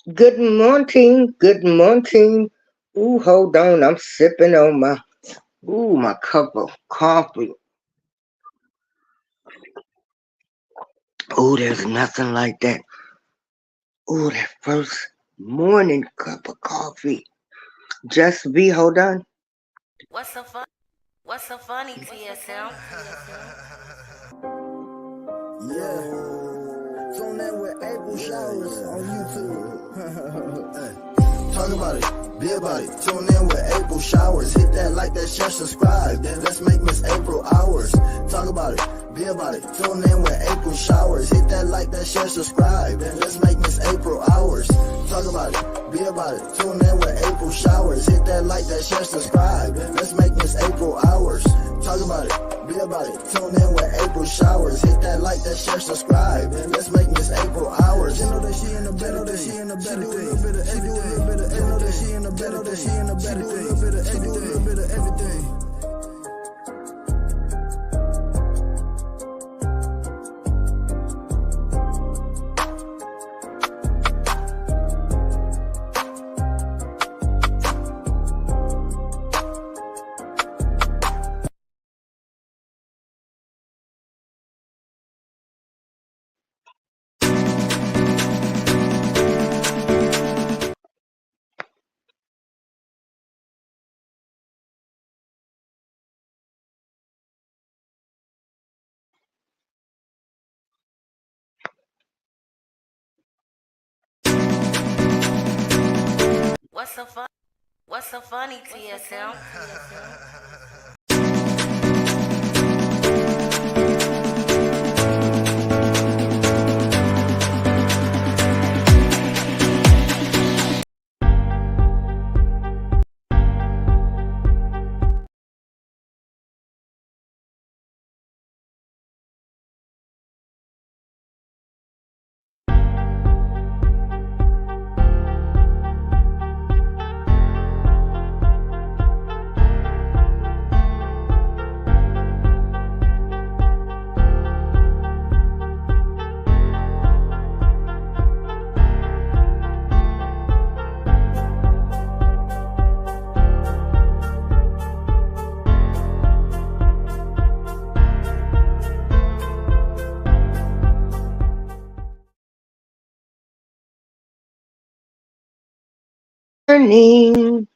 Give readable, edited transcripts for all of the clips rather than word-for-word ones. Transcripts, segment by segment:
Good morning. Good morning. Ooh, hold on. I'm sipping on my cup of coffee. Ooh, there's nothing like that. Ooh, that first morning cup of coffee. Just be, hold on. What's so fun? What's so funny, TSM? Yeah, tune in with April Showers on YouTube. Talk about it, be about it. Tune in with April Showers. Hit that like, that share, subscribe. Then let's make Miss April ours. Talk about it, be about it. Tune in with April Showers. Hit that like, that share, subscribe. Then let's make Miss April ours. Talk about it, be about it. Tune in with April Showers. Hit that like, that share, subscribe. Then let's make Miss April ours. Talk about it, be about it. Tune in with April Showers. Hit that like, that share, subscribe. And let's make Miss April ours. You know that she in the better, that she in the better thing. She do a little bit of, you know that she in the better, that she in the better thing. She do a little bit of everything. What's so fun? What's so funny, TSM? Morning.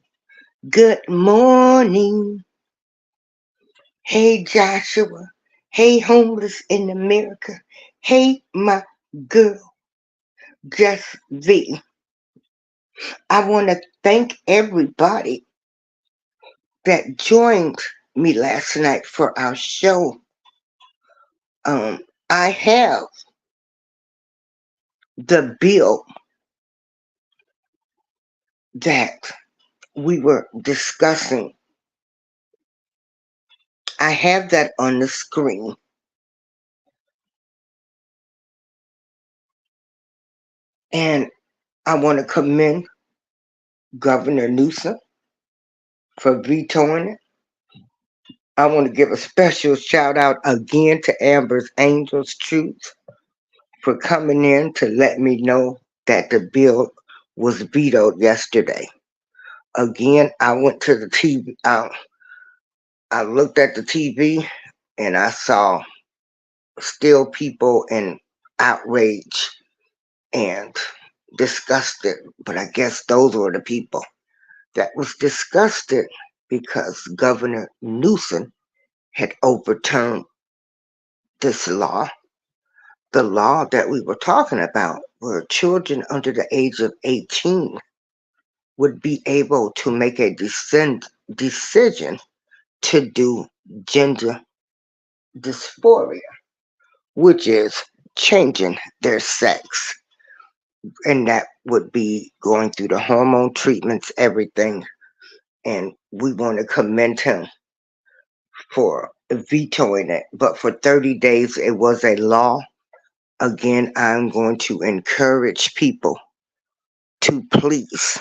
Good morning. Hey, Joshua. Hey, homeless in America. Hey, my girl, Just V. I want to thank everybody that joined me last night for our show. I have the bill that we were discussing. I have that on the screen. And I want to commend Governor Newsom for vetoing it. I want to give a special shout out again to Amber's Angels Truth for coming in to let me know that the bill was vetoed yesterday. Again, I went to the TV. I looked at the TV and I saw still people in outrage and disgusted. But I guess those were the people that was disgusted because Governor Newsom had overturned this law. The law that we were talking about, where children under the age of 18 would be able to make a decision to do gender dysphoria, which is changing their sex. And that would be going through the hormone treatments, everything. And we want to commend him for vetoing it. But for 30 days, it was a law. Again, I'm going to encourage people to please,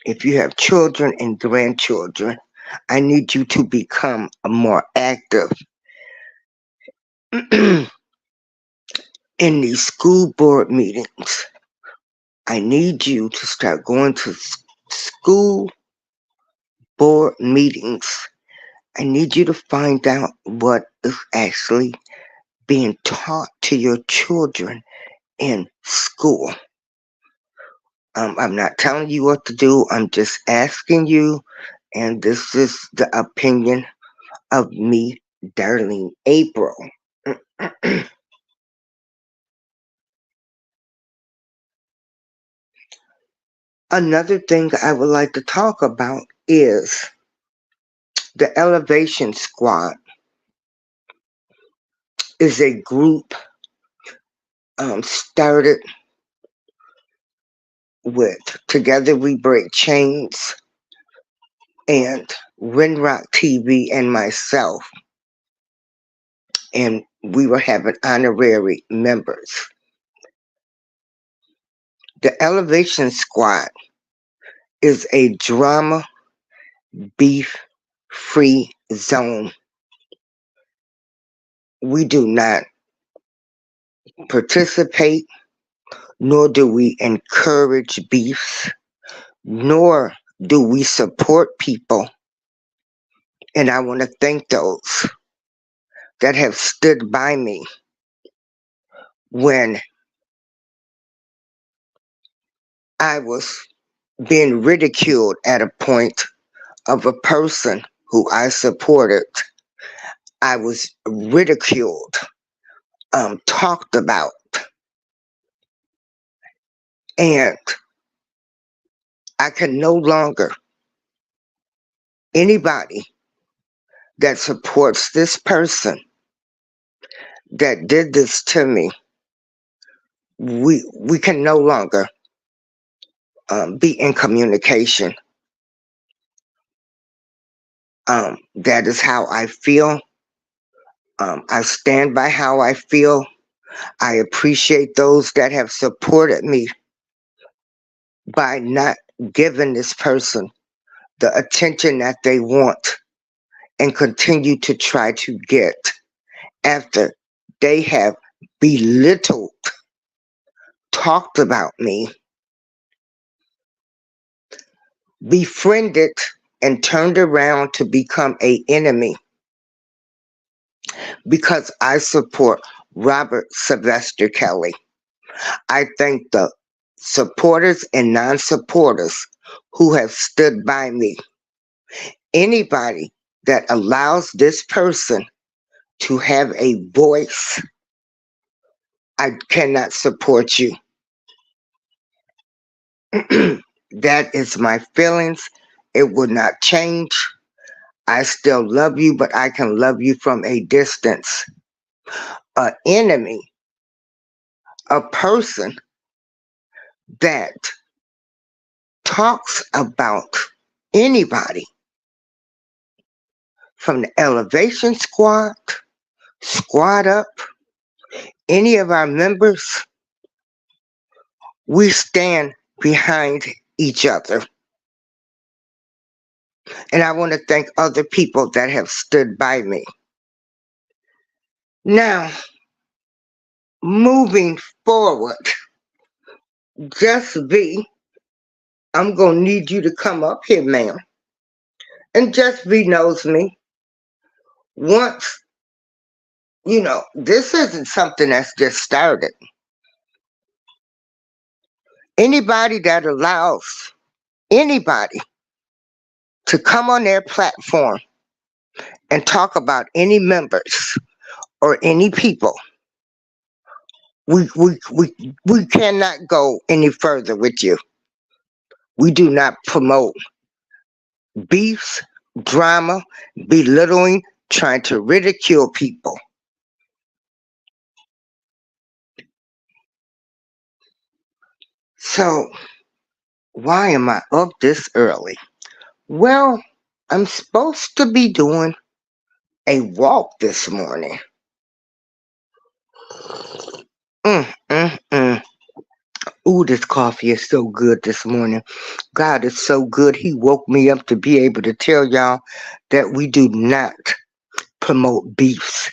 if you have children and grandchildren, I need you to become more active in these school board meetings. I need you to start going to school board meetings. I need you to find out what is actually being taught to your children in school. I'm not telling you what to do. I'm just asking you, and this is the opinion of me, Darlene April. Another thing I would like to talk about is the Elevation Squad is a group started with Together We Break Chains and Windrock TV and myself, and we were having honorary members. The Elevation Squad is a drama beef free zone. We do not participate, nor do we encourage beefs, nor do we support people. And I want to thank those that have stood by me when I was being ridiculed at a point of a person who I supported. I was ridiculed, talked about, and I can no longer, anybody that supports this person that did this to me, we can no longer be in communication. That is how I feel. I stand by how I feel. I appreciate those that have supported me by not giving this person the attention that they want and continue to try to get after they have belittled, talked about me, befriended, and turned around to become an enemy because I support Robert Sylvester Kelly. I thank the supporters and non-supporters who have stood by me. Anybody that allows this person to have a voice, I cannot support you. That is my feelings. It will not change. I still love you, but I can love you from a distance. An enemy, a person that talks about anybody from the Elevation Squad, Squad Up, any of our members, we stand behind each other. And I want to thank other people that have stood by me. Now, moving forward, Just V, I'm going to need you to come up here, ma'am. And Just V knows me. Once, this isn't something that's just started. Anybody that allows anybody to come on their platform and talk about any members or any people, we cannot go any further with you. We do not promote beefs, drama, belittling, trying to ridicule people. So, why am I up this early? Well, I'm supposed to be doing a walk this morning. Ooh, this coffee is so good this morning. God is so good. He woke me up to be able to tell y'all that we do not promote beefs.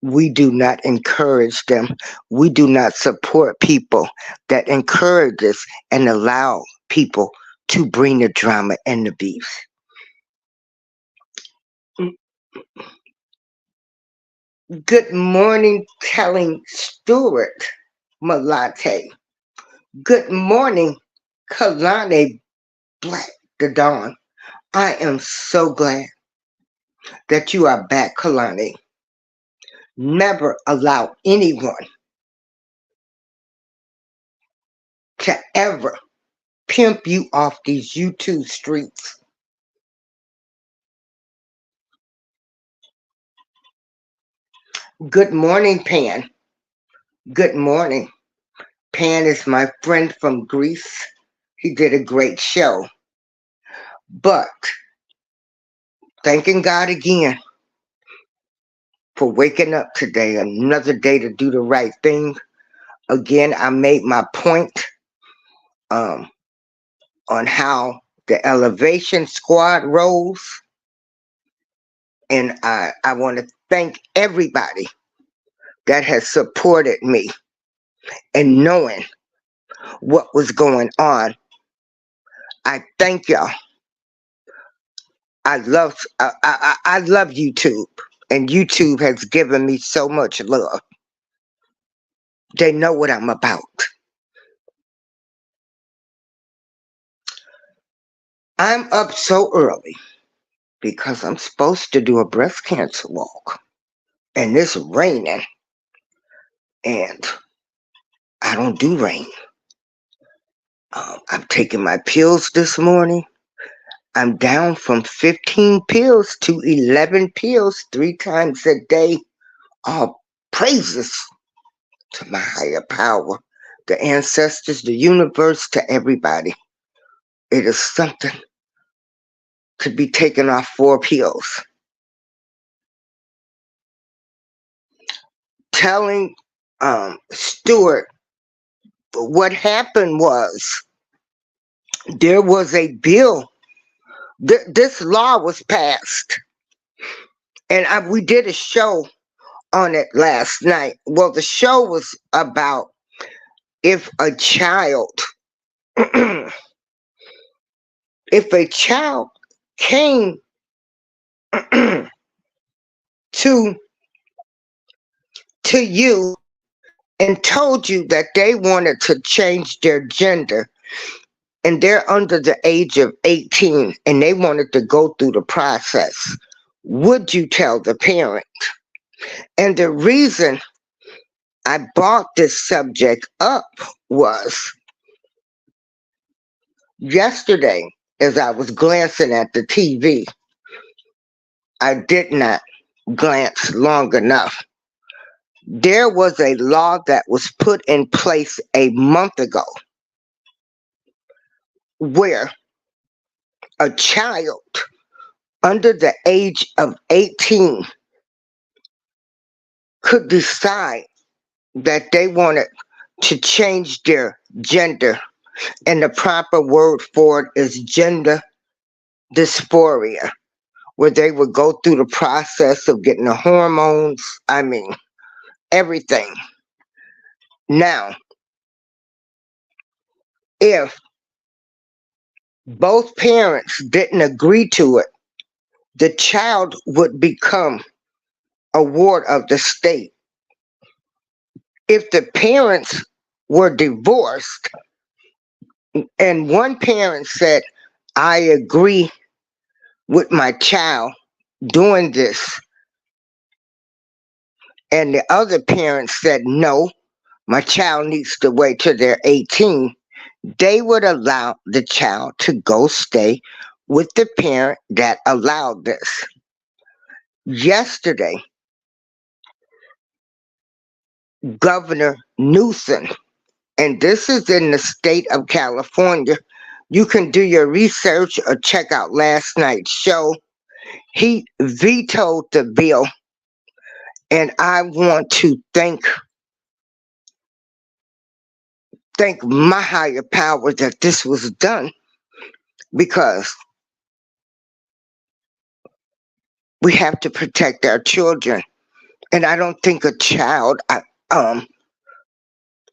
We do not encourage them. We do not support people that encourages and allow people to bring the drama and the beef. Good morning, telling Stewart Malate. Good morning, Kalani Black the Dawn. I am so glad that you are back, Kalani. Never allow anyone to ever pimp you off these YouTube streets. Good morning, Pan. Good morning. Pan is my friend from Greece. He did a great show. But thanking God again for waking up today, another day to do the right thing. Again, I made my point on how the elevation squad rolls. And I want to thank everybody that has supported me and knowing what was going on. I thank y'all. I love YouTube, and YouTube has given me so much love. They know what I'm about. I'm up so early because I'm supposed to do a breast cancer walk, and it's raining, and I don't do rain. I'm taking my pills this morning. I'm down from 15 pills to 11 pills 3 times a day. All praises to my higher power, the ancestors, the universe, to everybody. It is something to be taken off 4 pills. Telling Stewart what happened was there was a bill. This law was passed, and we did a show on it last night. Well, the show was about if a child, if a child came to you and told you that they wanted to change their gender and they're under the age of 18 and they wanted to go through the process, would you tell the parent? And the reason I brought this subject up was yesterday, as I was glancing at the TV, I did not glance long enough. There was a law that was put in place a month ago where a child under the age of 18 could decide that they wanted to change their gender, and the proper word for it is gender dysphoria, where they would go through the process of getting the hormones, everything. Now, if both parents didn't agree to it, the child would become a ward of the state. If the parents were divorced and one parent said, I agree with my child doing this, and the other parent said, no, my child needs to wait till they're 18, they would allow the child to go stay with the parent that allowed this. Yesterday, Governor Newsom, and this is in the state of California, you can do your research or check out last night's show, he vetoed the bill. And I want to thank my higher power that this was done, because we have to protect our children. And I don't think a child um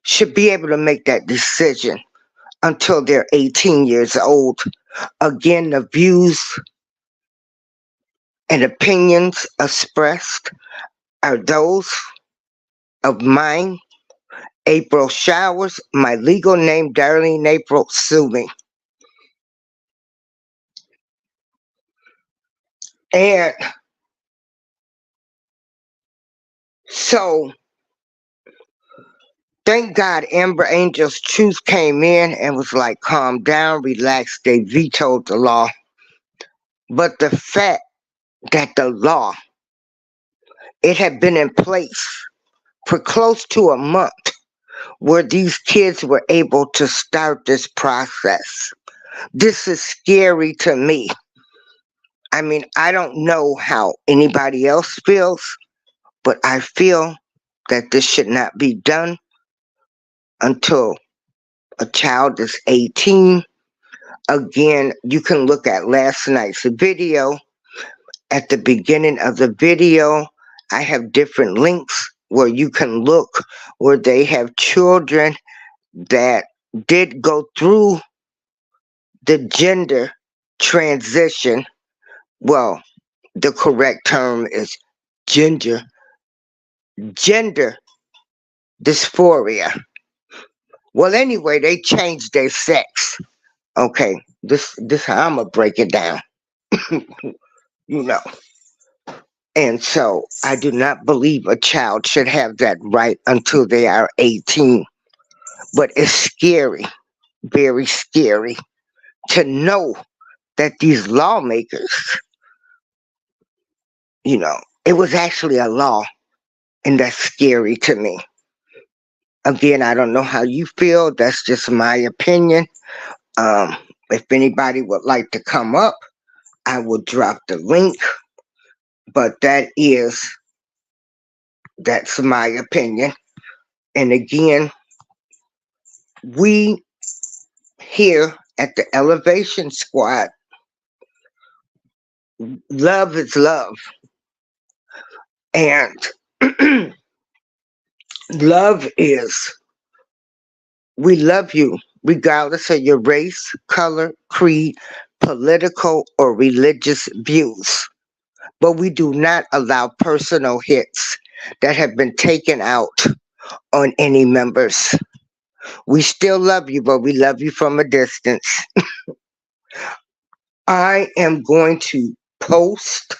should be able to make that decision until they're 18 years old. Again, the views and opinions expressed are those of mine, April Showers. My legal name, Darlene April, sue me. And so, thank God Amber Angel's Truth came in and was like, calm down, relax. They vetoed the law. But the fact that the law, it had been in place for close to a month where these kids were able to start this process. This is scary to me. I mean, I don't know how anybody else feels, but I feel that this should not be done until a child is 18. Again, you can look at last night's video. At the beginning of the video, I have different links where you can look where they have children that did go through the gender transition. Well, the correct term is gender gender dysphoria. Well, anyway, they changed their sex. Okay, this how I'm gonna break it down. you know, and so I do not believe a child should have that right until they are 18. But it's scary, very scary, to know that these lawmakers, it was actually a law, and that's scary to me. Again, I don't know how you feel. That's just my opinion. Um, if anybody would like to come up, I will drop the link. But that's my opinion. And again, we here at the Elevation Squad, love is love. And love is, we love you regardless of your race, color, creed, political, or religious views. But we do not allow personal hits that have been taken out on any members. We still love you, but we love you from a distance. I am going to post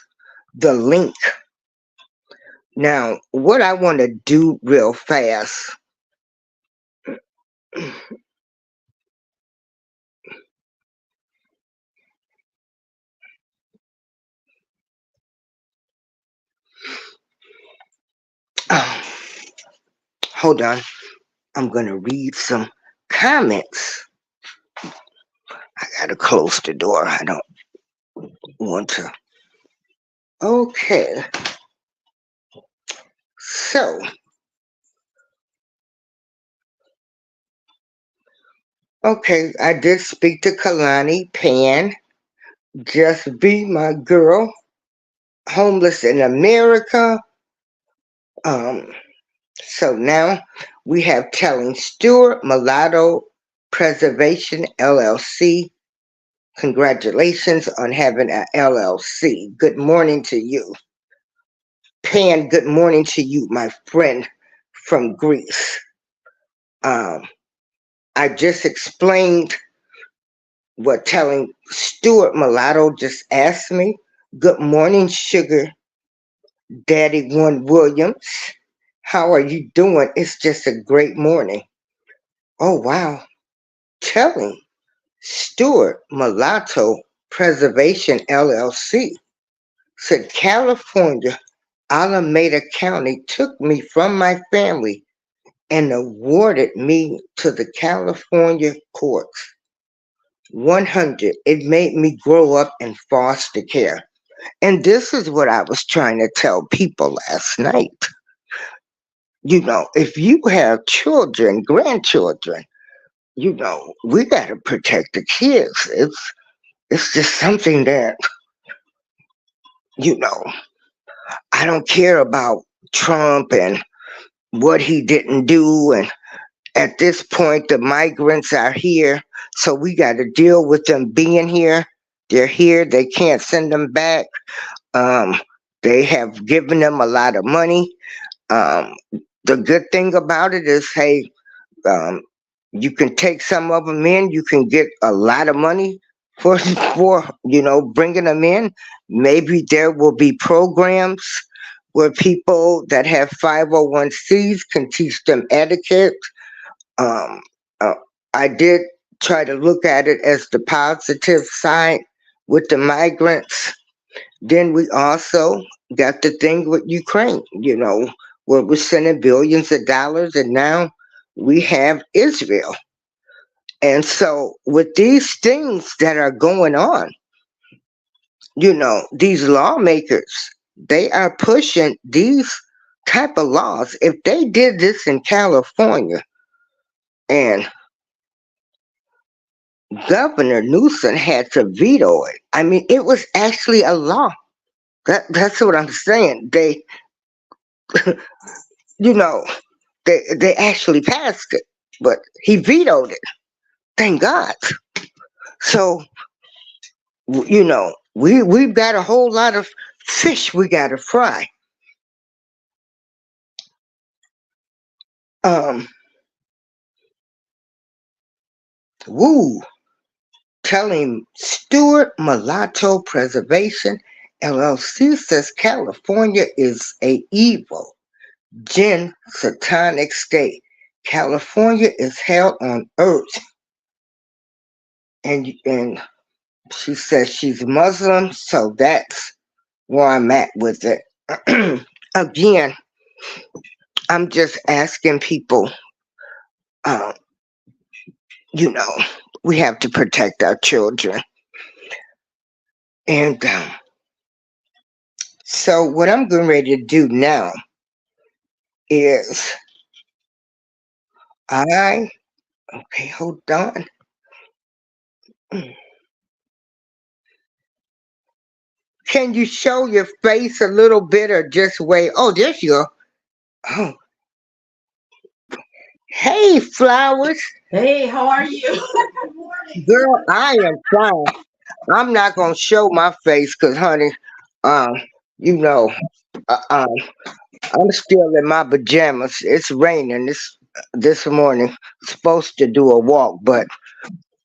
the link. Now, what I want to do real fast. Hold on. I'm going to read some comments. I got to close the door. I don't want to. Okay. So, okay, I did speak to Kalani Pan. Just be my girl. Homeless in America. So now we have telling Stewart, Mulattopreservation LLC. Congratulations on having an LLC. Good morning to you. Pan, good morning to you, my friend from Greece. I just explained what telling Stewart Mulatto just asked me. Good morning, Sugar Daddy One Williams. How are you doing? It's just a great morning. Oh, wow. Telling Stewart Mulatto Preservation LLC said California, Alameda County took me from my family and awarded me to the California courts. 100. It made me grow up in foster care. And this is what I was trying to tell people last night. If you have children, grandchildren, we got to protect the kids. It's just something that, I don't care about Trump and what he didn't do. And at this point, the migrants are here. So we got to deal with them being here. They're here. They can't send them back. Um, they have given them a lot of money. Um, the good thing about it is, hey, um, you can take some of them in. You can get a lot of money for bringing them in. Maybe there will be programs where people that have 501(c)s can teach them etiquette. Um, uh, I did try to look at it as the positive side with the migrants. Then we also got the thing with Ukraine, where we're sending billions of dollars, and now we have Israel. And so, with these things that are going on, these lawmakers, they are pushing these type of laws. If they did this in California and Governor Newsom had to veto it, I mean, it was actually a law. That's what I'm saying. They, you know, they actually passed it, but he vetoed it. Thank God. So we've got a whole lot of fish we got to fry. Um, woo, telling Stewart Mulattopreservation LLC says California is a evil, gin satanic state. California is hell on earth, and she says she's Muslim, so that's where I'm at with it. Again, I'm just asking people, um, you know, we have to protect our children. And so, what I'm getting ready to do now is okay, hold on. Can you show your face a little bit or just wait? Oh, there you go. Oh, hey, Flowers. Hey, how are you? Good morning. Girl, I am fine. I'm not going to show my face because, honey, um, you know, uh, um, I'm still in my pajamas. It's raining this morning. Supposed to do a walk, but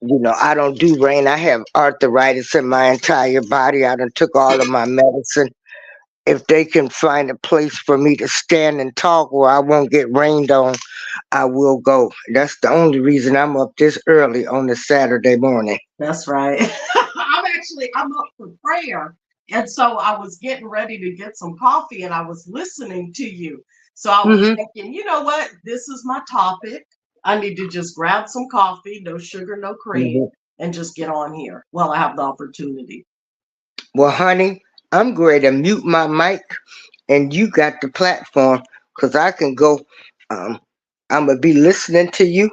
I don't do rain. I have arthritis in my entire body. I done took all of my medicine. If they can find a place for me to stand and talk where I won't get rained on, I will go. That's the only reason I'm up this early on a Saturday morning. That's right. I'm up for prayer. And so I was getting ready to get some coffee and I was listening to you. So I was thinking, you know what? This is my topic. I need to just grab some coffee, no sugar, no cream, and just get on here while I have the opportunity. Well, honey, I'm going to mute my mic and you got the platform because I can go. I'm going to be listening to you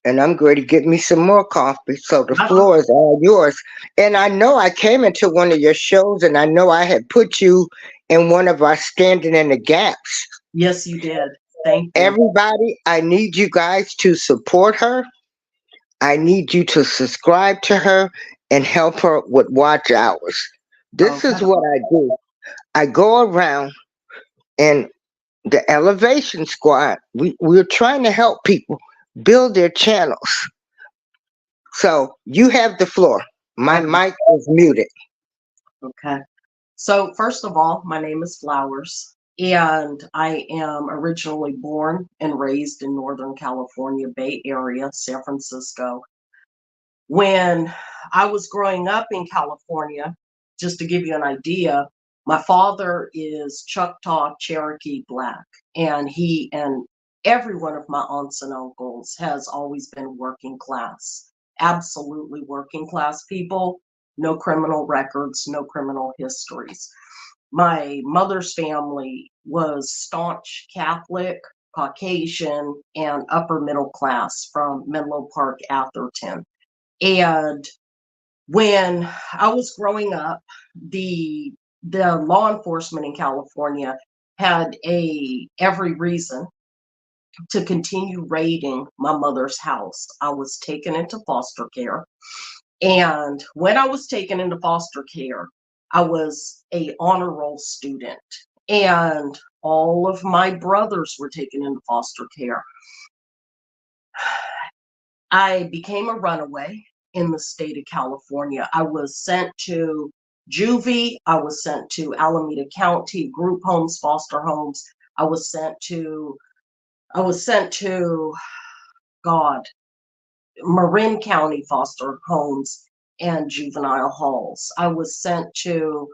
and I'm going to get me some more coffee. So the floor is all yours. And I know I came into one of your shows and I know I had put you in one of our Standing in the Gaps. Yes, you did. Thank you. Everybody, I need you guys to support her. I need you to subscribe to her and help her with watch hours. This is what I do. I go around and the Elevation Squad, we're trying to help people build their channels. So you have the floor. My mic is muted. Okay. So first of all, my name is Flowers, and I am originally born and raised in Northern California, Bay Area, San Francisco. When I was growing up in California, just to give you an idea, my father is Choctaw Cherokee Black, and he and every one of my aunts and uncles has always been working class, absolutely working class people, no criminal records, no criminal histories. My mother's family was staunch Catholic, Caucasian, and upper middle class from Menlo Park, Atherton. And when I was growing up, the law enforcement in California had every reason to continue raiding my mother's house. I was taken into foster care. And when I was taken into foster care, I was a honor roll student. And all of my brothers were taken into foster care. I became a runaway in the state of California. I was sent to juvie. I was sent to Alameda County group homes, foster homes. I was sent to God, Marin County foster homes and juvenile halls. I was sent to,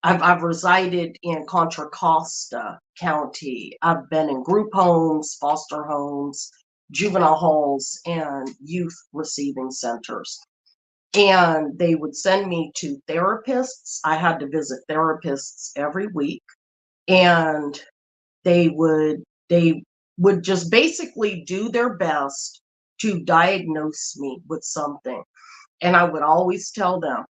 I've resided in Contra Costa County. I've been in group homes, foster homes, juvenile halls, and youth receiving centers. And they would send me to therapists. I had to visit therapists every week. And they would just basically do their best to diagnose me with something. And I would always tell them,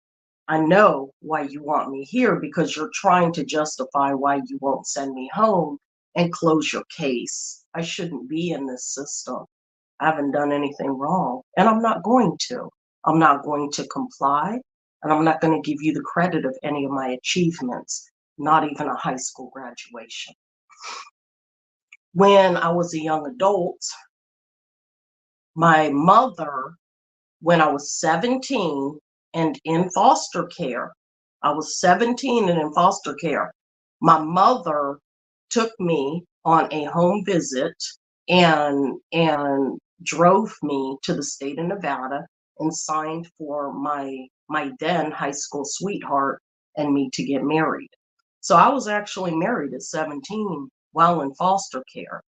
I know why you want me here, because you're trying to justify why you won't send me home and close your case. I shouldn't be in this system. I haven't done anything wrong, and I'm not going to. I'm not going to comply, and I'm not going to give you the credit of any of my achievements, not even a high school graduation. When I was a young adult, my mother, when I was 17 and in foster care, I was 17 and in foster care, my mother took me on a home visit and drove me to the state of Nevada and signed for my then high school sweetheart and me to get married. So I was actually married at 17 while in foster care.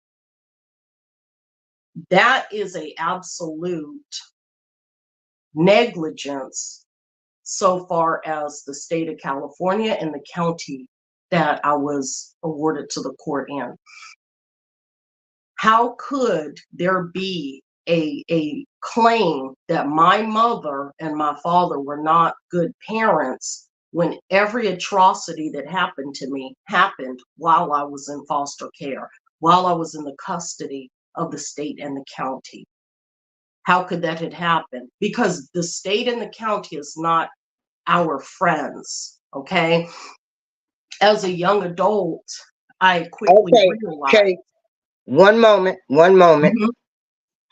That is a absolute negligence so far as the state of California and the county that I was awarded to the court in. How could there be a claim that my mother and my father were not good parents when every atrocity that happened to me happened while I was in foster care, while I was in the custody of the state and the county? How could that have happened? Because the state and the county is not our friends, okay? As a young adult, I quickly realized. Okay, one moment. Mhm.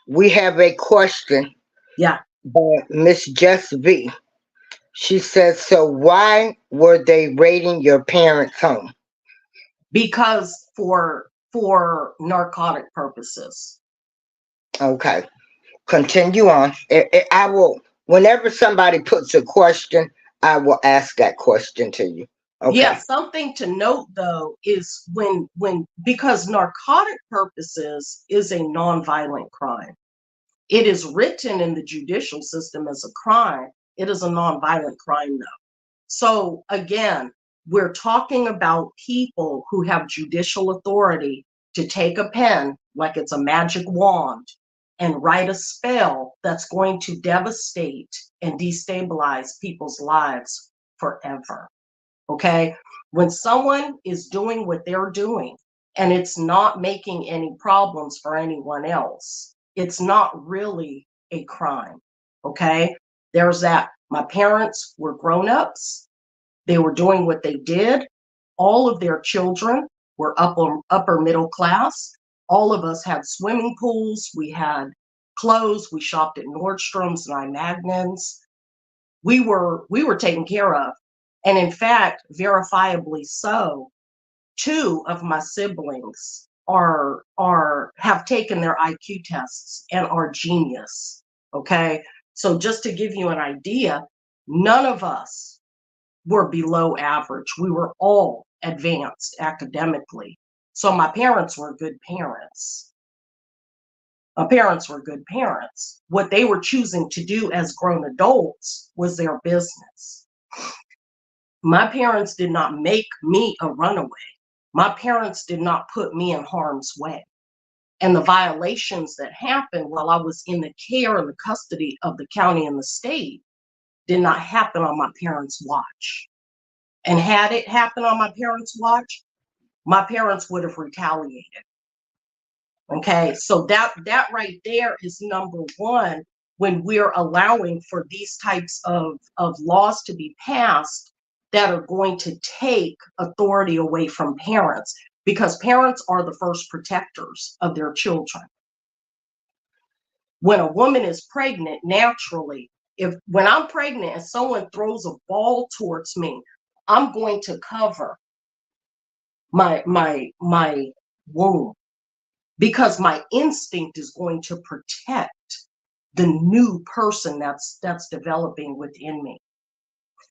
We have a question Yeah, by Miss Jess V. She says, so why were they raiding your parents' home? because for narcotic purposes. Okay, continue on. I will, whenever somebody puts a question, I will ask that question to you. Yeah, Okay. something to note though is when because narcotic purposes is a nonviolent crime. It is written in the judicial system as a crime. It is a nonviolent crime though. So again, we're talking about people who have judicial authority to take a pen like it's a magic wand and write a spell that's going to devastate and destabilize people's lives forever. Okay? When someone is doing what they're doing and it's not making any problems for anyone else, it's not really a crime. Okay? There's that. My parents were grown-ups. They were doing what they did. All of their children were upper middle class. All of us had swimming pools. We had clothes. We shopped at Nordstrom's and Magnons. We were taken care of. And in fact, verifiably so, two of my siblings have taken their IQ tests and are genius. Okay. So just to give you an idea, none of us were below average. We were all advanced academically. So my parents were good parents. My parents were good parents. What they were choosing to do as grown adults was their business. My parents did not make me a runaway. My parents did not put me in harm's way. And the violations that happened while I was in the care and the custody of the county and the state did not happen on my parents' watch. And had it happened on my parents' watch, my parents would have retaliated. Okay, so that right there is number one. When we're allowing for these types of laws to be passed that are going to take authority away from parents, because parents are the first protectors of their children. When a woman is pregnant, naturally, when I'm pregnant and someone throws a ball towards me, I'm going to cover my womb, because my instinct is going to protect the new person that's developing within me.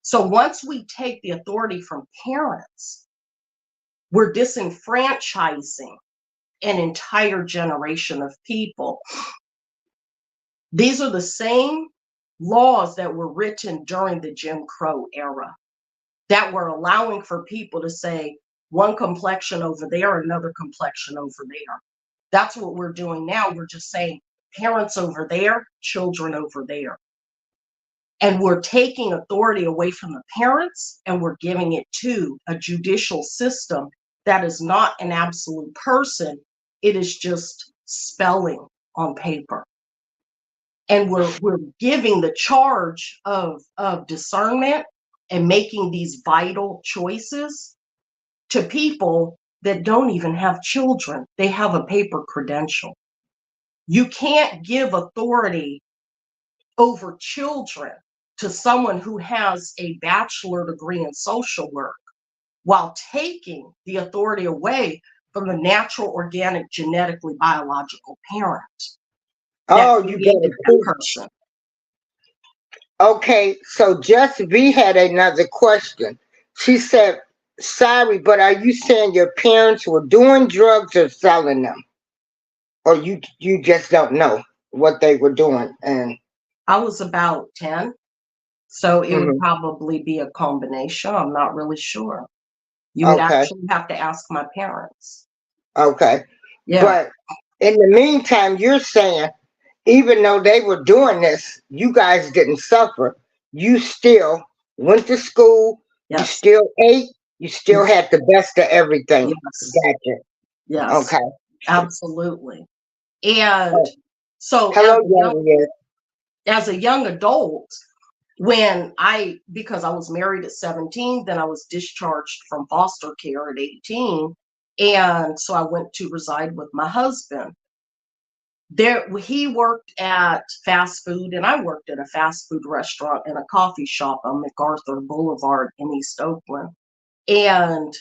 So once we take the authority from parents, we're disenfranchising an entire generation of people. These are the same laws that were written during the Jim Crow era that were allowing for people to say one complexion over there, another complexion over there. That's what we're doing now. We're just saying parents over there, children over there. And we're taking authority away from the parents and we're giving it to a judicial system that is not an absolute person. It is just spelling on paper. And we're giving the charge of discernment and making these vital choices to people that don't even have children. They have a paper credential. You can't give authority over children to someone who has a bachelor degree in social work while taking the authority away from the natural, organic, genetically biological parent. Oh, you got a that person. Okay, so Just V had another question. She said, sorry, but are you saying your parents were doing drugs or selling them? Or you just don't know what they were doing? And I was about 10, so it would probably be a combination. I'm not really sure. You would actually have to ask my parents. Okay. Yeah. But in the meantime, you're saying, even though they were doing this, you guys didn't suffer. You still went to school. Yes. You still ate. You still had the best of everything. Yes. Gotcha. Yes. Okay. Absolutely. And so hello, as a young adult, because I was married at 17, then I was discharged from foster care at 18. And so I went to reside with my husband. He worked at fast food and I worked at a fast food restaurant and a coffee shop on MacArthur Boulevard in East Oakland. And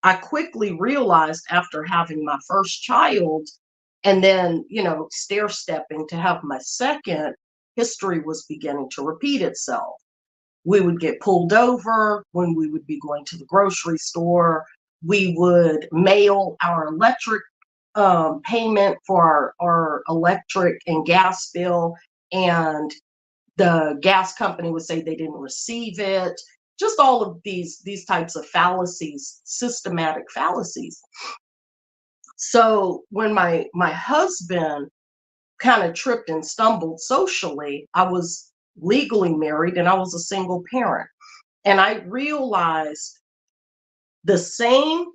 I quickly realized after having my first child and then, stair stepping to have my second, history was beginning to repeat itself. We would get pulled over when we would be going to the grocery store. We would mail our electric payment for our electric and gas bill, and the gas company would say they didn't receive it. Just all of these types of fallacies, systematic fallacies. So when my husband kind of tripped and stumbled socially, I was legally married and I was a single parent. And I realized the same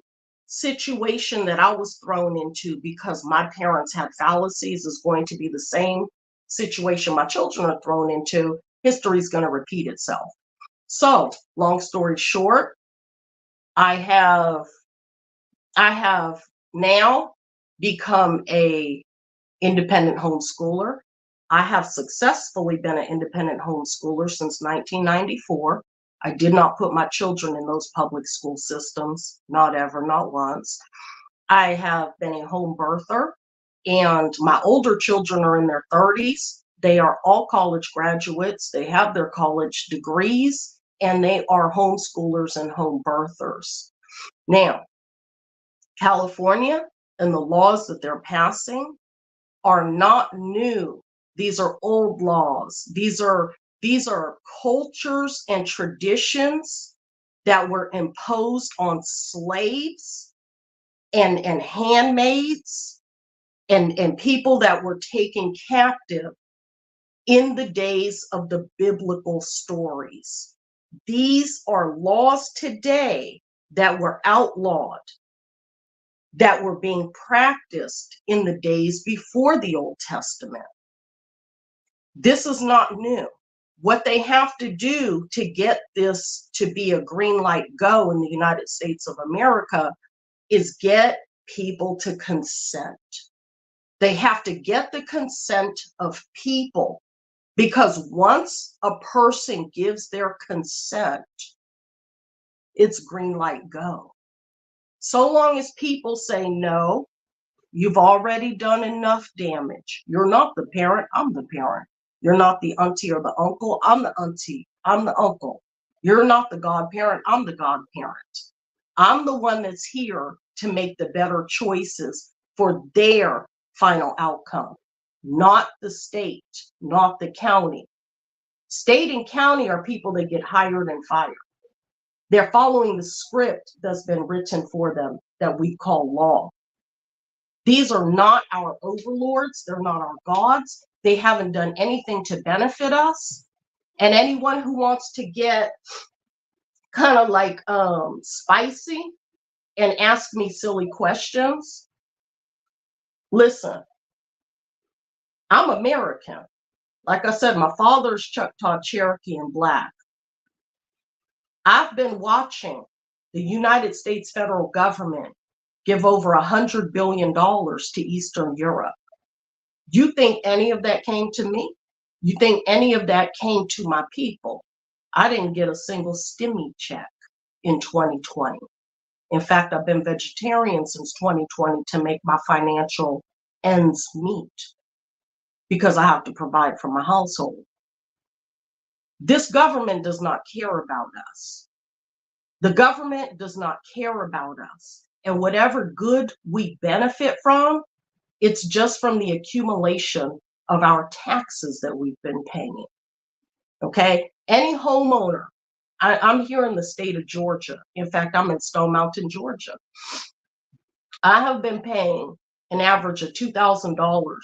situation that I was thrown into because my parents had fallacies is going to be the same situation my children are thrown into. History is going to repeat itself. So, long story short, I have now become a independent homeschooler. I have successfully been an independent homeschooler since 1994. I did not put my children in those public school systems, not ever, not once. I have been a home birther, and my older children are in their 30s. They are all college graduates. They have their college degrees, and they are homeschoolers and home birthers. Now, California and the laws that they're passing are not new. These are old laws. These are cultures and traditions that were imposed on slaves and handmaids and people that were taken captive in the days of the biblical stories. These are laws today that were outlawed that were being practiced in the days before the Old Testament. This is not new. What they have to do to get this to be a green light go in the United States of America is get people to consent. They have to get the consent of people, because once a person gives their consent, it's green light go. So long as people say no, you've already done enough damage. You're not the parent, I'm the parent. You're not the auntie or the uncle, I'm the auntie, I'm the uncle. You're not the godparent, I'm the godparent. I'm the one that's here to make the better choices for their final outcome, not the state, not the county. State and county are people that get hired and fired. They're following the script that's been written for them that we call law. These are not our overlords. They're not our gods. They haven't done anything to benefit us. And anyone who wants to get kind of like spicy and ask me silly questions, listen, I'm American. Like I said, my father's Choctaw, Cherokee, and Black. I've been watching the United States federal government give over $100 billion to Eastern Europe. You think any of that came to me? You think any of that came to my people? I didn't get a single stimmy check in 2020. In fact, I've been vegetarian since 2020 to make my financial ends meet, because I have to provide for my household. This government does not care about us. The government does not care about us. And whatever good we benefit from, it's just from the accumulation of our taxes that we've been paying. Okay? Any homeowner, I'm here in the state of Georgia. In fact, I'm in Stone Mountain, Georgia. I have been paying an average of $2,000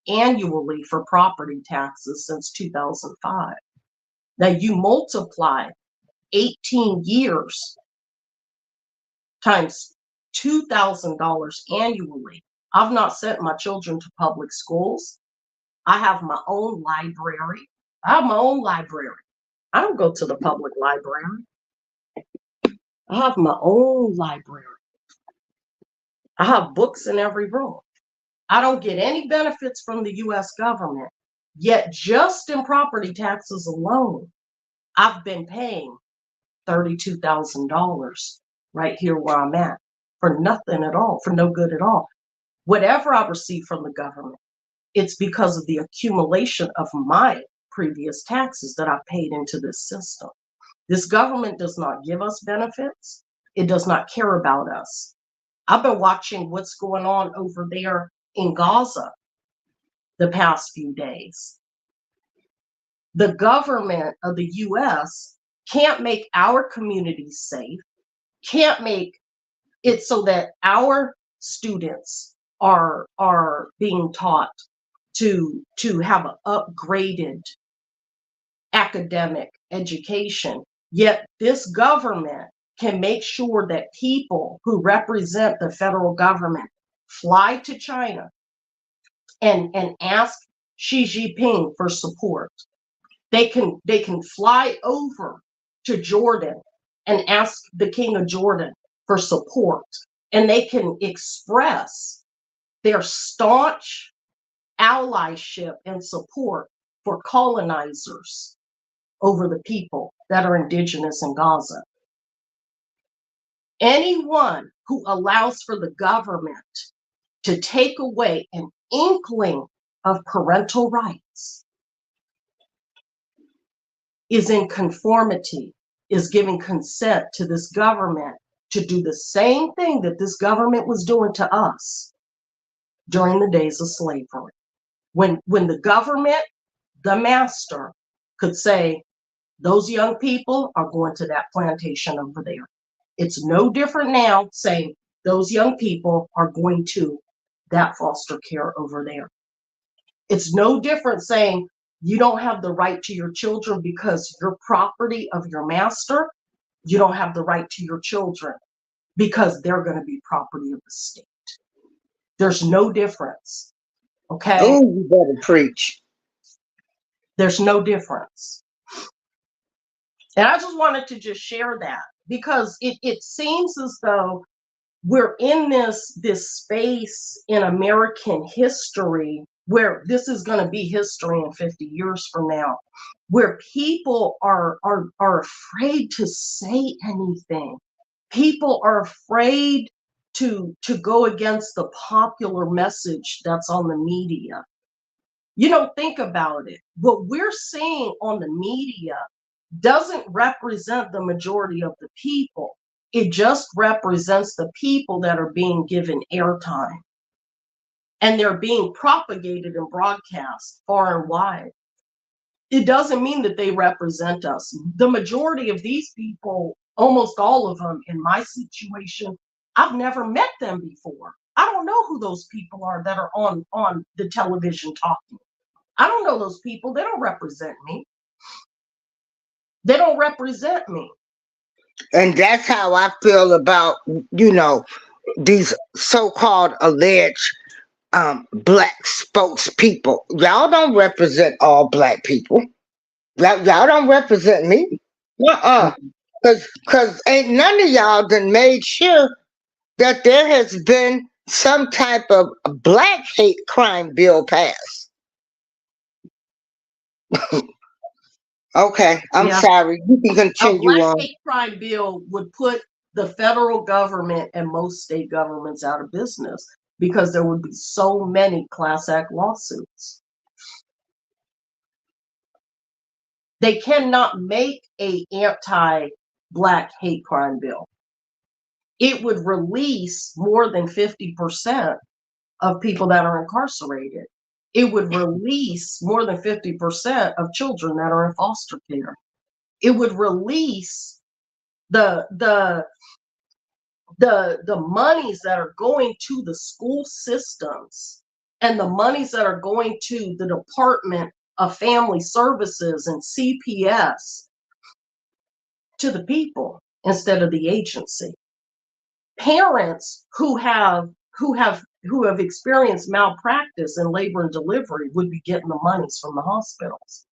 annually for property taxes since 2005. Now you multiply 18 years times $2,000 annually. I've not sent my children to public schools. I have my own library. I have my own library. I don't go to the public library. I have my own library. I have books in every room. I don't get any benefits from the US government, yet just in property taxes alone, I've been paying $32,000 right here where I'm at for nothing at all, for no good at all. Whatever I receive from the government, it's because of the accumulation of my previous taxes that I've paid into this system. This government does not give us benefits. It does not care about us. I've been watching what's going on over there in Gaza the past few days. The government of the US can't make our communities safe, can't make it so that our students are being taught to have an upgraded academic education. Yet this government can make sure that people who represent the federal government fly to China and ask Xi Jinping for support. They can fly over to Jordan and ask the King of Jordan for support, and they can express their staunch allyship and support for colonizers over the people that are indigenous in Gaza. Anyone who allows for the government to take away an inkling of parental rights is in conformity, is giving consent to this government to do the same thing that this government was doing to us during the days of slavery. When the government, the master, could say, those young people are going to that plantation over there. It's no different now saying those young people are going to that foster care over there. It's no different saying you don't have the right to your children because you're property of your master. You don't have the right to your children because they're going to be property of the state. There's no difference. Okay? Oh, you better preach. There's no difference. And I just wanted to just share that because it seems as though we're in this space in American history where this is going to be history in 50 years from now, where people are afraid to say anything. People are afraid to go against the popular message that's on the media. You don't think about it. What we're seeing on the media doesn't represent the majority of the people. It just represents the people that are being given airtime. And they're being propagated and broadcast far and wide. It doesn't mean that they represent us. The majority of these people, almost all of them in my situation, I've never met them before. I don't know who those people are that are on the television talking. I don't know those people. They don't represent me. They don't represent me. And that's how I feel about, these so-called alleged black spokespeople. Y'all don't represent all black people. Y'all don't represent me. Uh-uh. Cause ain't none of y'all done made sure that there has been some type of black hate crime bill passed. Okay, I'm Yeah. sorry. You can A continue black on. hate crime bill would put the federal government and most state governments out of business because there would be so many class act lawsuits. They cannot make a anti-black hate crime bill. It would release more than 50% of people that are incarcerated. It would release more than 50% of children that are in foster care. It would release the monies that are going to the school systems and the monies that are going to the Department of Family Services and CPS to the people instead of the agency. Parents who have experienced malpractice in labor and delivery would be getting the monies from the hospitals.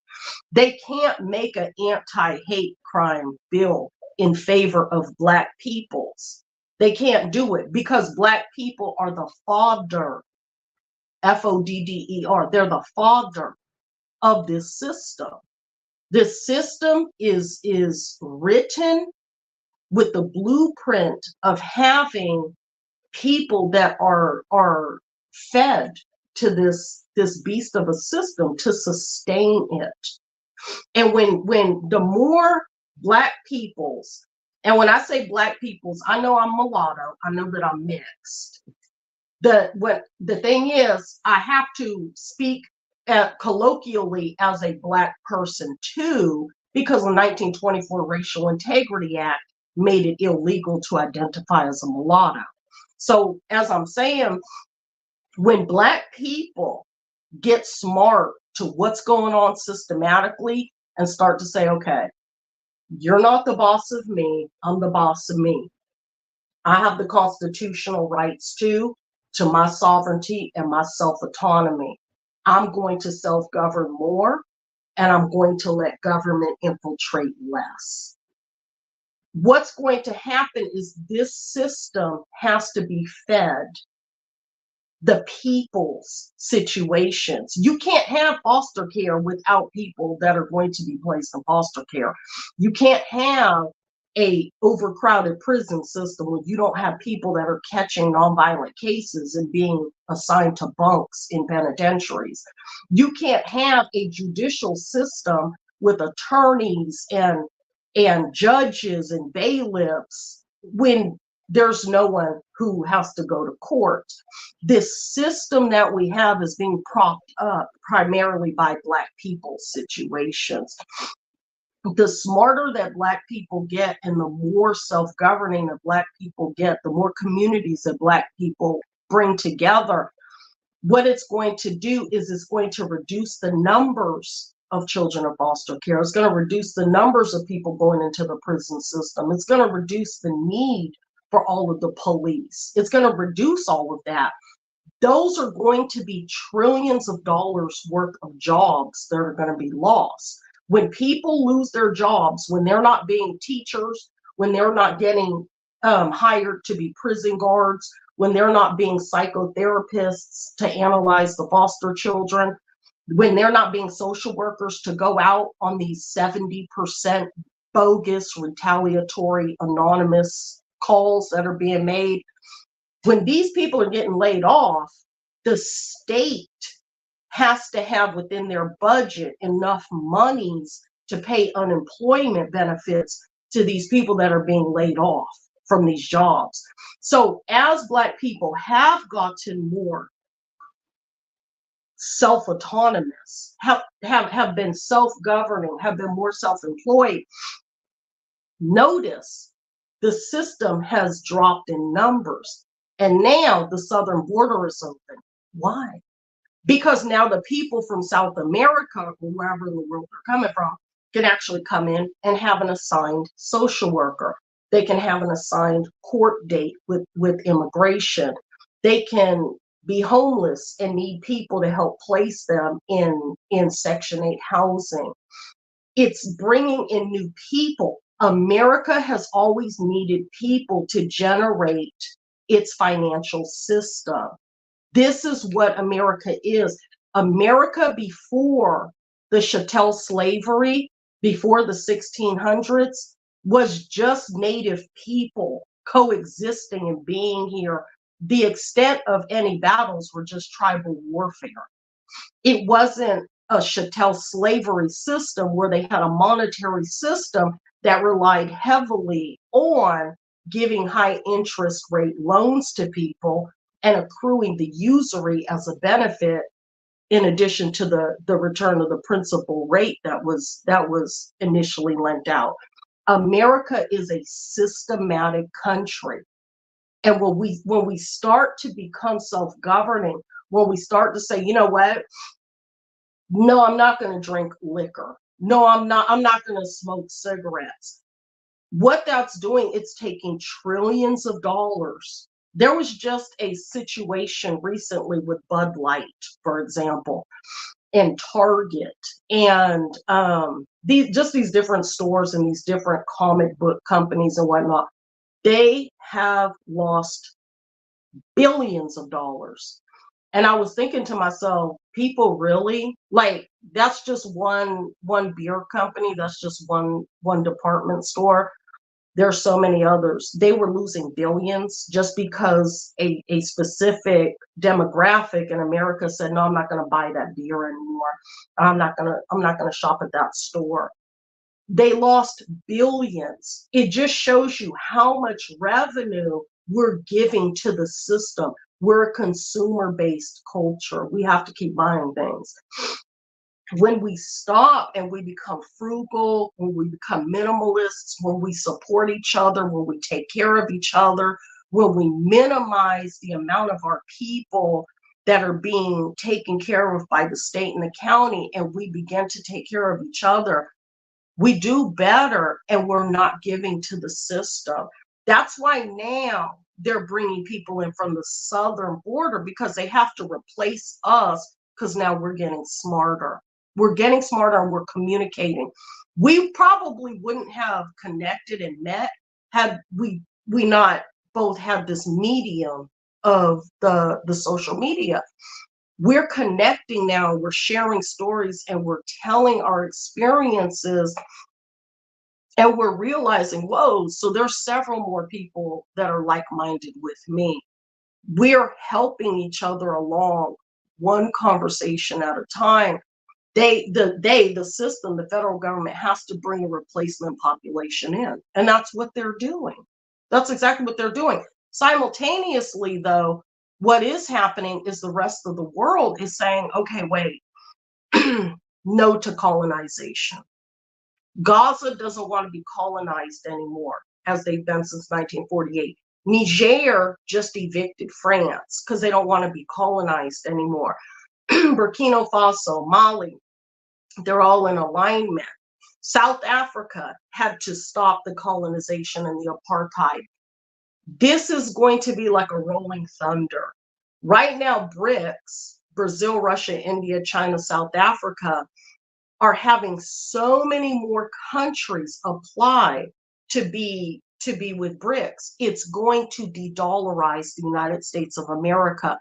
They can't make an anti-hate crime bill in favor of black peoples. They can't do it because black people are the fodder, FODDER. They're the fodder of this system. This system is written with the blueprint of having people that are fed to this beast of a system to sustain it. And when the more black peoples, and when I say black peoples, I know I'm mulatto, I know that I'm mixed. The thing is, I have to speak colloquially as a black person too, because the 1924 Racial Integrity Act made it illegal to identify as a mulatto. So as I'm saying, when black people get smart to what's going on systematically and start to say, okay, you're not the boss of me, I'm the boss of me. I have the constitutional rights too, to my sovereignty and my self-autonomy. I'm going to self-govern more, and I'm going to let government infiltrate less. What's going to happen is this system has to be fed the people's situations. You can't have foster care without people that are going to be placed in foster care. You can't have a overcrowded prison system where you don't have people that are catching nonviolent cases and being assigned to bunks in penitentiaries. You can't have a judicial system with attorneys and judges and bailiffs when there's no one who has to go to court. This system that we have is being propped up primarily by black people's situations. The smarter that black people get and the more self-governing that black people get, the more communities that black people bring together, what it's going to do is it's going to reduce the numbers of children in foster care. It's going to reduce the numbers of people going into the prison system. It's going to reduce the need for all of the police. It's going to reduce all of that. those are going to be trillions of dollars worth of jobs that are going to be lost. When people lose their jobs, when they're not being teachers, when they're not getting hired to be prison guards, when they're not being psychotherapists to analyze the foster children, when they're not being social workers to go out on these 70% bogus, retaliatory, anonymous calls that are being made, when these people are getting laid off, the state has to have within their budget enough monies to pay unemployment benefits to these people that are being laid off from these jobs. So as Black people have gotten more self-autonomous, have been self-governing, have been more self-employed, notice the system has dropped in numbers. And now the southern border is open. Why? Because now the people from South America, or wherever in the world they're coming from, can actually come in and have an assigned social worker. They can have an assigned court date with immigration. They can be homeless and need people to help place them in Section 8 housing. It's bringing in new people. America has always needed people to generate its financial system. This is what America is. America before the chattel slavery, before the 1600s, was just native people coexisting and being here. The extent of any battles were just tribal warfare. It wasn't a chattel slavery system where they had a monetary system that relied heavily on giving high interest rate loans to people and accruing the usury as a benefit, in addition to the return of the principal rate that was initially lent out. America is a systematic country. And when we start to become self-governing, when we start to say, you know what, no, I'm not going to drink liquor. No, I'm not going to smoke cigarettes. What that's doing, it's taking trillions of dollars. There was just a situation recently with Bud Light, for example, and Target, and these different stores and these different comic book companies and whatnot. They have lost billions of dollars. And I was thinking to myself, people really, like, that's just one beer company, that's just one department store. There's so many others. They were losing billions just because a specific demographic in America said, no, I'm not going to buy that beer anymore. I'm not going to shop at that store. They lost billions. It just shows you how much revenue we're giving to the system. We're a consumer-based culture. We have to keep buying things. When we stop and we become frugal, when we become minimalists, when we support each other, when we take care of each other, when we minimize the amount of our people that are being taken care of by the state and the county, and we begin to take care of each other, we do better, and we're not giving to the system. That's why now they're bringing people in from the southern border, because they have to replace us, because now we're getting smarter. We're getting smarter and we're communicating. We probably wouldn't have connected and met had we not both had this medium of the social media. We're connecting now, we're sharing stories, and we're telling our experiences, and we're realizing, whoa, so there's several more people that are like-minded with me. We're helping each other along, one conversation at a time. The system, the federal government has to bring a replacement population in, and that's what they're doing. That's exactly what they're doing. Simultaneously, though, what is happening is the rest of the world is saying, okay, wait, no to colonization. Gaza doesn't want to be colonized anymore, as they've been since 1948. Niger just evicted France because they don't want to be colonized anymore. Burkina Faso, Mali, they're all in alignment. South Africa had to stop the colonization and the apartheid. This is going to be like a rolling thunder. Right now, BRICS, Brazil, Russia, India, China, South Africa, are having so many more countries apply to be with BRICS. It's going to de-dollarize the United States of America.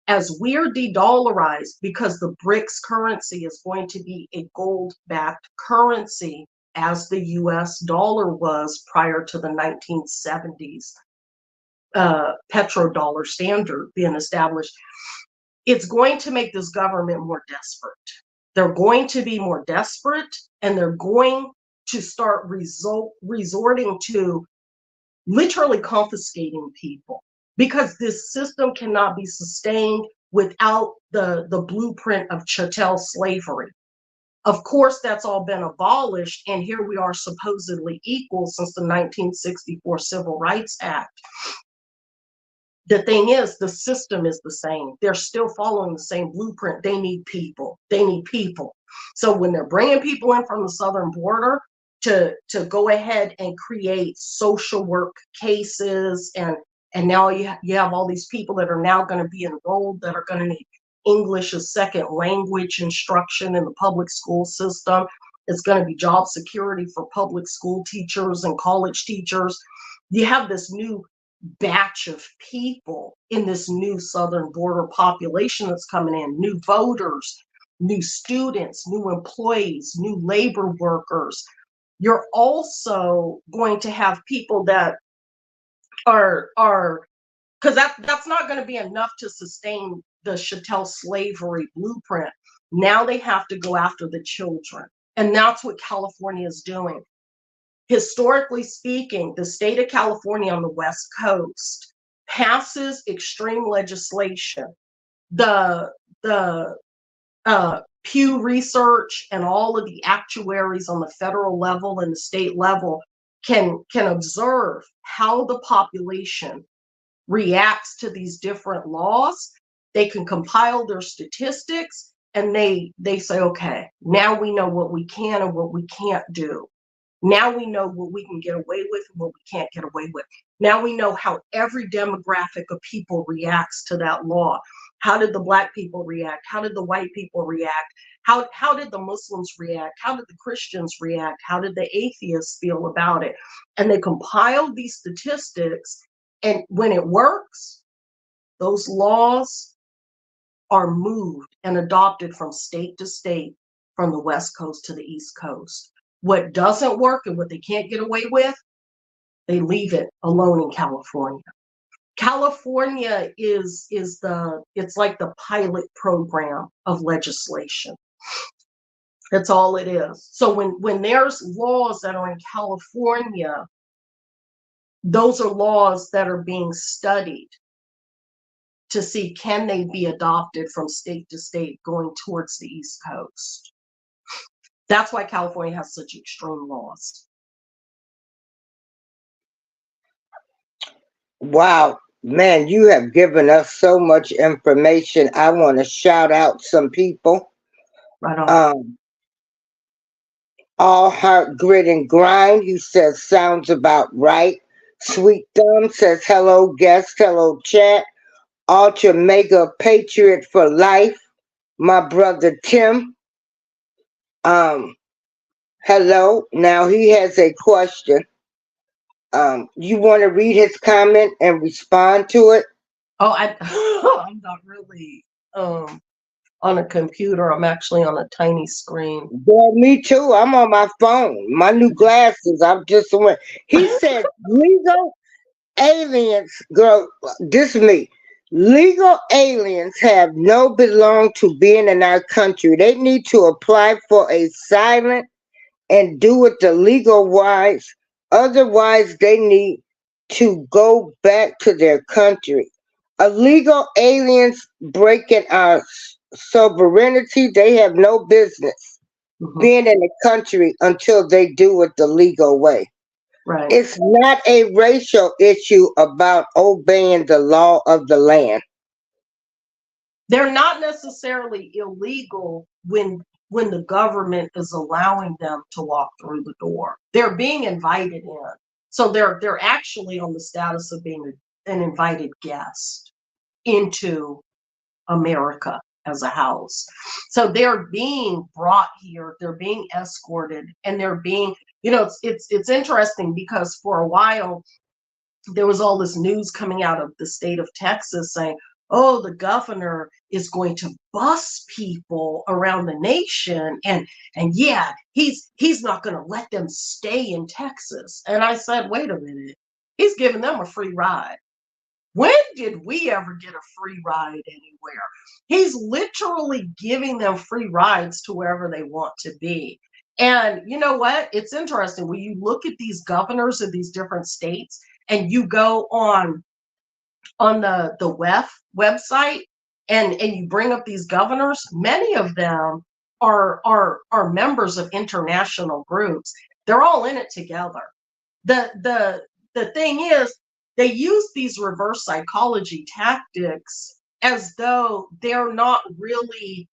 As we're de-dollarized, because the BRICS currency is going to be a gold-backed currency, as the US dollar was prior to the 1970s petrodollar standard being established, it's going to make this government more desperate. They're going to be more desperate, and they're going to start resorting to literally confiscating people, because this system cannot be sustained without the blueprint of chattel slavery. Of course, that's all been abolished, and here we are supposedly equal since the 1964 Civil Rights Act. The thing is, the system is the same. They're still following the same blueprint. They need people. They need people. So when they're bringing people in from the southern border to go ahead and create social work cases, and now you have all these people that are now going to be enrolled that are going to need English as second language instruction in the public school system. It's going to be job security for public school teachers and college teachers. You have this new batch of people in this new southern border population that's coming in, new voters, new students, new employees, new labor workers. You're also going to have people that are because that's not going to be enough to sustain the chattel slavery blueprint. Now they have to go after the children, and that's what California is doing. Historically speaking, the state of California on the West Coast passes extreme legislation. The Pew Research and all of the actuaries on the federal level and the state level can observe how the population reacts to these different laws. They can compile their statistics, and they say, okay, now we know what we can and what we can't do. Now we know what we can get away with and what we can't get away with. Now we know how every demographic of people reacts to that law. How did the Black people react? How did the white people react? How did the Muslims react? How did the Christians react? How did the atheists feel about it? And they compiled these statistics, and when it works, those laws are moved and adopted from state to state, from the West Coast to the East Coast. What doesn't work and what they can't get away with, they leave it alone in California. California is it's like the pilot program of legislation. That's all it is. So when there's laws that are in California, those are laws that are being studied to see, can they be adopted from state to state going towards the East Coast. That's why California has such extreme laws. Wow, man, you have given us so much information. I want to shout out some people. Right on. All Heart Grit and Grind, he says, sounds about right. Sweet Thumb says, hello, guest, hello, chat. Ultra Mega Patriot for Life, my brother Tim. Hello. Now he has a question. You want to read his comment and respond to it? Oh, I'm not really on a computer. I'm actually on a tiny screen. Well, me too. I'm on my phone. My new glasses. I'm just wearing. He said legal aliens, girl. This is me. Legal aliens have no belong to being in our country. They need to apply for asylum and do it the legal wise. Otherwise, they need to go back to their country. Illegal aliens breaking our sovereignty. They have no business being in the country until they do it the legal way. Right. It's not a racial issue about obeying the law of the land. They're not necessarily illegal when the government is allowing them to walk through the door. They're being invited in. So they're actually on the status of being an invited guest into America as a house. So they're being brought here, they're being escorted, and they're being, it's interesting because for a while there was all this news coming out of the state of Texas saying, oh, the governor is going to bus people around the nation, and yeah, he's not going to let them stay in Texas. And I said, wait a minute, he's giving them a free ride. When did we ever get a free ride anywhere? He's literally giving them free rides to wherever they want to be. And you know what? It's interesting when you look at these governors of these different states and you go on the website and you bring up these governors, many of them are members of international groups. They're all in it together. The thing is, they use these reverse psychology tactics as though they're not really,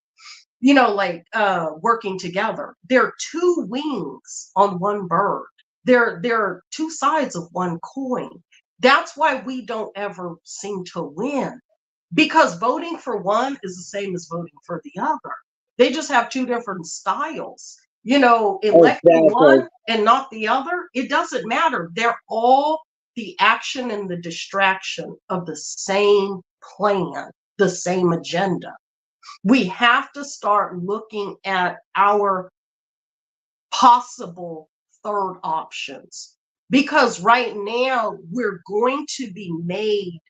working together. They're two wings on one bird. They're two sides of one coin. That's why we don't ever seem to win, because voting for one is the same as voting for the other. They just have two different styles. Electing Exactly. one and not the other, it doesn't matter. They're all the action and the distraction of the same plan, the same agenda. We have to start looking at our possible third options, because right now we're going to be made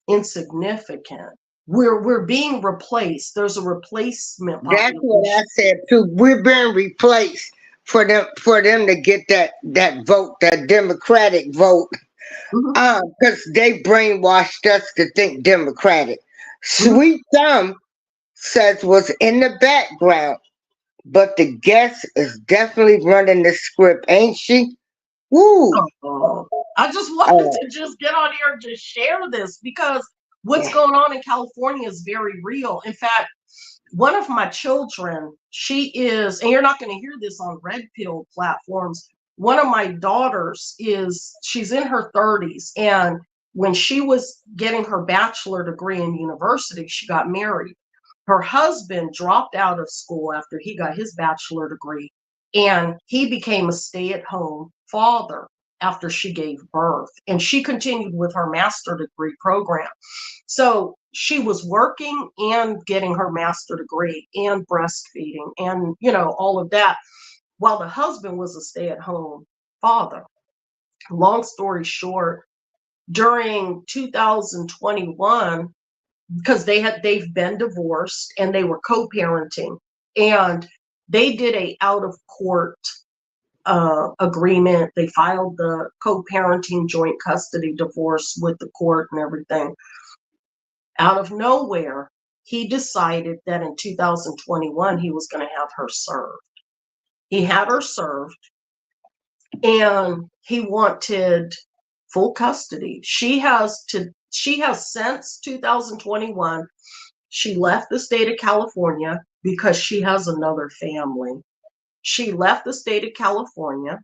insignificant. We're being replaced. There's a replacement That's what I population. said too. We're being replaced for them to get that vote, that Democratic vote. Mhm, Because they brainwashed us to think Democratic. mhm. Sweet Thumb says was in the background, but the guest is definitely running the script, ain't she? Woo! Oh, I just wanted Uh, to just get on here and just share this because what's yeah. going on in California is very real. In fact, one of my children, she is, and you're not going to hear this on red pill platforms. One of my daughters she's in her 30s. And when she was getting her bachelor degree in university, she got married. Her husband dropped out of school after he got his bachelor degree, and he became a stay-at-home father after she gave birth. And she continued with her master degree program. So she was working and getting her master degree and breastfeeding and, all of that, while the husband was a stay-at-home father. Long story short, during 2021, because they've been divorced and they were co-parenting, and they did a out of court agreement. They filed the co-parenting joint custody divorce with the court and everything. Out of nowhere, he decided that in 2021 he was going to have her served. He had her served, and he wanted full custody. She has since 2021, she left the state of California because she has another family. She left the state of California.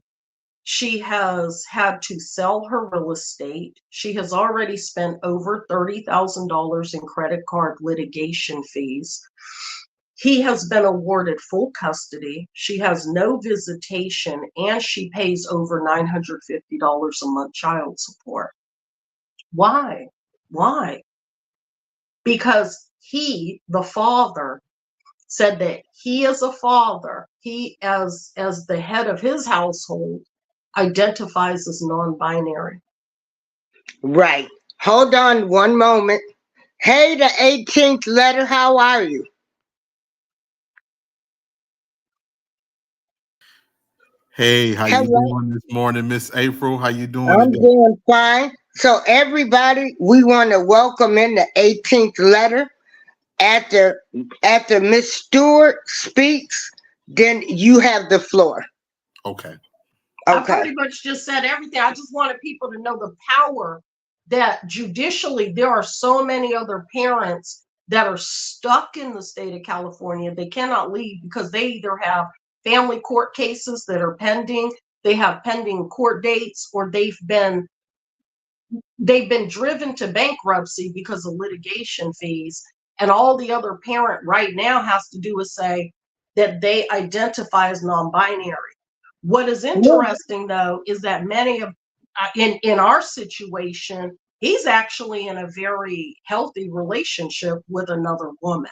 She has had to sell her real estate. She has already spent over $30,000 in credit card litigation fees. He has been awarded full custody. She has no visitation, and she pays over $950 a month child support. Why? Why? Because he, the father, said that he as a father, he as the head of his household, identifies as non-binary. Right. Hold on one moment. Hey, the 18th letter, how are you? Hey, how you Hello. doing this morning, Miss April? How you doing I'm today? doing fine. So, everybody, we want to welcome in the 18th letter. After Miss Stewart speaks, then you have the floor. Okay. I Okay. pretty much just said everything. I just wanted people to know the power that judicially there are so many other parents that are stuck in the state of California. They cannot leave because they either have family court cases that are pending, they have pending court dates, or they've been they've been driven to bankruptcy because of litigation fees. And all the other parent right now has to do is say that they identify as non-binary. What is interesting, though, is that many of in our situation, he's actually in a very healthy relationship with another woman.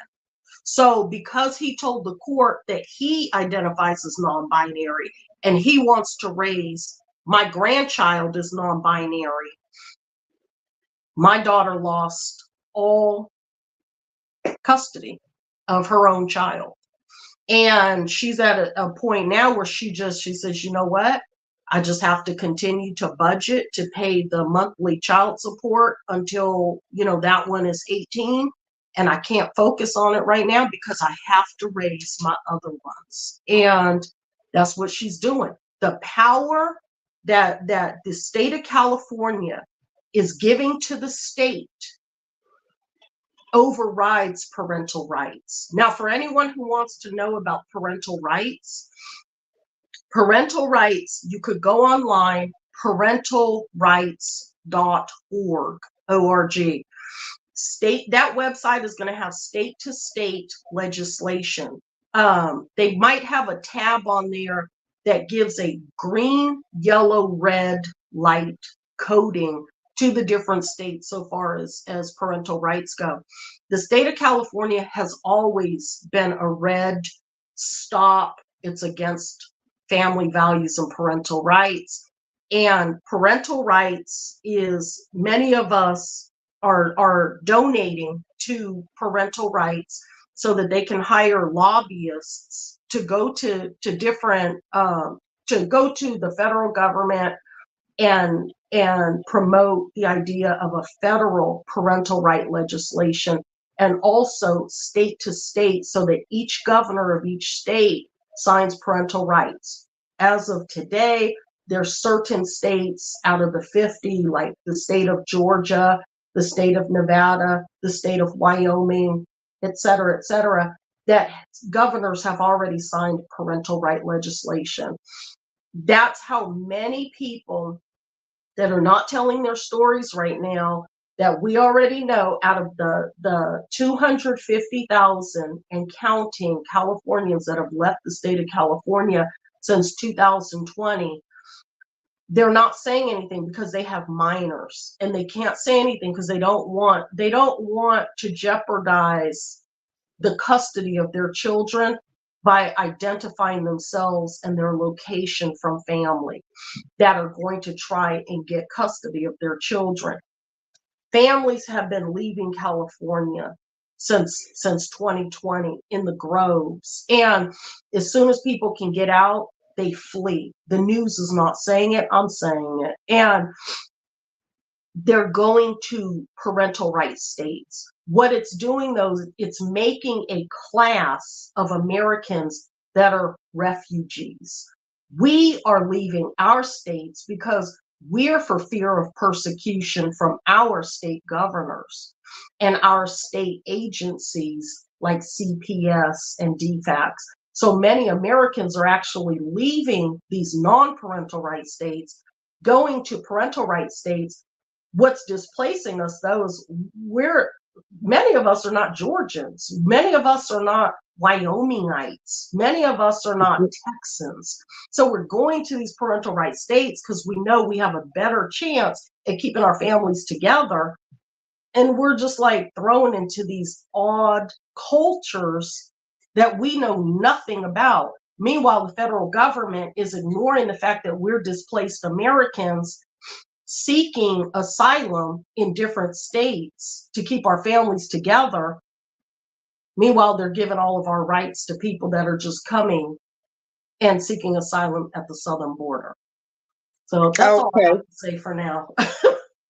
So because he told the court that he identifies as non-binary and he wants to raise my grandchild as non-binary, my daughter lost all custody of her own child. And she's at a point now where she says, you know what? I just have to continue to budget to pay the monthly child support until, that one is 18. And I can't focus on it right now because I have to raise my other ones. And that's what she's doing. The power that the state of California is giving to the state overrides parental rights. Now, for anyone who wants to know about parental rights, you could go online, parentalrights.org, O-R-G. That website is going to have state-to-state legislation. They might have a tab on there that gives a green, yellow, red light coding to the different states so far as parental rights go. The state of California has always been a red stop. It's against family values and parental rights. And parental rights is, many of us are donating to parental rights so that they can hire lobbyists to go to different, to go to the federal government and promote the idea of a federal parental right legislation, and also state to state, so that each governor of each state signs parental rights. As of today, there's certain states out of the 50, like the state of Georgia, the state of Nevada, the state of Wyoming, et cetera, that governors have already signed parental right legislation. That's how many people that are not telling their stories right now, that we already know, out of the 250,000 and counting Californians that have left the state of California since 2020, they're not saying anything because they have minors, and they can't say anything because they don't want to jeopardize the custody of their children by identifying themselves and their location from family that are going to try and get custody of their children. Families have been leaving California since 2020 in the groves. And as soon as people can get out, they flee. The news is not saying it, I'm saying it. And they're going to parental rights states. What it's doing, though, it's making a class of Americans that are refugees. We are leaving our states because we're for fear of persecution from our state governors and our state agencies like CPS and DFACS. So many Americans are actually leaving these non-parental rights states, going to parental rights states. What's displacing us, though, is many of us are not Georgians. Many of us are not Wyomingites. Many of us are not Texans. So we're going to these parental rights states because we know we have a better chance at keeping our families together. And we're just like thrown into these odd cultures that we know nothing about. Meanwhile, the federal government is ignoring the fact that we're displaced Americans seeking asylum in different states to keep our families together. Meanwhile, they're giving all of our rights to people that are just coming and seeking asylum at the southern border. So that's all I have to say for now.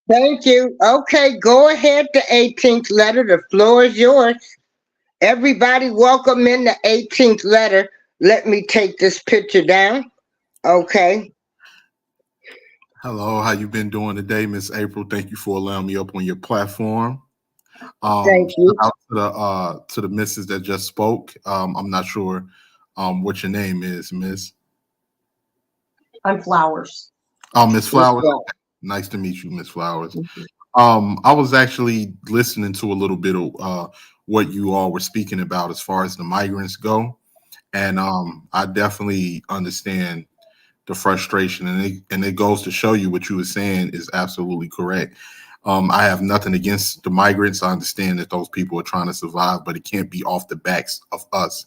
Thank you. Okay, go ahead, the 18th letter. The floor is yours. Everybody welcome in the 18th letter. Let me take this picture down. Okay. Hello, how you been doing today, Miss April? Thank you for allowing me up on your platform. Thank you. Shout out to the missus that just spoke. I'm not sure what your name is, Miss. I'm Flowers. Oh, Miss Flowers. Nice to meet you, Miss Flowers. Mhm. I was actually listening to a little bit of what you all were speaking about as far as the migrants go, and I definitely understand the frustration, and it goes to show you what you were saying is absolutely correct. I have nothing against the migrants. I understand that those people are trying to survive, but it can't be off the backs of us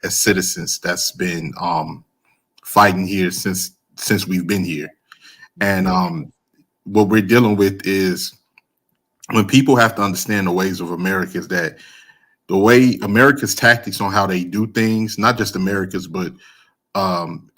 as citizens that's been fighting here since we've been here. And what we're dealing with is when people have to understand the ways of America is that the way America's tactics on how they do things, not just America's, but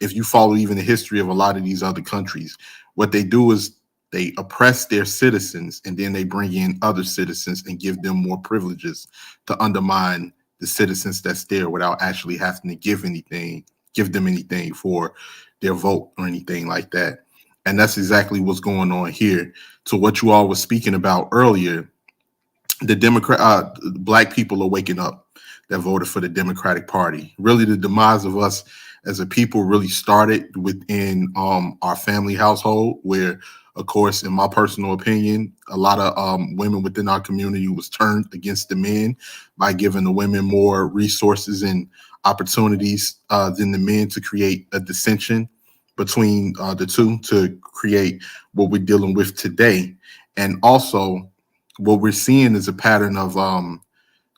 if you follow even the history of a lot of these other countries, what they do is they oppress their citizens and then they bring in other citizens and give them more privileges to undermine the citizens that's there without actually having to give them anything for their vote or anything like that. And that's exactly what's going on here. To what you all were speaking about earlier, black people are waking up that voted for the Democratic Party. Really, the demise of us as a people really started within our family household, where, of course, in my personal opinion, a lot of women within our community was turned against the men by giving the women more resources and opportunities than the men, to create a dissension between the two, to create what we're dealing with today. And also, what we're seeing is a pattern of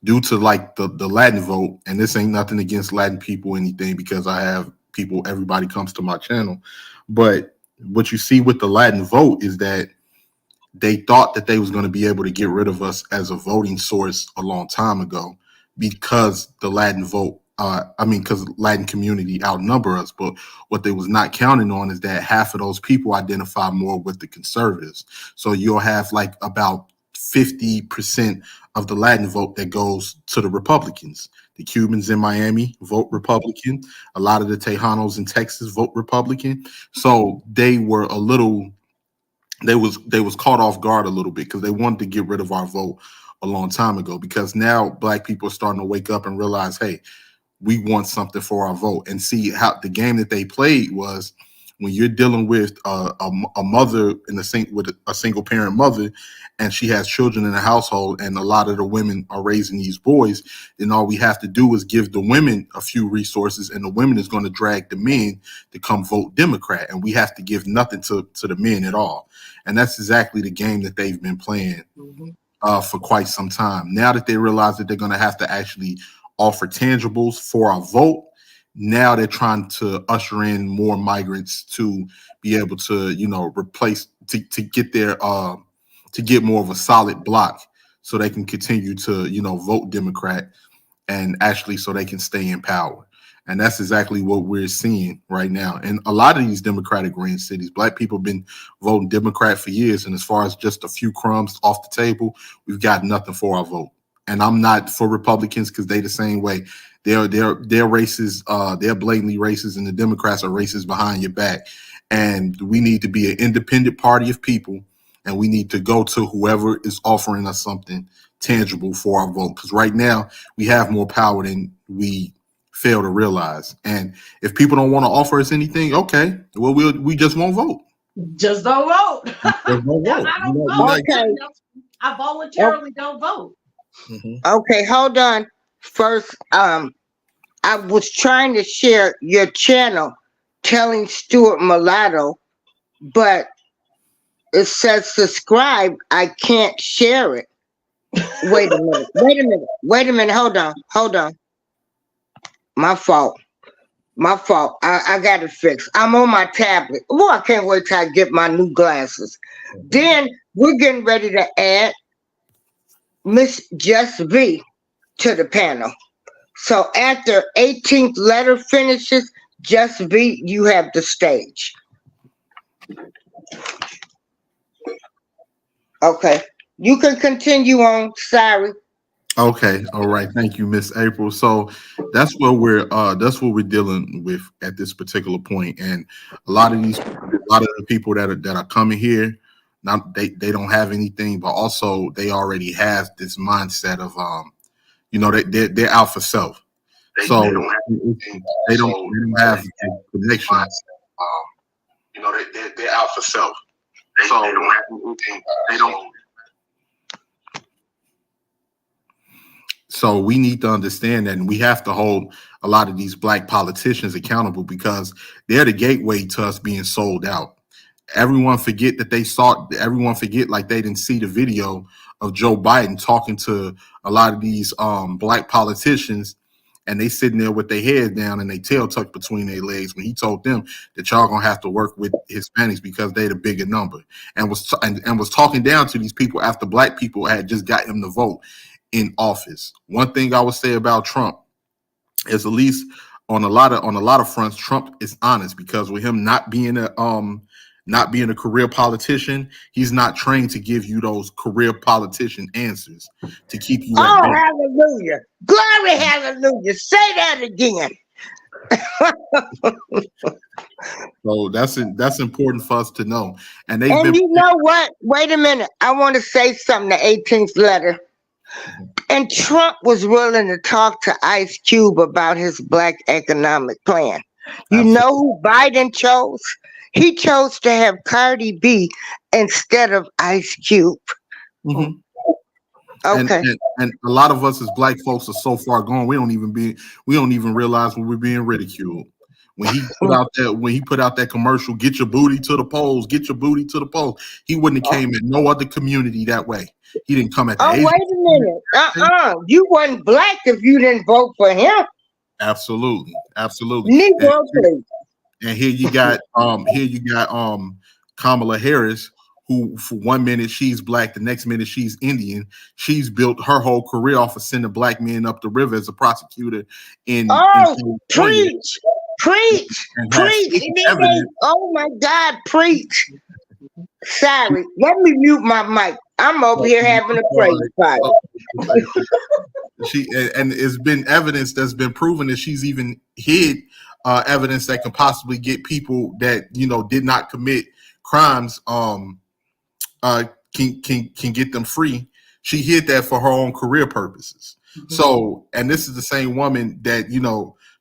due to like the Latin vote, and this ain't nothing against Latin people or anything, because I have people, everybody comes to my channel. But what you see with the Latin vote is that they thought that they was going to be able to get rid of us as a voting source a long time ago, because the Latin vote, because Latin community outnumber us. But what they was not counting on is that half of those people identify more with the conservatives. So you'll have like about 50% of the Latin vote that goes to the Republicans. The Cubans in Miami vote Republican. A lot of the Tejanos in Texas vote Republican. So they was caught off guard a little bit, because they wanted to get rid of our vote a long time ago, because now black people are starting to wake up and realize, hey, we want something for our vote. And see how the game that they played was, when you're dealing with a mother with a single parent mother, and she has children in the household, and a lot of the women are raising these boys, then all we have to do is give the women a few resources, and the women is going to drag the men to come vote Democrat, and we have to give nothing to the men at all. And that's exactly the game that they've been playing Mhm. for quite some time. Now that they realize that they're going to have to actually offer tangibles for our vote, now they're trying to usher in more migrants to be able to, replace, to get their to get more of a solid block, so they can continue to, vote Democrat, and actually so they can stay in power. And that's exactly what we're seeing right now. And a lot of these Democratic ran cities, black people have been voting Democrat for years. And as far as just a few crumbs off the table, we've got nothing for our vote. And I'm not for Republicans, because they the same way. They're racist, they're blatantly racist, and the Democrats are racist behind your back. And we need to be an independent party of people, and we need to go to whoever is offering us something tangible for our vote. Because right now we have more power than we fail to realize. And if people don't want to offer us anything, okay, well, we just won't vote. Just don't vote. Just won't vote. I don't We're vote. Okay. I voluntarily don't vote. Mhm. Okay, hold on. First, I was trying to share your channel, telling Stewart Mulatto, but it says subscribe. I can't share it. Wait a minute. Wait a minute. Wait a minute. Hold on. My fault. My fault. I got it fixed. I'm on my tablet. Oh, I can't wait till I get my new glasses. Then we're getting ready to add Miss Just V to the panel. So after 18th letter finishes, Just V, you have the stage. Okay. You can continue on. Sorry. Okay, all right. Thank you, Miss April. So that's what we're dealing with at this particular point. And a lot of the people that are coming here, not they don't have anything, but also they already have this mindset of they're out for self. So they don't have a connection. They're out for self. So they don't have anything. They don't. So we need to understand that, and we have to hold a lot of these black politicians accountable because they're the gateway to us being sold out. Everyone forget that they saw. Everyone forget like they didn't see the video of Joe Biden talking to a lot of these black politicians, and they sitting there with their head down and their tail tucked between their legs when he told them that y'all gonna have to work with Hispanics because they the bigger number, and was talking down to these people after black people had just got him to vote in office. One thing I would say about Trump is, at least on a lot of fronts, Trump is honest, because with him not being a career politician, he's not trained to give you those career politician answers to keep you at Oh, bay. hallelujah. Glory, hallelujah. Say that again. So that's important for us to know. And they've And been you know what? Wait a minute. I want to say something, the 18th letter. And Trump was willing to talk to Ice Cube about his black economic plan. You absolutely. know who Biden chose? He chose to have Cardi B instead of Ice Cube. Mhm. Okay. And a lot of us as black folks are so far gone, we don't even realize when we're being ridiculed. When he put out that commercial, get your booty to the polls, get your booty to the polls. He wouldn't have came at no other community that way. He didn't come at the Oh, Asian wait a minute. You wasn't black if you didn't vote for him. Absolutely. Negro, please. And here you got Kamala Harris, who for 1 minute she's black, the next minute she's Indian. She's built her whole career off of sending black men up the river as a prosecutor in Oh, California, preach. and has evidence. Oh my God, preach. Sorry, let me mute my mic. I'm over here having a praise party. And it's been evidence that's been proven that she's even hid evidence that can possibly get people that did not commit crimes can get them free. She hid that for her own career purposes. Mm-hmm. So, and this is the same woman that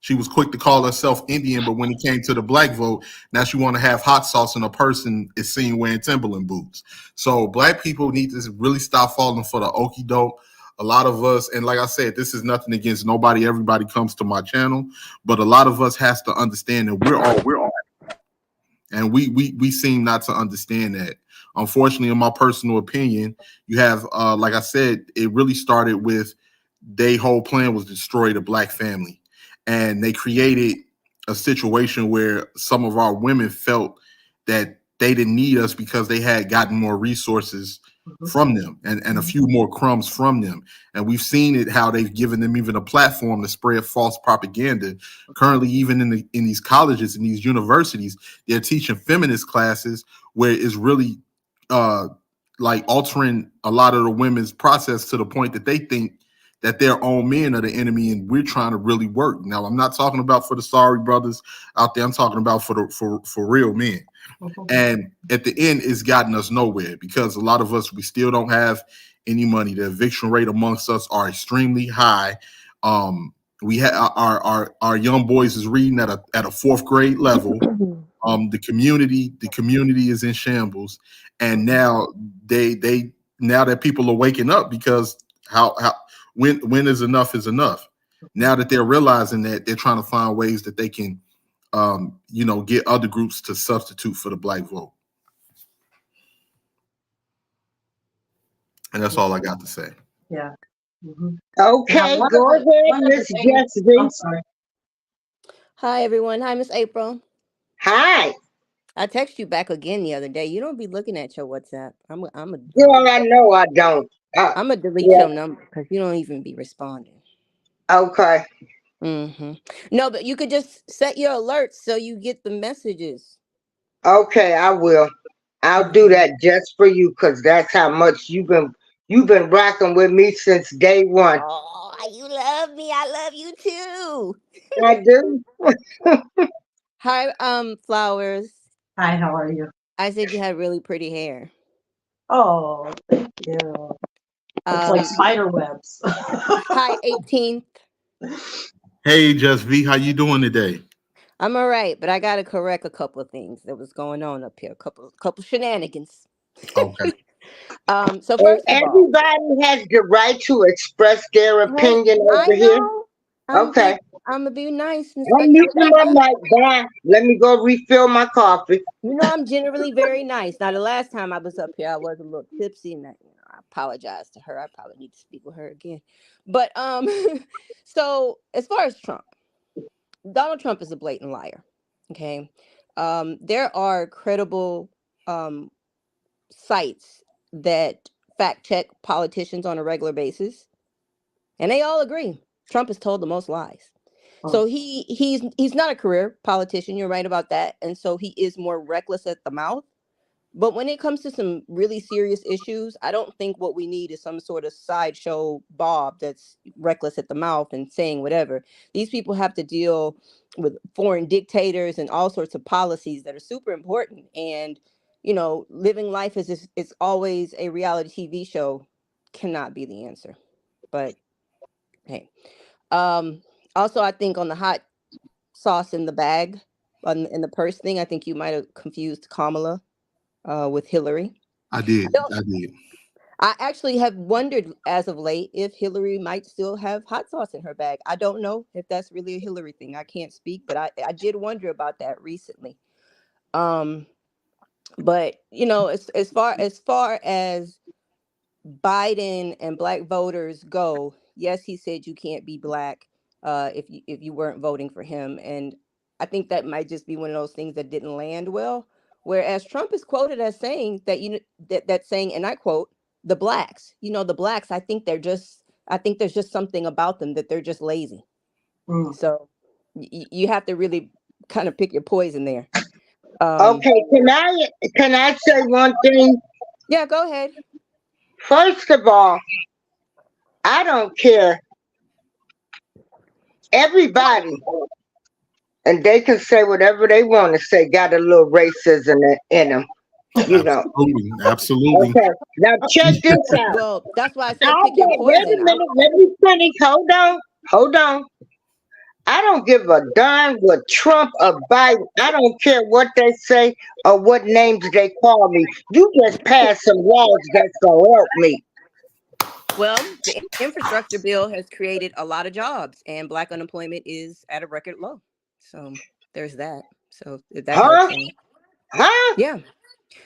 she was quick to call herself Indian, but when it came to the black vote, now she want to have hot sauce and a person is seen wearing Timberland boots. So black people need to really stop falling for the okie doke. A lot of us, and like I said, this is nothing against nobody. Everybody comes to my channel, but a lot of us has to understand that we're all, and we seem not to understand that. Unfortunately, in my personal opinion, you have, like I said, it really started with their whole plan was to destroy the black family. And they created a situation where some of our women felt that they didn't need us because they had gotten more resources from them and a few more crumbs from them. And we've seen it, how they've given them even a platform to spread false propaganda. Currently, even in these colleges and these universities, they're teaching feminist classes where it's really like altering a lot of the women's process to the point that they think that their own men are the enemy, and we're trying to really work. Now, I'm not talking about for the sorry brothers out there. I'm talking about for real men. And at the end, it's gotten us nowhere because a lot of us, we still don't have any money. The eviction rate amongst us are extremely high. We have our young boys is reading at a fourth grade level. The community is in shambles, and now now that people are waking up, because when is enough is enough. Now that they're realizing that, they're trying to find ways that they can get other groups to substitute for the black vote. And that's all I got to say. Yeah. Mm-hmm. Okay, go ahead, Miss Jessica. I'm sorry. Hi, everyone. Hi, Miss April. Hi. I texted you back again the other day. You don't be looking at your WhatsApp. I'm a Girl, I know I don't. I'm gonna delete your number because you don't even be responding. Okay. Mm-hmm. No, but you could just set your alerts so you get the messages. Okay, I will. I'll do that just for you, because that's how much you've been rocking with me since day one. Oh, you love me. I love you too. I do. Hi, Flowers. Hi, how are you? I said you had really pretty hair. Oh, thank you. It's like spider webs. Hi, 18th. Hey, Just V, how you doing today? I'm all right, but I gotta correct a couple of things that was going on up here. A couple shenanigans. Okay. So And first of all, everybody has the right to express their hey, opinion I over here. know Okay. I'm gonna be nice and I'm respect muting everybody my else. mic. Bye. Let me go refill my coffee. You know, I'm generally very nice. Now, the last time I was up here, I was a little tipsy, and I apologize to her. I probably need to speak with her again. But so as far as Trump, Donald Trump is a blatant liar. Okay, there are credible um sites that fact check politicians on a regular basis, and they all agree Trump has told the most lies. Mm. So he's not a career politician. You're right about that, and so he is more reckless at the mouth. But when it comes to some really serious issues, I don't think what we need is some sort of sideshow Bob that's reckless at the mouth and saying whatever. These people have to deal with foreign dictators and all sorts of policies that are super important. And, living life as if it's always a reality TV show cannot be the answer. But hey, um, also, I think on the hot sauce in the bag, in the purse thing, I think you might have confused Kamala with Hillary. I did. I I did. I actually have wondered as of late if Hillary might still have hot sauce in her bag. I don't know if that's really a Hillary thing. I can't speak, but I did wonder about that recently. Um, but as far as Biden and black voters go, yes, he said you can't be black if you weren't voting for him, and I think that might just be one of those things that didn't land well. Whereas Trump is quoted as saying that saying, and I quote, the blacks, the blacks, I think there's just something about them that they're just lazy. Mm. So you have to really kind of pick your poison there. Um, Okay, can I say one thing? yeah, go ahead. First of all, I don't care. Everybody, and they can say whatever they want to say, got a little racism in them, you know. Absolutely. Absolutely. Okay, now check this out. Well, that's why I I said pick your don't, wait a poison. minute, let me finish. Hold on. I don't give a darn what Trump or Biden. I don't care what they say or what names they call me. You just pass some laws that's gonna help me. Well, the infrastructure bill has created a lot of jobs, and black unemployment is at a record low. So there's that. So if that Huh? helps any. Huh? Yeah,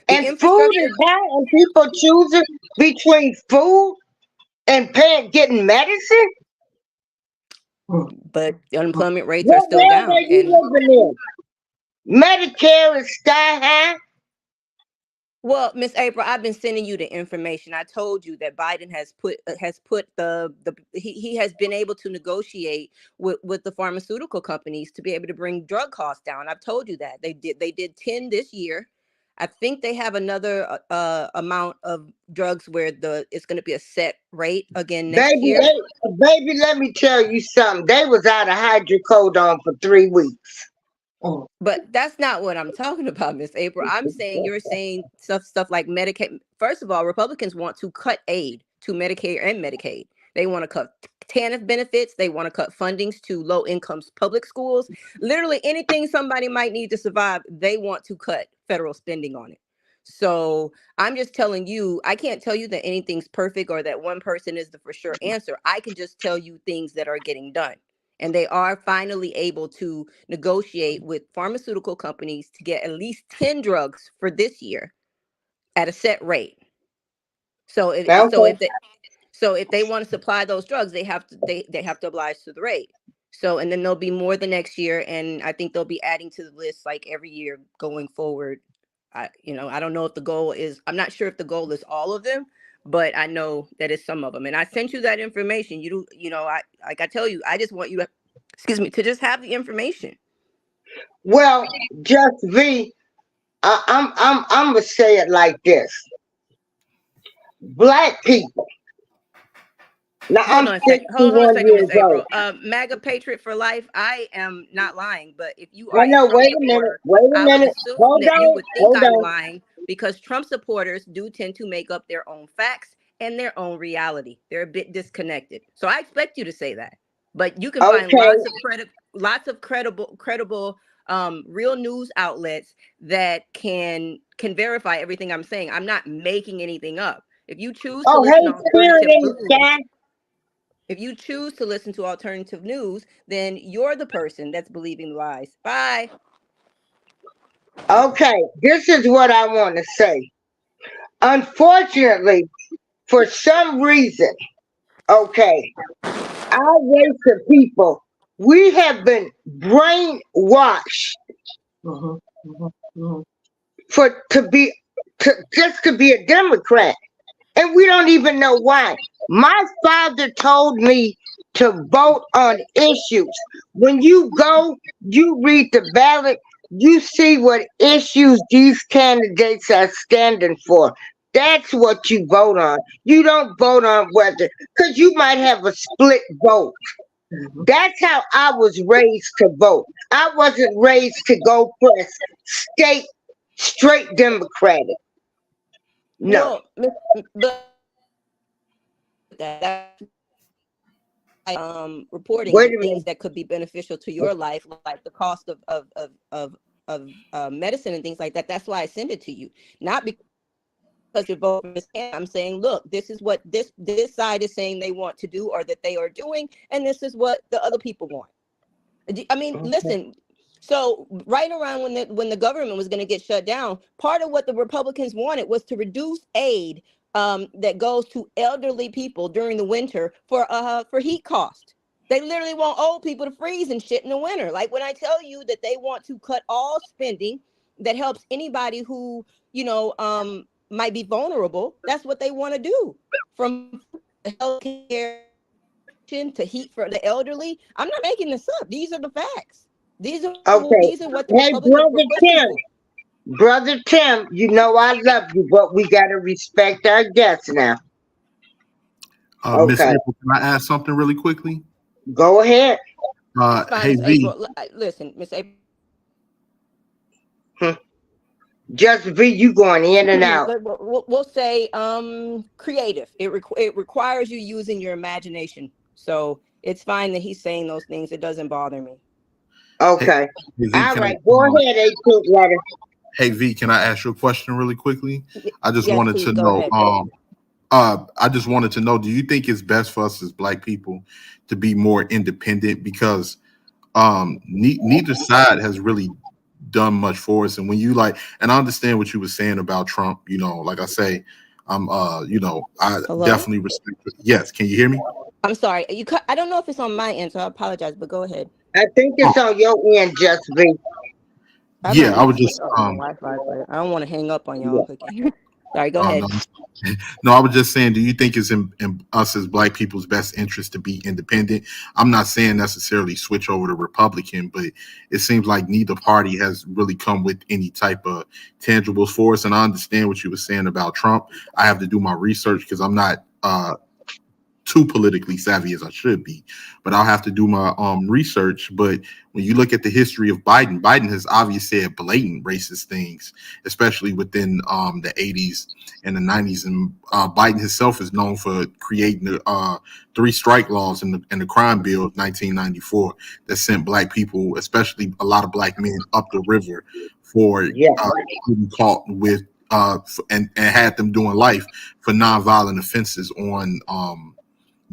the And food infrastructure, is high, and people choosing between food and getting medicine. Mm. but the unemployment rates are What still world are down. you And living in? Medicare is sky high. well, Miss April, I've been sending you the information. I told you that Biden has put the he has been able to negotiate with the pharmaceutical companies to be able to bring drug costs down. I've told you that they did 10 this year. I think they have another amount of drugs where the it's going to be a set rate again next Baby, year. baby, let me tell you something. They was out of hydrocodone for 3 weeks. Mm. But that's not what I'm talking about, Miss April. I'm saying you're saying stuff like Medicaid. First of all, Republicans want to cut aid to Medicare and Medicaid. They want to cut TANF benefits. They want to cut fundings to low income public schools. Literally anything somebody might need to survive, they want to cut federal spending on it. So I'm just telling you, I can't tell you that anything's perfect or that one person is the for sure answer. I can just tell you things that are getting done. And they are finally able to negotiate with pharmaceutical companies to get at least 10 drugs for this year at a set rate. So if so Okay. if they so if they want to supply those drugs, they have to oblige to the rate. So and then there'll be more the next year, and I think they'll be adding to the list like every year going forward. I don't know if the goal is. I'm not sure if the goal is all of them, but I know that it's some of them. And I sent you that information. I like I tell you, I just want you to, excuse me, to just have the information. Well, just I'm gonna say it like this. Black people. Now Hold I'm on a second. Hold on a 61 second, years Miss old. April. MAGA Patriot for life. I am not lying, but if you are I a know. Trump Wait a minute. supporter, Wait a I would minute. assume Hold that you on. would think Hold I'm on. lying because Trump supporters do tend to make up their own facts and their own reality. They're a bit disconnected. So I expect you to say that. But you can find Okay. lots of credible real news outlets that can verify everything I'm saying. I'm not making anything up. If you choose to Oh, listen to hey, Spirit alternative in the news, sky. if you choose to listen to alternative news, then you're the person that's believing lies. Bye. Okay, this is what I want to say. Unfortunately, for some reason, okay, our race of people, we have been brainwashed Mhm, mhm, mhm. for to be a Democrat, and we don't even know why. My father told me to vote on issues. When you go, you read the ballot, you see what issues these candidates are standing for. That's what you vote on. You don't vote on whether, because you might have a split vote. Mhm. That's how I was raised to vote. I wasn't raised to go press state straight Democratic. No. Well, but that's reporting Wait the a things minute. that could be beneficial to your life, like the cost of medicine and things like that. That's why I send it to you, not because you're voting for this candidate. I'm saying, look, this is what this side is saying they want to do or that they are doing, and this is what the other people want. I mean, Okay. listen. So right around when the government was going to get shut down, part of what the Republicans wanted was to reduce aid that goes to elderly people during the winter for heat cost. They literally want old people to freeze and shit in the winter. Like when I tell you that they want to cut all spending that helps anybody who might be vulnerable, that's what they want to do. From healthcare to heat for the elderly. I'm not making this up. These are the facts. Okay. These are what the Hey, Republicans were pushing for. Brother Tim, you know I love you, but we gotta respect our guests now. Miss Okay. April, can I ask something really quickly? Go ahead. That's fine, Hey Miss V, April. Listen, Miss April. Hmm. Just be you going in and out. We'll say creative. It requires you using your imagination. So it's fine that he's saying those things. It doesn't bother me. hey, Okay. hey V, All can right. Go ahead, 18th letter. hey V, can I ask you a question really quickly? I just Yes, wanted to please go know. ahead. I just wanted to know. Do you think it's best for us as Black people to be more independent? Because neither side has really done much for us. And when you like, and I understand what you were saying about Trump. You know, like I say, I Hello. definitely respect. Yes, can you hear me? I'm sorry. You cut. I don't know if it's on my end, so I apologize. But go ahead. I think Oh, it's on your end, Just be. I might yeah, I need to was switch just off my Wi-Fi, but I don't want to hang up on Yeah. y'all again. Sorry. Go no, ahead. no, I was just saying, do you think it's in us as Black people's best interest to be independent? I'm not saying necessarily switch over to Republican, but it seems like neither party has really come with any type of tangibles for us. And I understand what you were saying about Trump. I have to do my research because I'm not too politically savvy as I should be, but I'll have to do my research. But when you look at the history of Biden, Biden has obviously said blatant racist things, especially within the 80s and the 90s. And Biden himself is known for creating the three strike laws in the crime bill of 1994 that sent Black people, especially a lot of Black men, up the river for Yeah. getting caught with and had them doing life for nonviolent offenses on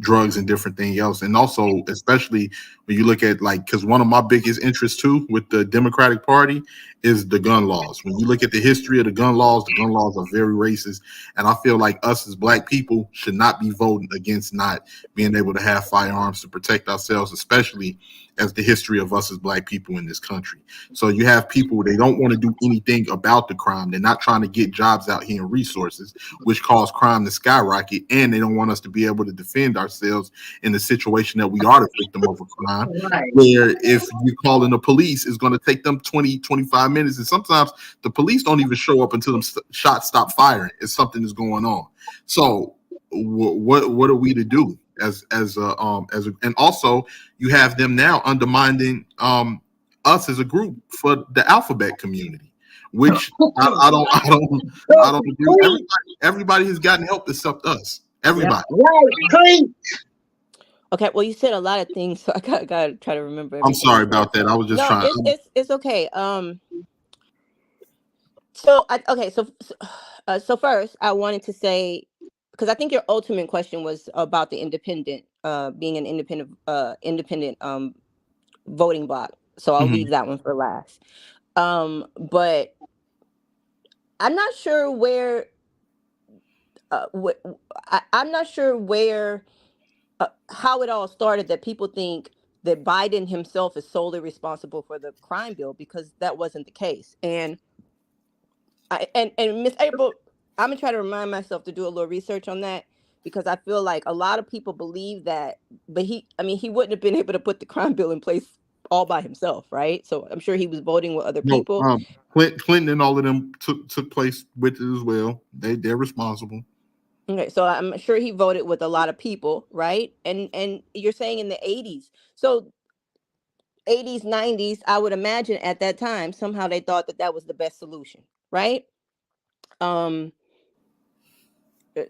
drugs and different thing else. And also, especially when you look at like, because one of my biggest interests too with the Democratic Party is the gun laws. When you look at the history of the gun laws are very racist. And I feel like us as Black people should not be voting against not being able to have firearms to protect ourselves, especially as the history of us as Black people in this country. So you have people, they don't want to do anything about the crime. They're not trying to get jobs out here and resources, which cause crime to skyrocket. And they don't want us to be able to defend ourselves in the situation that we are the victim of a crime, Right. where if you're calling the police, it's going to take them 20, 25 minutes. And sometimes the police don't even show up until them shots stop firing if something is going on. So what are we to do and also you have them now undermining us as a group for the alphabet community, which I don't agree. Everybody has gotten help except us. Yep. Everybody. Right, please. Okay, well, you said a lot of things, so I gotta try to remember I'm everything you sorry said. about that. I was just No, trying. it's okay. So okay, so first I wanted to say, because I think your ultimate question was about the independent, being an independent voting block. So I'll Mhm. leave that one for last. But I'm not sure where. I'm not sure where how it all started that people think that Biden himself is solely responsible for the crime bill, because that wasn't the case. And Miss April, I'm gonna try to remind myself to do a little research on that, because I feel like a lot of people believe that, but he wouldn't have been able to put the crime bill in place all by himself, right? So I'm sure he was voting with other No, people. Clinton and all of them took place with it as well. They're responsible. Okay, so I'm sure he voted with a lot of people, right? And you're saying in the 80s. So 80s, 90s, I would imagine at that time somehow they thought that that was the best solution, right? Um uh,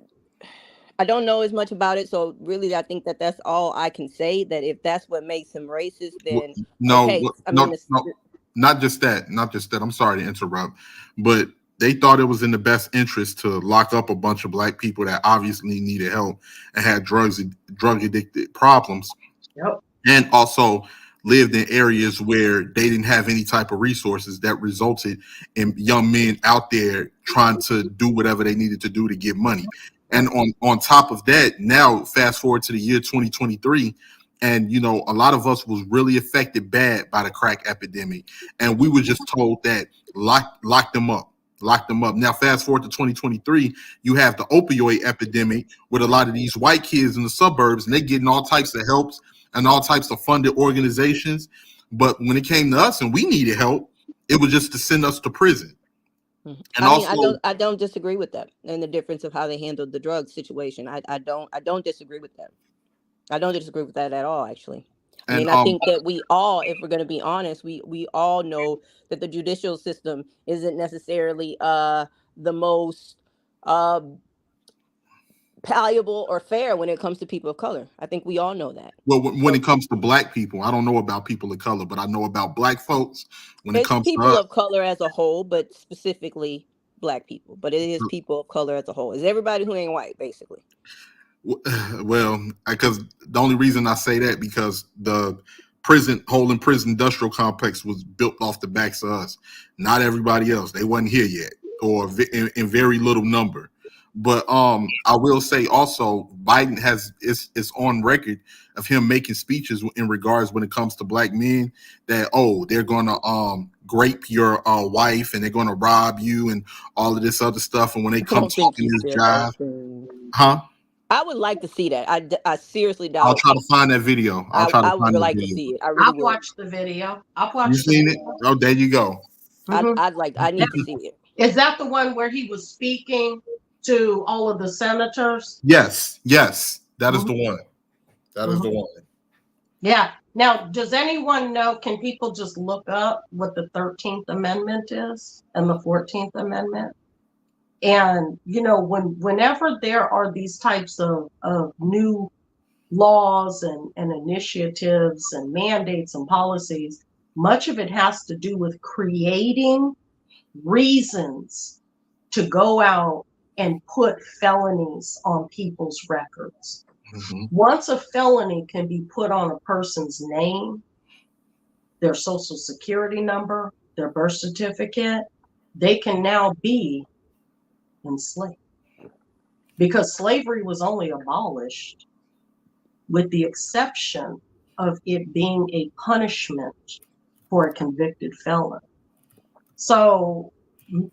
I don't know as much about it, so really I think that that's all I can say, that if that's what makes him racist, then No, okay. I mean, no, no, not just that. Not just that. I'm sorry to interrupt, but they thought it was in the best interest to lock up a bunch of black people that obviously needed help and had drug addicted problems, Yep. and also lived in areas where they didn't have any type of resources, that resulted in young men out there trying to do whatever they needed to do to get money. And Yep. on top of that, now fast forward to the year 2023, and a lot of us was really affected bad by the crack epidemic, and we were just told that lock them up. Lock them up. Now, fast forward to 2023, you have the opioid epidemic with a lot of these white kids in the suburbs, and they're getting all types of helps and all types of funded organizations. But when it came to us and we needed help, it was just to send us to prison. Mhm. And I mean, also, I don't disagree with that, and the difference of how they handled the drug situation. I don't disagree with that. I don't disagree with that at all, actually. I and mean, I think that we all, if we're going to be honest, we all know that the judicial system isn't necessarily the most uh valuable or fair when it comes to people of color. I think we all know that. well, when So it comes to black people, I don't know about people of color, but I know about black folks. When it it's comes to people us, of color as a whole, but specifically black people. But it is people of color as a whole. It's everybody who ain't white, basically. well, because the only reason I say that, because the whole prison industrial complex was built off the backs of us, not everybody else. They wasn't here yet, or in very little number. But I will say also, Biden has is on record of him making speeches in regards when it comes to black men, that they're gonna grape your wife, and they're gonna rob you and all of this other stuff. And when they I come don't think talking he this said those jive, things. huh? I would like to see that. I seriously I'll doubt. try to find that video. I'll I try to I would find that like to video. see it. I really I've would. watched the video. I've You watched the seen it? video. Oh, there you go. Mhm. I need to see it. Is that the one where he was speaking to all of the senators? Yes, yes, that is Mhm. the one. That is the Mhm. one. Yeah. Now, does anyone know? Can people just look up what the 13th Amendment is and the 14th Amendment? And whenever there are these types of new laws and initiatives and mandates and policies, much of it has to do with creating reasons to go out and put felonies on people's records. Mm-hmm. Once a felony can be put on a person's name, their social security number, their birth certificate, they can now be enslaved, because slavery was only abolished with the exception of it being a punishment for a convicted felon. So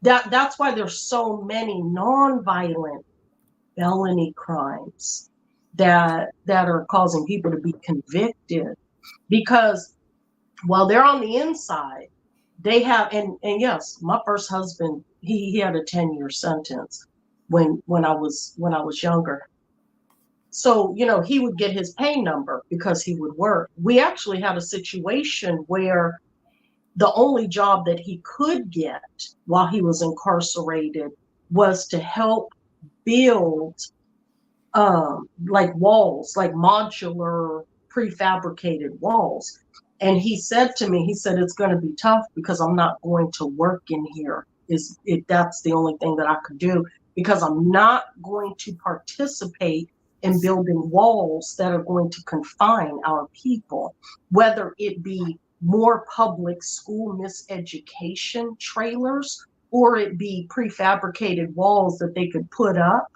that's why there's so many nonviolent felony crimes that are causing people to be convicted, because while they're on the inside, they have, and yes, my first husband, he had a 10-year sentence when I was younger. So, he would get his pay number because he would work. We actually had a situation where the only job that he could get while he was incarcerated was to help build like walls, like modular prefabricated walls. And he said to me, he said, it's going to be tough because I'm not going to work in here. That's the only thing that I could do, because I'm not going to participate in building walls that are going to confine our people, whether it be more public school miseducation trailers, or it be prefabricated walls that they could put up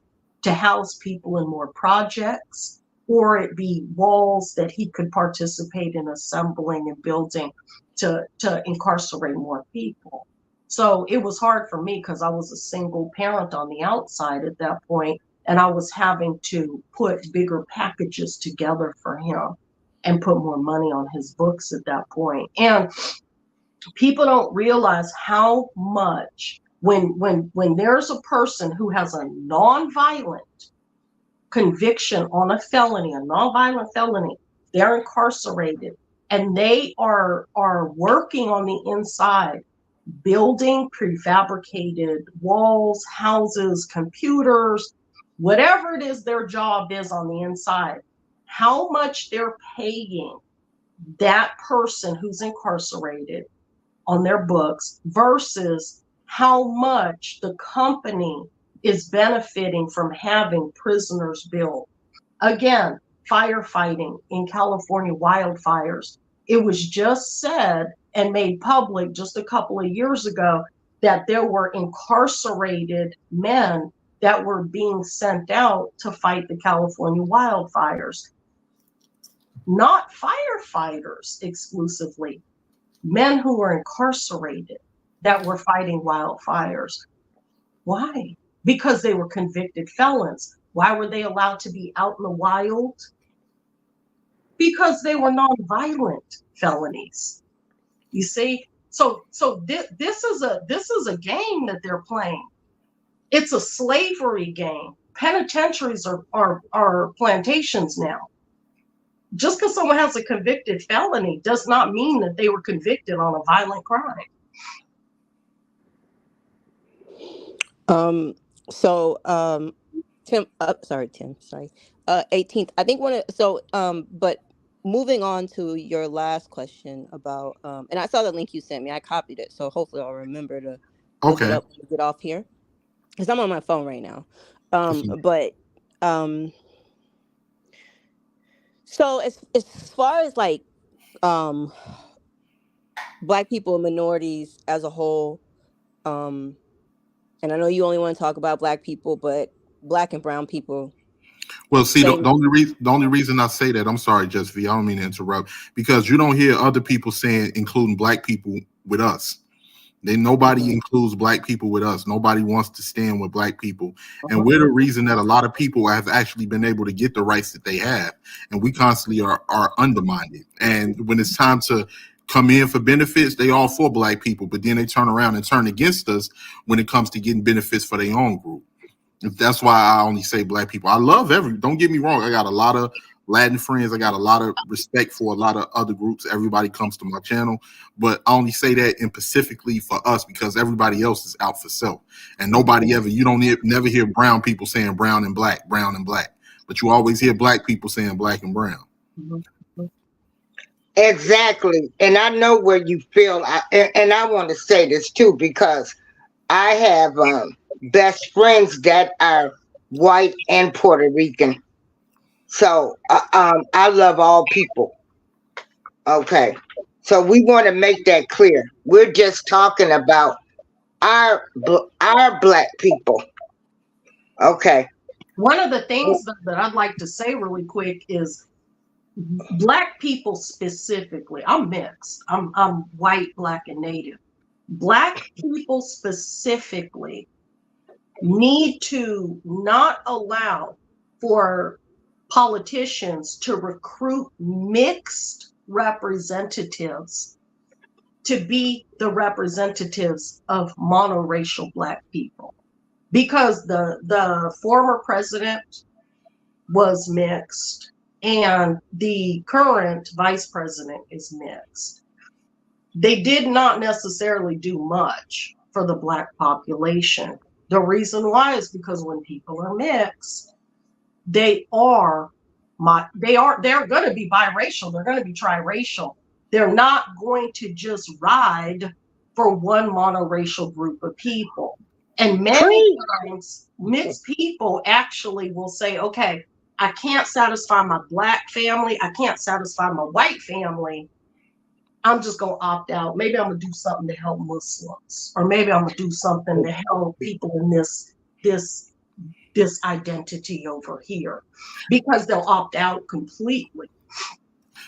to house people in more projects, or it be walls that he could participate in assembling and building to incarcerate more people. So it was hard for me because I was a single parent on the outside at that point, and I was having to put bigger packages together for him and put more money on his books at that point. And people don't realize how much when there's a person who has a nonviolent conviction on a felony, a nonviolent felony, they're incarcerated, and they are working on the inside, building prefabricated walls, houses, computers, whatever it is their job is on the inside, how much they're paying that person who's incarcerated on their books versus how much the company is benefiting from having prisoners built. Again, firefighting in California wildfires. It was just said and made public just a couple of years ago that there were incarcerated men that were being sent out to fight the California wildfires. Not firefighters exclusively, men who were incarcerated that were fighting wildfires. Why? Because they were convicted felons. Why were they allowed to be out in the wild? Because they were nonviolent felonies. You see, so this is a game that they're playing. It's a slavery game. Penitentiaries are plantations now. Just because someone has a convicted felony does not mean that they were convicted on a violent crime. Tim, Tim, sorry. 18th. I think but moving on to your last question about, and I saw the link you sent me. I copied it, so hopefully I'll remember to look it Okay. up when we get off here, because I'm on my phone right now. But so as far as like Black people and minorities as a whole, and I know you only want to talk about Black people, but Black and brown people. Well, see, the only reason I say that, I'm sorry, Just V, I don't mean to interrupt, because you don't hear other people saying, including Black people with us. Nobody includes Black people with us. Nobody wants to stand with Black people. And we're the reason that a lot of people have actually been able to get the rights that they have. And we constantly are undermined. And when it's time to come in for benefits, they all for Black people, but then they turn around and turn against us when it comes to getting benefits for their own group. That's why I only say Black people. I love don't get me wrong. I got a lot of Latin friends. I got a lot of respect for a lot of other groups. Everybody comes to my channel, but I only say that in specifically for us because everybody else is out for self. And nobody ever, you don't never hear brown people saying brown and black, but you always hear Black people saying black and brown. Exactly. And I know where you feel. And I want to say this too, because I have best friends that are white and Puerto Rican. So I love all people. Okay. So we want to make that clear. We're just talking about our Black people. Okay. One of the things that I'd like to say really quick is Black people specifically. I'm mixed. I'm white, Black, and Native. Black people specifically need to not allow for politicians to recruit mixed representatives to be the representatives of monoracial Black people, because the former president was mixed and the current vice president is mixed. They did not necessarily do much for the Black population. The reason why is because when people are mixed, they're going to be biracial. They're going to be triracial. They're not going to just ride for one monoracial group of people. And many times mixed people actually will say, okay, I can't satisfy my Black family. I can't satisfy my white family. I'm just going to opt out. Maybe I'm going to do something to help Muslims, or maybe I'm going to do something to help people in this identity over here, because they'll opt out completely.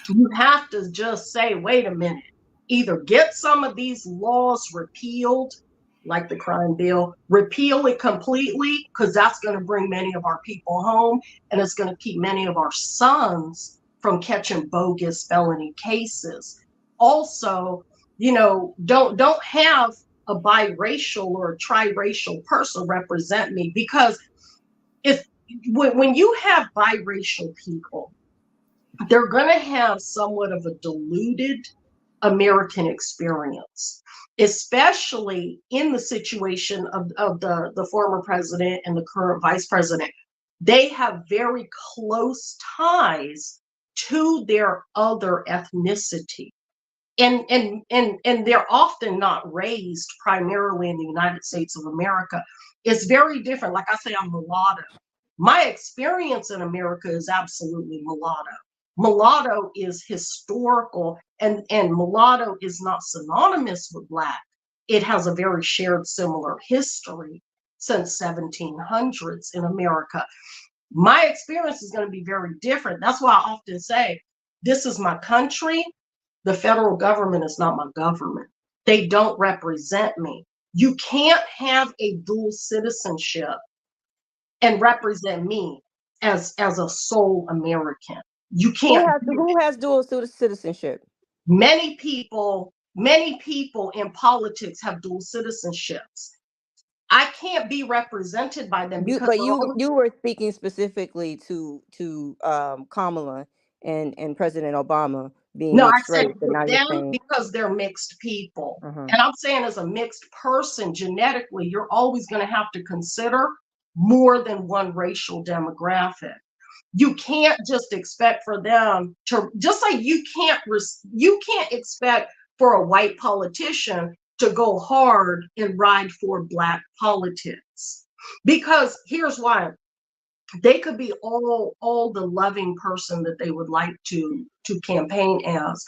You have to just say, wait a minute, either get some of these laws repealed, like the crime bill, repeal it completely, because that's going to bring many of our people home, and it's going to keep many of our sons from catching bogus felony cases. Also, don't have a biracial or a triracial person represent me, because when you have biracial people, they're going to have somewhat of a diluted American experience, especially in the situation of the former president and the current vice president. They have very close ties to their other ethnicity. And they're often not raised primarily in the United States of America. It's very different. Like I say, I'm mulatto. My experience in America is absolutely mulatto. Mulatto is historical, and mulatto is not synonymous with Black. It has a very shared similar history since 1700s in America. My experience is going to be very different. That's why I often say, this is my country. The federal government is not my government. They don't represent me. You can't have a dual citizenship and represent me as a sole American. You can't. Who has dual citizenship? Many people in politics have dual citizenships. I can't be represented by them because you were speaking specifically to Kamala and President Obama being mixed race. I said them because they're mixed people. And I'm saying, as a mixed person, genetically, you're always going to have to consider more than one racial demographic. You can't just expect for them to, just like you can't expect for a white politician to go hard and ride for Black politics. Because here's why. They could be all the loving person that they would like to campaign as.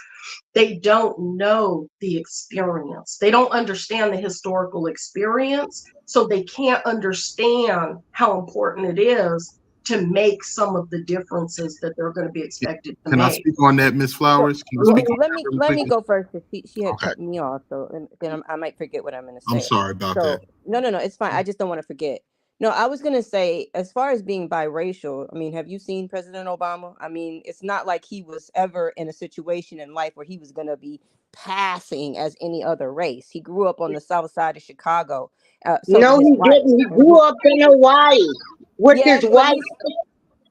They don't know the experience. They don't understand the historical experience, so they can't understand how important it is to make some of the differences that they're going to be expected to make. Can I speak on that, Ms. Flowers? Let me go first, because she had cut me off, so and then I might forget what I'm going to say. I'm sorry about that. No, it's fine. I just don't want to forget. No, I was going to say, as far as being biracial, I mean, have you seen President Obama? I mean, it's not like he was ever in a situation in life where he was going to be passing as any other race. He grew up on the south side of Chicago. No, he didn't. He grew up in Hawaii with his wife.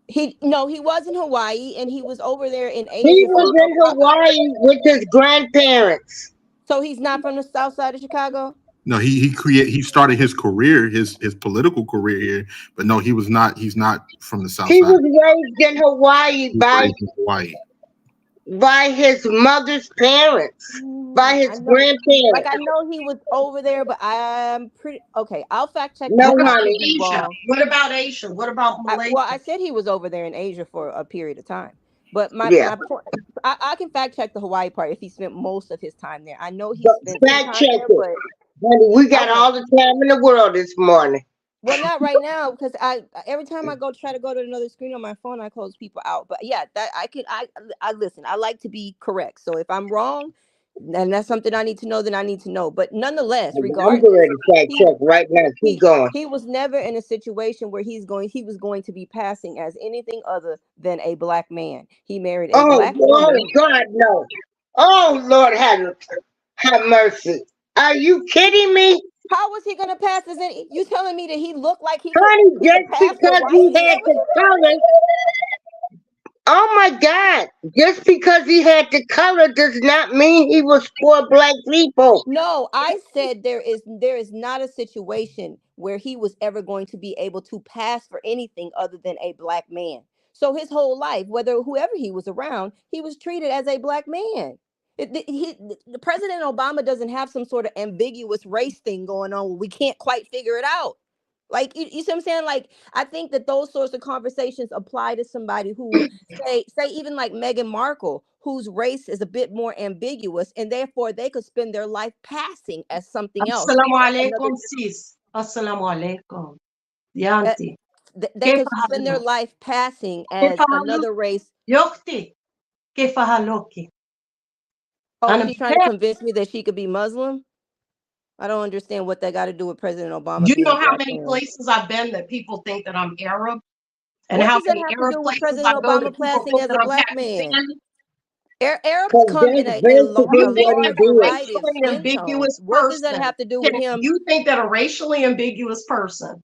He was in Hawaii, and he was over there in Asia. He was in Hawaii with his grandparents. So he's not from the south side of Chicago? No, he started his career, his political career here, but no, he's not from the south side. He was raised in Hawaii by his mother's parents, by his grandparents. Like, I know he was over there, but I'm pretty okay. I'll fact check. No, honey. Asia. What about Asia? What about Malaysia? I said he was over there in Asia for a period of time. But my point, I can fact check the Hawaii part if he spent most of his time there. I know he spent fact check it. But honey, we got all the time in the world this morning. Well, not right now, because every time I try to go to another screen on my phone, I close people out. But yeah, that I listen. I like to be correct. So if I'm wrong, and that's something I need to know, then I need to know. But nonetheless, regardless, I'm ready to fact check right now. Keep going. He was never in a situation where he was going to be passing as anything other than a Black man. He married a Black woman. Oh God, no! Oh Lord, have mercy. Are you kidding me? How was he gonna pass as any? You telling me that he looked like he? Honey, just because he had the color, Oh my God! Just because he had the color does not mean he was for black people. No, I said there is not a situation where he was ever going to be able to pass for anything other than a black man. So his whole life, whether whoever he was around, he was treated as a black man. The President Obama doesn't have some sort of ambiguous race thing going on where we can't quite figure it out. Like you see what I'm saying? Like I think that those sorts of conversations apply to somebody who say even like Meghan Markle, whose race is a bit more ambiguous, and therefore they could spend their life passing as something else, Assalamu another. alaikum, sis. Assalamu alaikum. Uh, Yanti. they كيف could spend their حالك؟ life passing كيف as حالك؟ another race. يا أختي كيف حالك؟ Oh, أنا she's trying to بخير. convince me that she could be Muslim. I don't understand what that got to do with President Obama You being a know how black many man. places I've been that people think that I'm Arab? And What how does that many have to Arab do with places President I go that Obama people passing think as that a I'm black man? Pakistani? Arabs Because come in that's a basically You think what he large that a did. variety of racially skin tones. ambiguous What does that person have to do with him? you think that a racially ambiguous person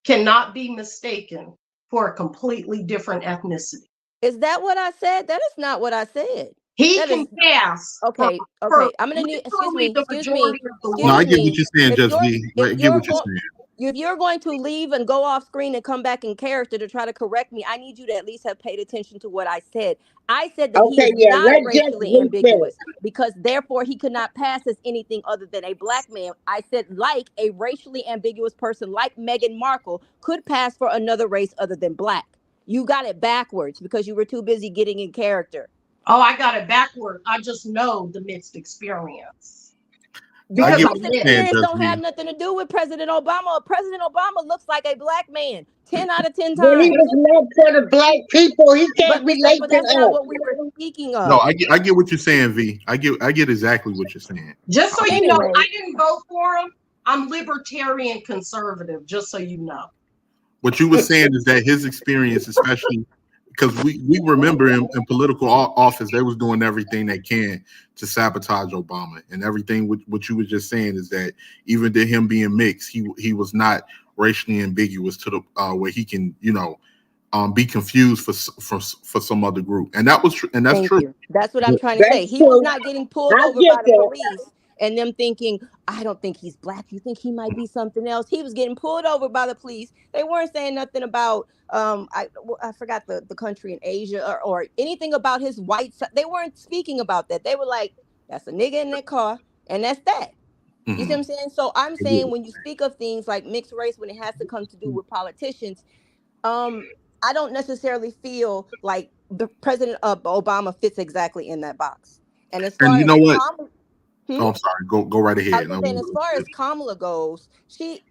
cannot be mistaken for a completely different ethnicity? Is that what I said? That is not what I said. He That can is pass okay. for Okay, I'm gonna need. literally the majority of the No, I Excuse world. get what me. you're saying, If Just you're V. if I get you're what you're going saying. if you're going to leave and go off screen and come back in character to try to correct me, I need you to at least have paid attention to what I said. I said that he Okay, is yeah, not let just racially refinish. ambiguous because therefore he could not pass as anything other than a black man. I said like a racially ambiguous person like Meghan Markle could pass for another race other than black. You got it backwards because you were too busy getting in character. Oh, I got it backward. I just know the mixed experience I Your because get I what mixed you're lived. saying, experience Just don't have V. nothing to do with President Obama. President Obama looks like a black man 10 out of 10 But he times. was not for the black people. He can't relate But to that's not us. what we were speaking No, of. I get what you're saying, V. I get exactly what you're saying. Just so you know, Anyway, I didn't vote for him. I'm libertarian conservative, just so you know. What you were saying is that his experience, especially because we remember in political office, they was doing everything they can to sabotage Obama, and everything. What you were just saying is that even to him being mixed, he was not racially ambiguous to the where he can be confused for some other group, and that was and that's thank true. you. That's what I'm trying to say. That's He was true. not getting pulled I over get by the that. police and them thinking, I don't think he's black. You think he might be something else? He was getting pulled over by the police. They weren't saying nothing about I forgot the country in Asia or anything about his white side. They weren't speaking about that. They were like, that's a nigga in that car, and that's that. You see Hmm. what I'm saying? So I'm saying when you speak of things like mixed race, when it has to come to do with politicians, um, I don't necessarily feel like the President of Obama fits exactly in that box. And as And far you as know what? Kamala, Oh, I'm sorry. Go right I ahead. was just saying, as far as Kamala goes, she,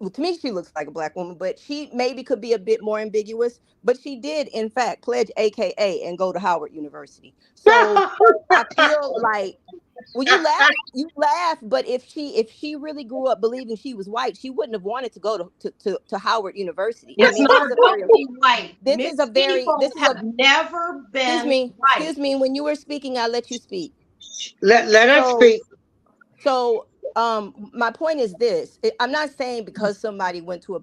well, to me, she looks like a black woman, but she maybe could be a bit more ambiguous. But she did, in fact, pledge AKA and go to Howard University. So I feel like, well, you laugh, but if she really grew up believing she was white, she wouldn't have wanted to go to Howard University. I It's mean, not about being white. Mixed people this is have a never been white. excuse me. When you were speaking, I let you speak. Let us So speak. so my point is this. I'm not saying because somebody went to a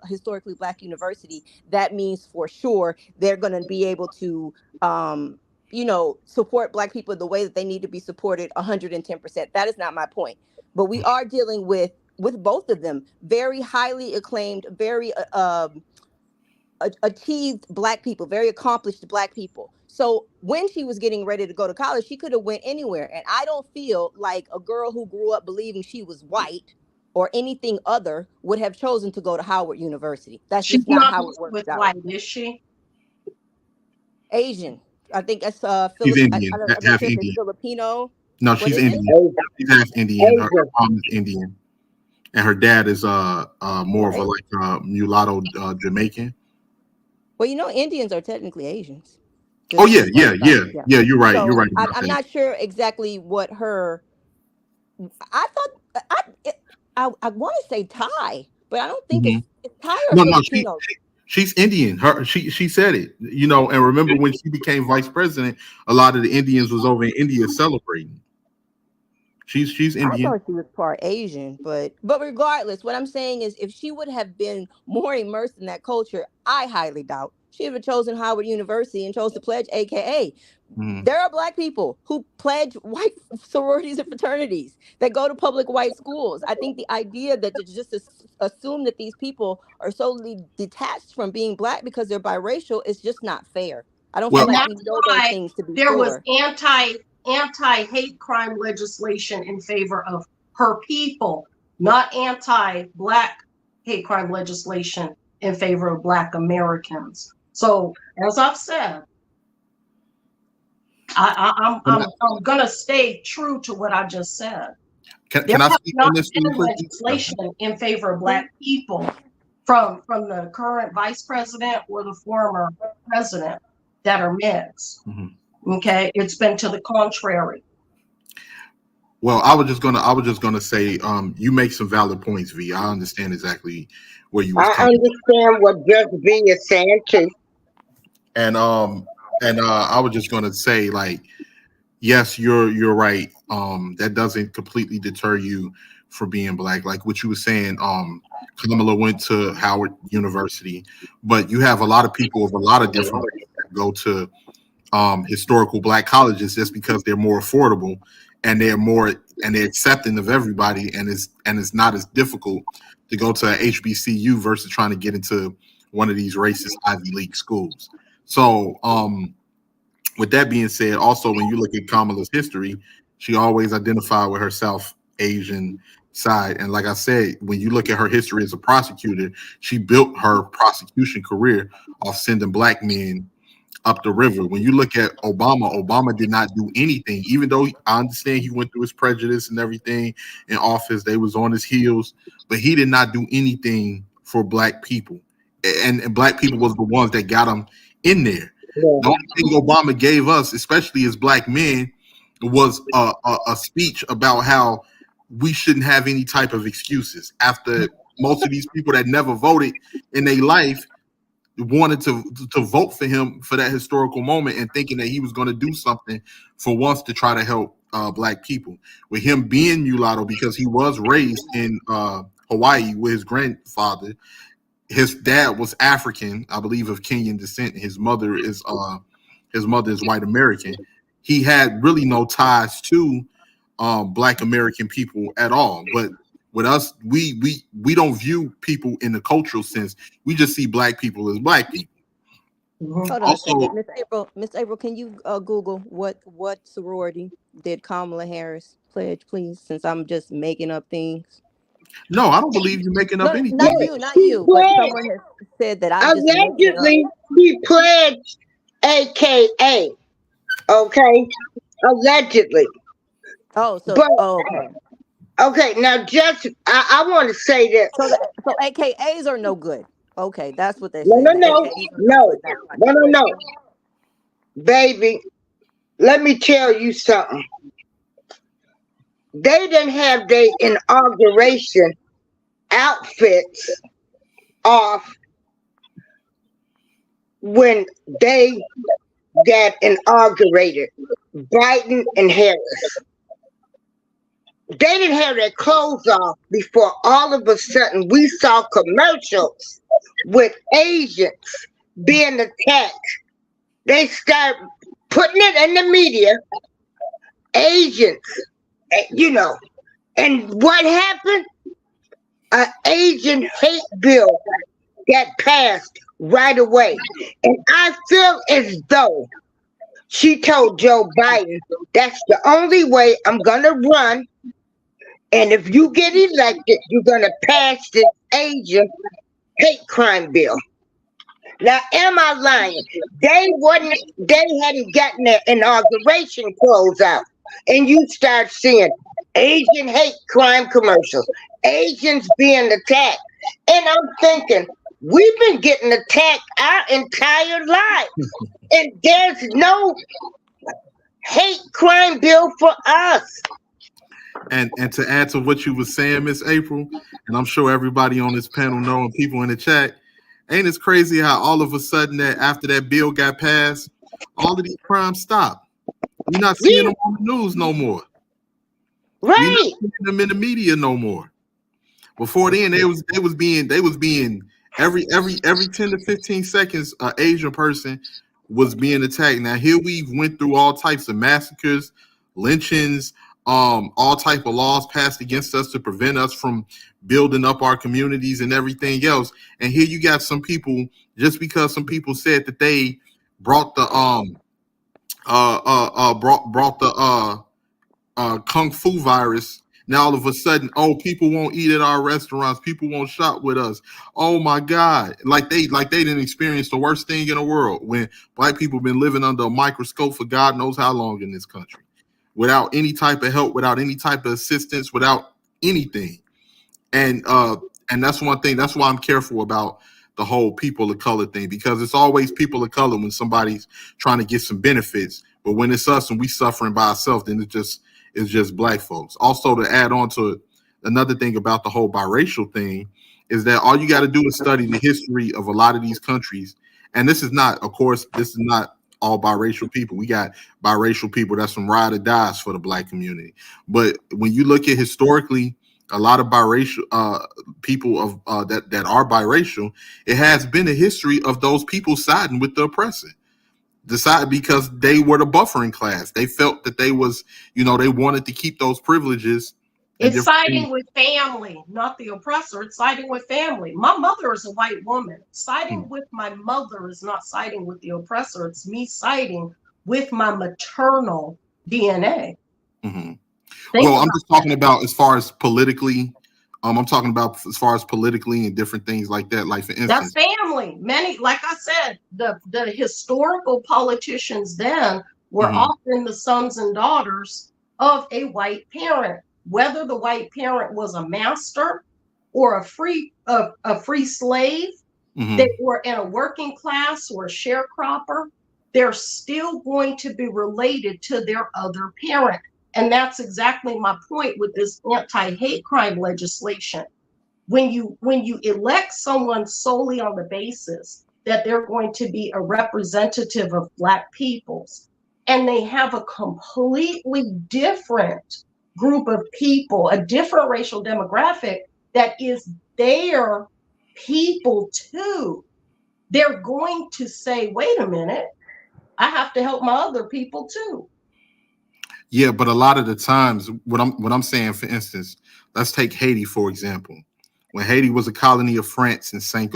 historically black university that means for sure they're going to be able to support black people the way that they need to be supported 110%. That is not my point. But we are dealing with both of them, very highly acclaimed, very achieved black people, very accomplished black people. So when she was getting ready to go to college, she could have went anywhere. And I don't feel like a girl who grew up believing she was white or anything other would have chosen to go to Howard University. That's She's just not not how it mixed works with out. white, is she? Asian. I think that's She's Philip. Indian, I'm not half sure if it's Indian. Filipino. No, What she's is it? Indian. Asia. She's half Indian. Her Asia. mom is Indian, and her dad is more of a Right. like mulatto Jamaican. Well, Indians are technically Asians. Oh Just yeah, just for yeah, everybody. yeah, Yeah. yeah. You're right. You're So right about I'm that. not sure exactly what her. I thought I want to say Thai, but I don't think Hmm. it's Thai or No, Filipino. she's Indian. She said it. And remember when she became vice president, a lot of the Indians was over in India celebrating. She's I Indian. thought she was part Asian, but regardless, what I'm saying is if she would have been more immersed in that culture, I highly doubt She would have chosen Howard University and chose to pledge, aka Mhm. there are Black people who pledge white sororities and fraternities that go to public white schools. I think the idea that to just assume that these people are solely detached from being Black because they're biracial is just not fair. I don't feel Well, And like that's we know those why things to be there was sure. anti hate crime legislation in favor of her people, not anti Black hate crime legislation in favor of Black Americans. So, as I've said, I'm gonna stay true to what I just said. There can I has speak on not this really been quickly? legislation in favor of Black people from the current vice president or the former president that are mixed. Mhm. Okay, it's been to the contrary. Well, I was just gonna say, you make some valid points, V. I understand exactly where you was I coming, understand what Judge B is saying too. and I was just gonna say, like, yes, you're right. That doesn't completely deter you for being Black. Like what you were saying, Kamala went to Howard University, but you have a lot of people of a lot of different races that go to historical Black colleges just because they're more affordable and they're accepting of everybody, and it's not as difficult to go to a HBCU versus trying to get into one of these racist Ivy League schools. So with that being said, also when you look at Kamala's history, she always identified with her South Asian side. And like I said, when you look at her history as a prosecutor, she built her prosecution career off sending Black men up the river. When you look at Obama, Obama did not do anything, even though I understand he went through his prejudice and everything in office. They was on his heels, but he did not do anything for Black people. And Black people was the ones that got him in there. Yeah. The only thing Obama gave us, especially as Black men, was a speech about how we shouldn't have any type of excuses after most of these people that never voted in their life wanted to vote for him for that historical moment and thinking that he was going to do something for once to try to help Black people. With him being mulatto, because he was raised in Hawaii with his grandfather. His dad was African, I believe, of Kenyan descent. His mother is white American. He had really no ties to Black American people at all. But with us, we don't view people in the cultural sense. We just see Black people as Black people. Mhm. Hold on a second, Also, Miss April, can you Google what sorority did Kamala Harris pledge, please? Since I'm just making up things. no, I don't believe you're making up No, Yeah, anything. not she you, but pledged. someone has said that I'm just making it up. Allegedly, she pledged, AKA. Okay, allegedly. Oh, But okay. okay, now just I want to say that So AKAs are no good. Okay, that's what they're no, saying. no, The no, AKAs are no no, good. That's why no, she no, pledged no, them. baby. Let me tell you something. They didn't have their inauguration outfits off when they got inaugurated. Biden and Harris. They didn't have their clothes off before all of a sudden we saw commercials with Asians being attacked. They start putting it in the media, Asians, you know. And what happened? An Asian hate bill got passed right away. And I feel as though she told Joe Biden, that's the only way I'm going to run. And if you get elected, you're going to pass this Asian hate crime bill. Now, am I lying? They hadn't gotten their inauguration clothes out. And you start seeing Asian hate crime commercials, Asians being attacked. And I'm thinking, we've been getting attacked our entire lives. And there's no hate crime bill for us. And to add to what you were saying, Miss April, and I'm sure everybody on this panel know and people in the chat, ain't it crazy how all of a sudden that after that bill got passed, all of these crimes stopped. We're not seeing Yeah, them on the news no more. We're not right. seeing them in the media no more. Before then, they was being every 10 to 15 seconds, an Asian person was being attacked. Now here we went through all types of massacres, lynchings, all type of laws passed against us to prevent us from building up our communities and everything else. And here you got some people, just because some people said that they brought the brought the kung fu virus. Now all of a sudden, oh, people won't eat at our restaurants. People won't shop with us. Oh my God! Like they didn't experience the worst thing in the world when black people been living under a microscope for God knows how long in this country, without any type of help, without any type of assistance, without anything. And that's one thing. That's why I'm careful about the whole people of color thing, because it's always people of color when somebody's trying to get some benefits, but when it's us and we suffering by ourselves, then it's just black folks. Also, to add on to it, another thing about the whole biracial thing is that all you got to do is study the history of a lot of these countries. And this is not, of course, this is not all biracial people. We got biracial people that's from ride or dies for the black community. But when you look at historically, a lot of biracial people of that are biracial, it has been a history of those people siding with the oppressor, decide because they were the buffering class. They felt that they was, they wanted to keep those privileges. It's siding with family, not the oppressor. It's siding with family. My mother is a white woman. Siding with my mother is not siding with the oppressor. It's me siding with my maternal DNA. Mm-hmm. Well, I'm just talking about as far as politically. I'm talking about as far as politically and different things like that. Like, for instance, that's family. Many, like I said, the historical politicians then were often the sons and daughters of a white parent, whether the white parent was a master or a free slave. They were in a working class or a sharecropper. They're still going to be related to their other parent. And that's exactly my point with this anti-hate crime legislation. When you elect someone solely on the basis that they're going to be a representative of Black peoples, and they have a completely different group of people, a different racial demographic that is their people too, they're going to say, wait a minute, I have to help my other people too. Yeah, but a lot of the times, what I'm saying, for instance, let's take Haiti for example. When Haiti was a colony of France in Saint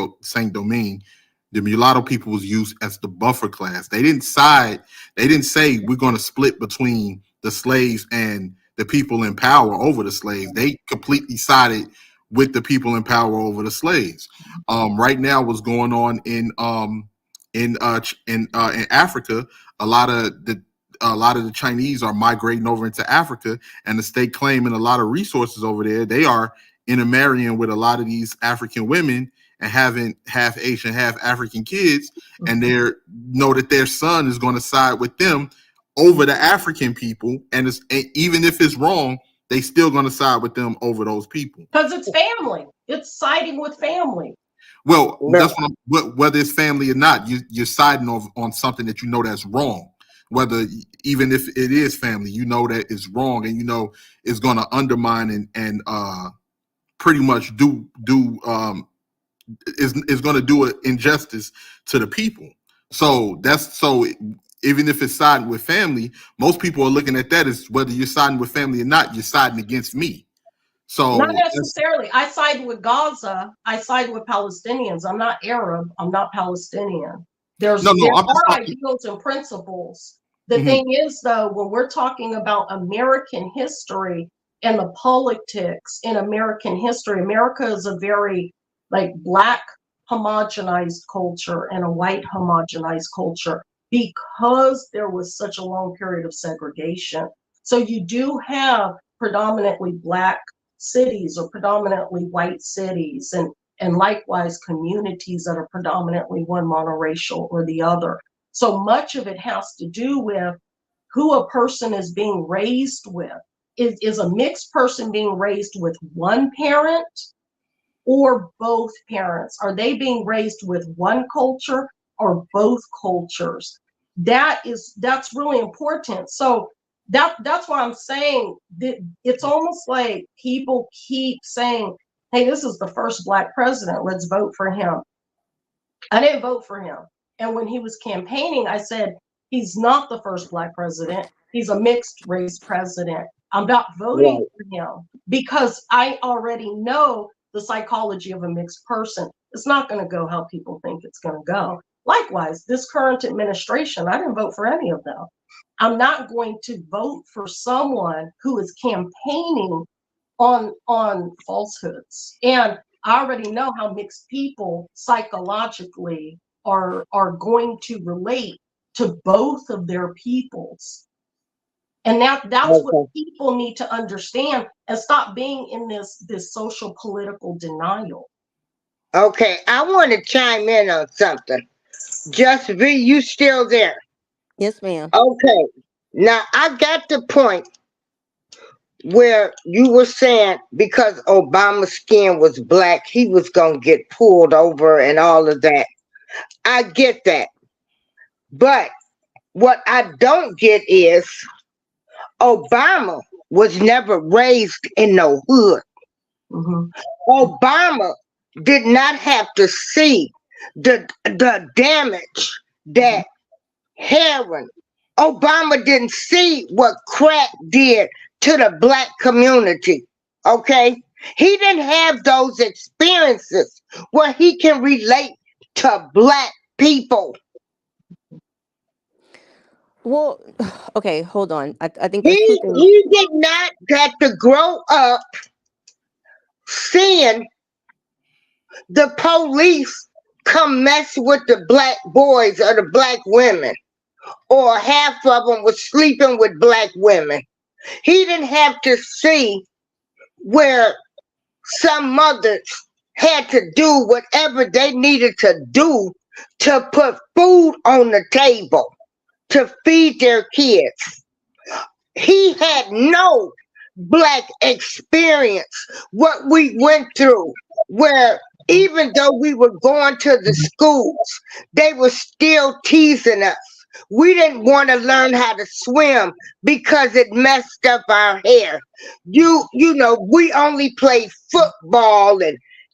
Domingue, the mulatto people was used as the buffer class. They didn't side. They didn't say we're going to split between the slaves and the people in power over the slaves. They completely sided with the people in power over the slaves. Right now, what's going on in Africa? A lot of the Chinese are migrating over into Africa, and the state claiming a lot of resources over there. They are intermarrying with a lot of these African women and having half Asian, half African kids, and they know that their son is going to side with them over the African people, and even if it's wrong, they still going to side with them over those people because it's family. It's siding with family. Well, that's whether it's family or not, you're siding on something that you know that's wrong. Whether even if it is family, you know that it's wrong, and you know it's going to undermine and pretty much is going to do an injustice to the people. So even if it's siding with family, most people are looking at that as whether you're siding with family or not, you're siding against me. So not necessarily. I side with Gaza. I side with Palestinians. I'm not Arab. I'm not Palestinian. There are ideals and principles. The thing is, though, when we're talking about American history and the politics in American history, America is a very Black homogenized culture and a white homogenized culture because there was such a long period of segregation. So you do have predominantly Black cities or predominantly white cities, and likewise communities that are predominantly one monoracial or the other. So much of it has to do with who a person is being raised with. Is a mixed person being raised with one parent or both parents? Are they being raised with one culture or both cultures? That's really important. So that's why I'm saying that it's almost like people keep saying, hey, this is the first Black president, let's vote for him. I didn't vote for him. And when he was campaigning, I said, he's not the first Black president. He's a mixed race president. I'm not voting Right. for him because I already know the psychology of a mixed person. It's not going to go how people think it's going to go. Likewise, this current administration, I didn't vote for any of them. I'm not going to vote for someone who is campaigning on falsehoods. And I already know how mixed people psychologically are going to relate to both of their peoples. And that's what Okay. people need to understand and stop being in this social political denial. Okay. I want to chime in on something. Just be you still there? Yes, ma'am. Okay. Now I got the point where you were saying because Obama's skin was black, he was gonna get pulled over and all of that. I get that. But what I don't get is Obama was never raised in no hood. Mhm. Obama did not have to see the damage that heroin. Obama didn't see what crack did to the black community. Okay? He didn't have those experiences where he can relate to black people. Well, okay, hold on. I think there's two He things. he did not get to grow up seeing the police come mess with the black boys or the black women, or half of them was sleeping with black women. He didn't have to see where some mothers had to do whatever they needed to do to put food on the table to feed their kids. He had no black experience, what we went through, where even though we were going to the schools, they were still teasing us. We didn't want to learn how to swim because it messed up our hair. You know, we only played football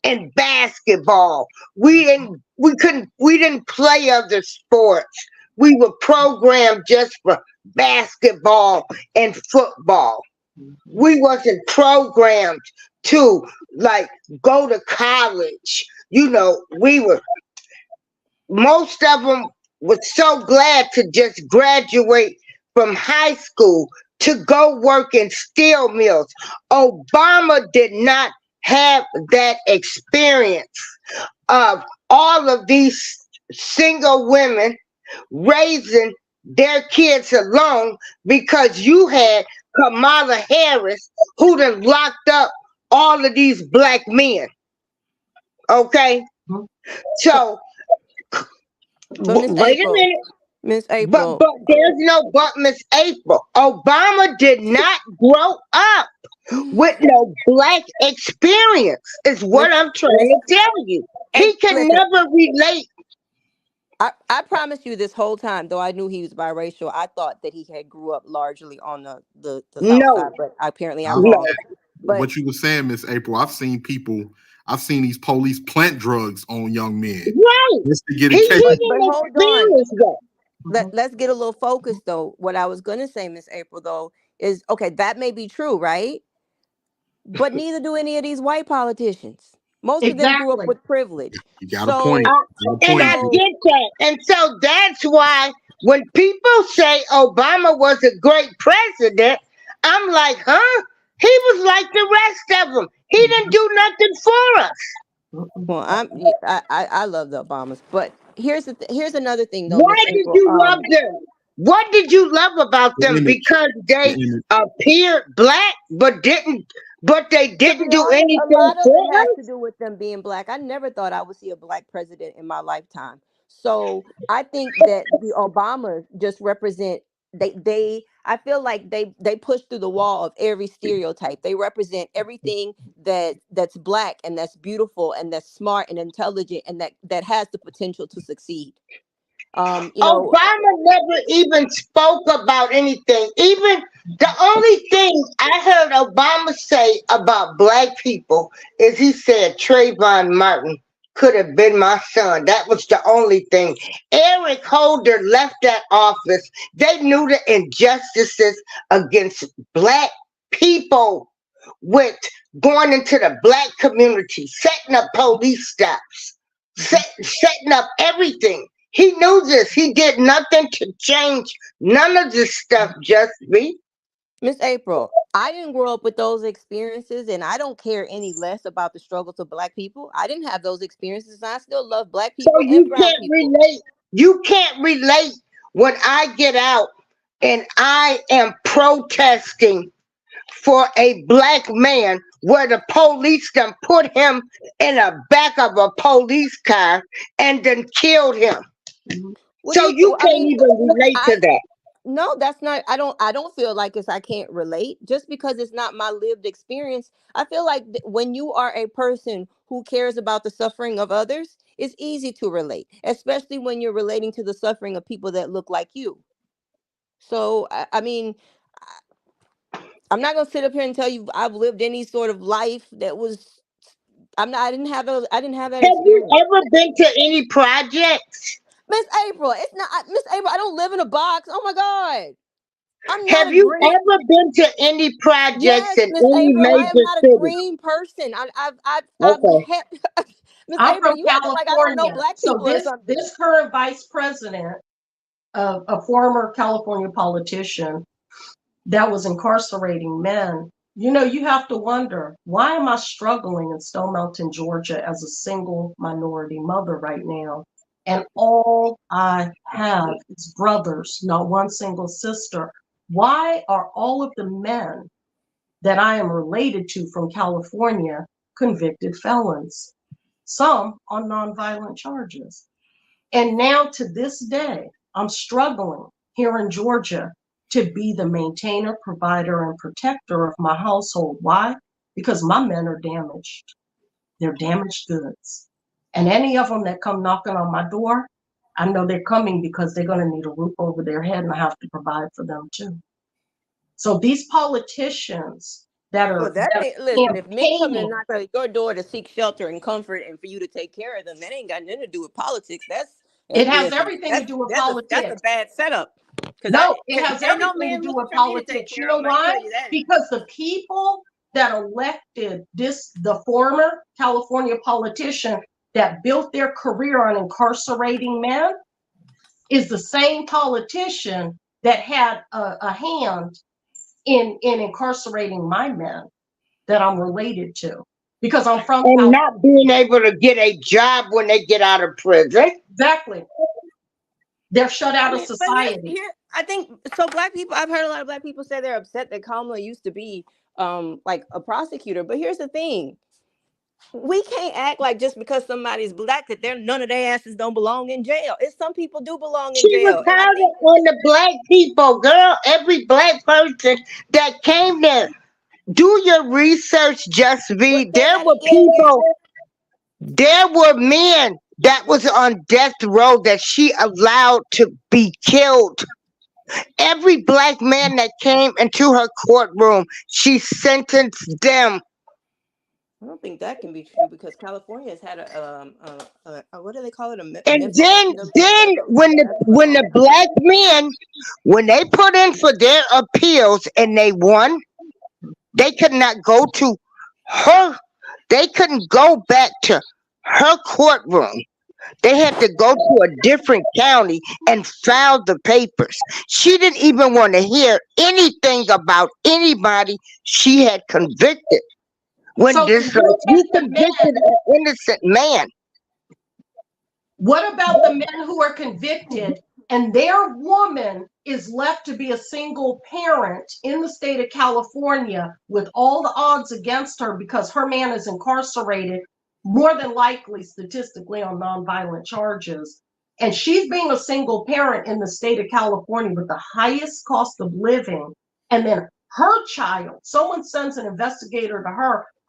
and basketball. We didn't play other sports. We were programmed just for basketball and football. We wasn't programmed to like go to college. You know, we were most of them was so glad to just graduate from high school to go work in steel mills. Obama did not have that experience of all of these single women raising their kids alone because you had Kamala Harris who done locked up all of these black men. Okay? Mhm. So, So so Miss wait a April, minute. Miss But April, but there's no but, Miss April. Obama did not grow up with no black experience, is Miss what I'm trying Miss, to tell you. and He can listen, never relate. I promise you this whole time, though I knew he was biracial, I thought that he had grew up largely on the South No, Side, but apparently I'm I've, wrong. no. But what you were saying, Miss April, I've seen these police plant drugs on young men Right. just to get He a case. he but didn't hold on. experience that. Mhm. Let's get a little focused though. What I was gonna say, Miss April, though, is okay, that may be true, right? But neither do any of these white politicians. Most of them grew up Exactly. with privilege. You got a point. So Uh, You got a and point. I so get that. And so that's why when people say Obama was a great president, I'm like, huh? He was like the rest of them. He didn't Mhm. do nothing for us. Mhm. well, I love the Obamas, but here's another thing though, Why Miss did April. you love them? What did you love about The them? image. Because The they image. appeared black, but they To be didn't do honest, a anything lot of for it has to us. do with them being black. I never thought I would see a black president in my lifetime. So I think that the Obamas just represent they I feel like they push through the wall of every stereotype. They represent everything that's black and that's beautiful and that's smart and intelligent and that has the potential to succeed. You know, Obama never even spoke about anything. Even the only thing I heard Obama say about black people is he said Trayvon Martin. could have been my son. That was the only thing. Eric Holder left that office. They knew the injustices against black people with going into the black community, setting up police stops, setting up everything. He knew this. He did nothing to change none of this stuff, just be. Miss April, I didn't grow up with those experiences, and I don't care any less about the struggles of Black people. I didn't have those experiences, and I still love Black So people and you brown can't people. relate. You can't relate when I get out and I am protesting for a black man where the police done put him in the back of a police car and then killed him. What do So you? you I can't mean, even relate to I that. no, that's not. I don't feel like it's. I can't relate just because it's not my lived experience. I feel like when you are a person who cares about the suffering of others, it's easy to relate, especially when you're relating to the suffering of people that look like you. So I mean, I'm not gonna sit up here and tell you I've lived any sort of life that was. I'm not. I didn't have those. I didn't have that Have you experience. ever been to any projects? Miss April, it's not Miss April. I don't live in a box. Oh my God, I'm not Have a you green. ever been to any projects Yes, in Miss any April, I am major not a city? green person. I've Okay. had Miss I'm April, from you acting like I don't know California. Black So people or this something. this current vice president, a former California politician that was incarcerating men, you have to wonder, why am I struggling in Stone Mountain, Georgia as a single minority mother right now? And all I have is brothers, not one single sister. Why are all of the men that I am related to from California convicted felons? Some on nonviolent charges. And now to this day, I'm struggling here in Georgia to be the maintainer, provider, and protector of my household. Why? Because my men are damaged. They're damaged goods. And any of them that come knocking on my door, I know they're coming because they're going to need a roof over their head and I have to provide for them too. So these politicians that Well, are that that ain't listen. are If men come and campaigning, knock on your door to seek shelter and comfort, and for you to take care of them, that ain't got nothing to do with politics. it has Listen. everything to do with That's a politics. bad setup. Because No, it because has ain't no everything to man do looking with for me to take politics. You care of know him. I can why? tell you that. Because the people that elected the former California politician that built their career on incarcerating men is the same politician that had a hand in incarcerating my men that I'm related to because I'm from And California. not being able to get a job when they get out of prison. Exactly. They're shut I out of mean, but here's society. here. I think so. Black people. I've heard a lot of Black people say they're upset that Kamala used to be like a prosecutor. But here's the thing: we can't act like just because somebody's Black that they're none of their asses don't belong in jail. It's some people do belong in She was jail, and I harder think on the black people, girl. Every black person that came there. Do your research, just what be. say There that were again. people, there were men that was on death row that she allowed to be killed. Every black man that came into her courtroom, she sentenced them. I don't think that can be true because California has had a what do they call it a And memorandum then when the black men, when they put in for their appeals and they won, they could not go to her. They couldn't go back to her courtroom. They had to go to a different county and file the papers. She didn't even want to hear anything about anybody she had convicted. When So to this, like, look at you the convicted men, an innocent man. what about the men who are convicted and their woman is left to be a single parent in the state of California with all the odds against her because her man is incarcerated, more than likely statistically on nonviolent charges. And she's being a single parent in the state of California with the highest cost of living. And then her child, someone sends an investigator to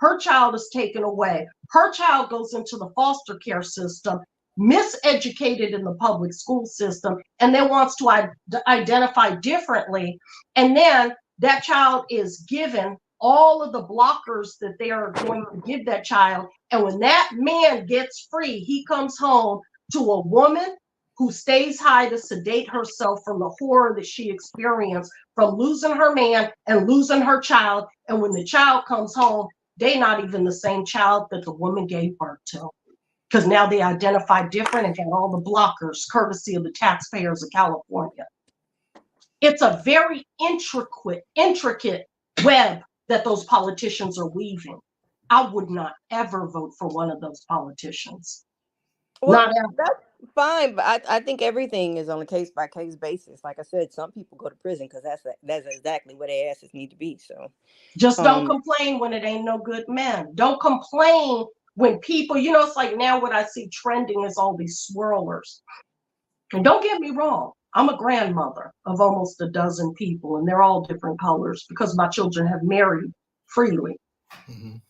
her child is taken away. Her child goes into the foster care system, miseducated in the public school system, and then wants to identify differently. And then that child is given all of the blockers that they are going to give that child. And when that man gets free, he comes home to a woman who stays high to sedate herself from the horror that she experienced from losing her man and losing her child. And when the child comes home, they're not even the same child that the woman gave birth to. Because now they identify different and got all the blockers, courtesy of the taxpayers of California. It's a very intricate web that those politicians are weaving. I would not ever vote for one of those politicians. Well, Not ever. that's fine, but I think everything is on a case by case basis. Like I said, some people go to prison because that's exactly where their asses need to be. So Just don't complain when it ain't no good men. Don't complain when people, it's like now what I see trending is all these swirlers. And don't get me wrong, I'm a grandmother of almost a dozen people, and they're all different colors because my children have married freely. Mhm.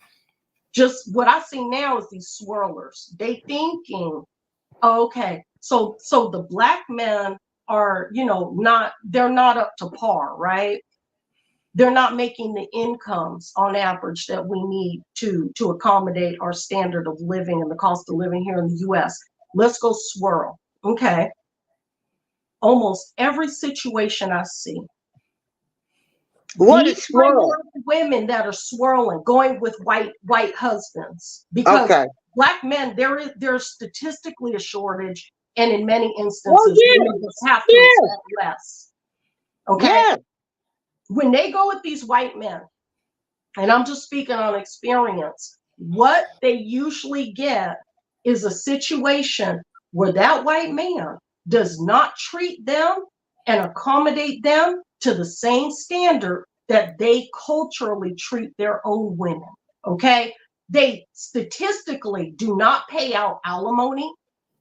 Just what I see now is these swirlers. They thinking, oh, okay, so the black men are, they're not up to par, right? They're not making the incomes on average that we need to accommodate our standard of living and the cost of living here in the US. Let's go swirl. Okay. Almost every situation I see, What these is swirl? minority women that are swirling, going with white husbands, because Okay. black men, there's statistically a shortage, and in many Oh instances, yeah, women just have to yeah, accept less. Okay, yeah. when they go with these white men, and I'm just speaking on experience, what they usually get is a situation where that white man does not treat them and accommodate them to the same standard that they culturally treat their own women. Okay? They statistically do not pay out alimony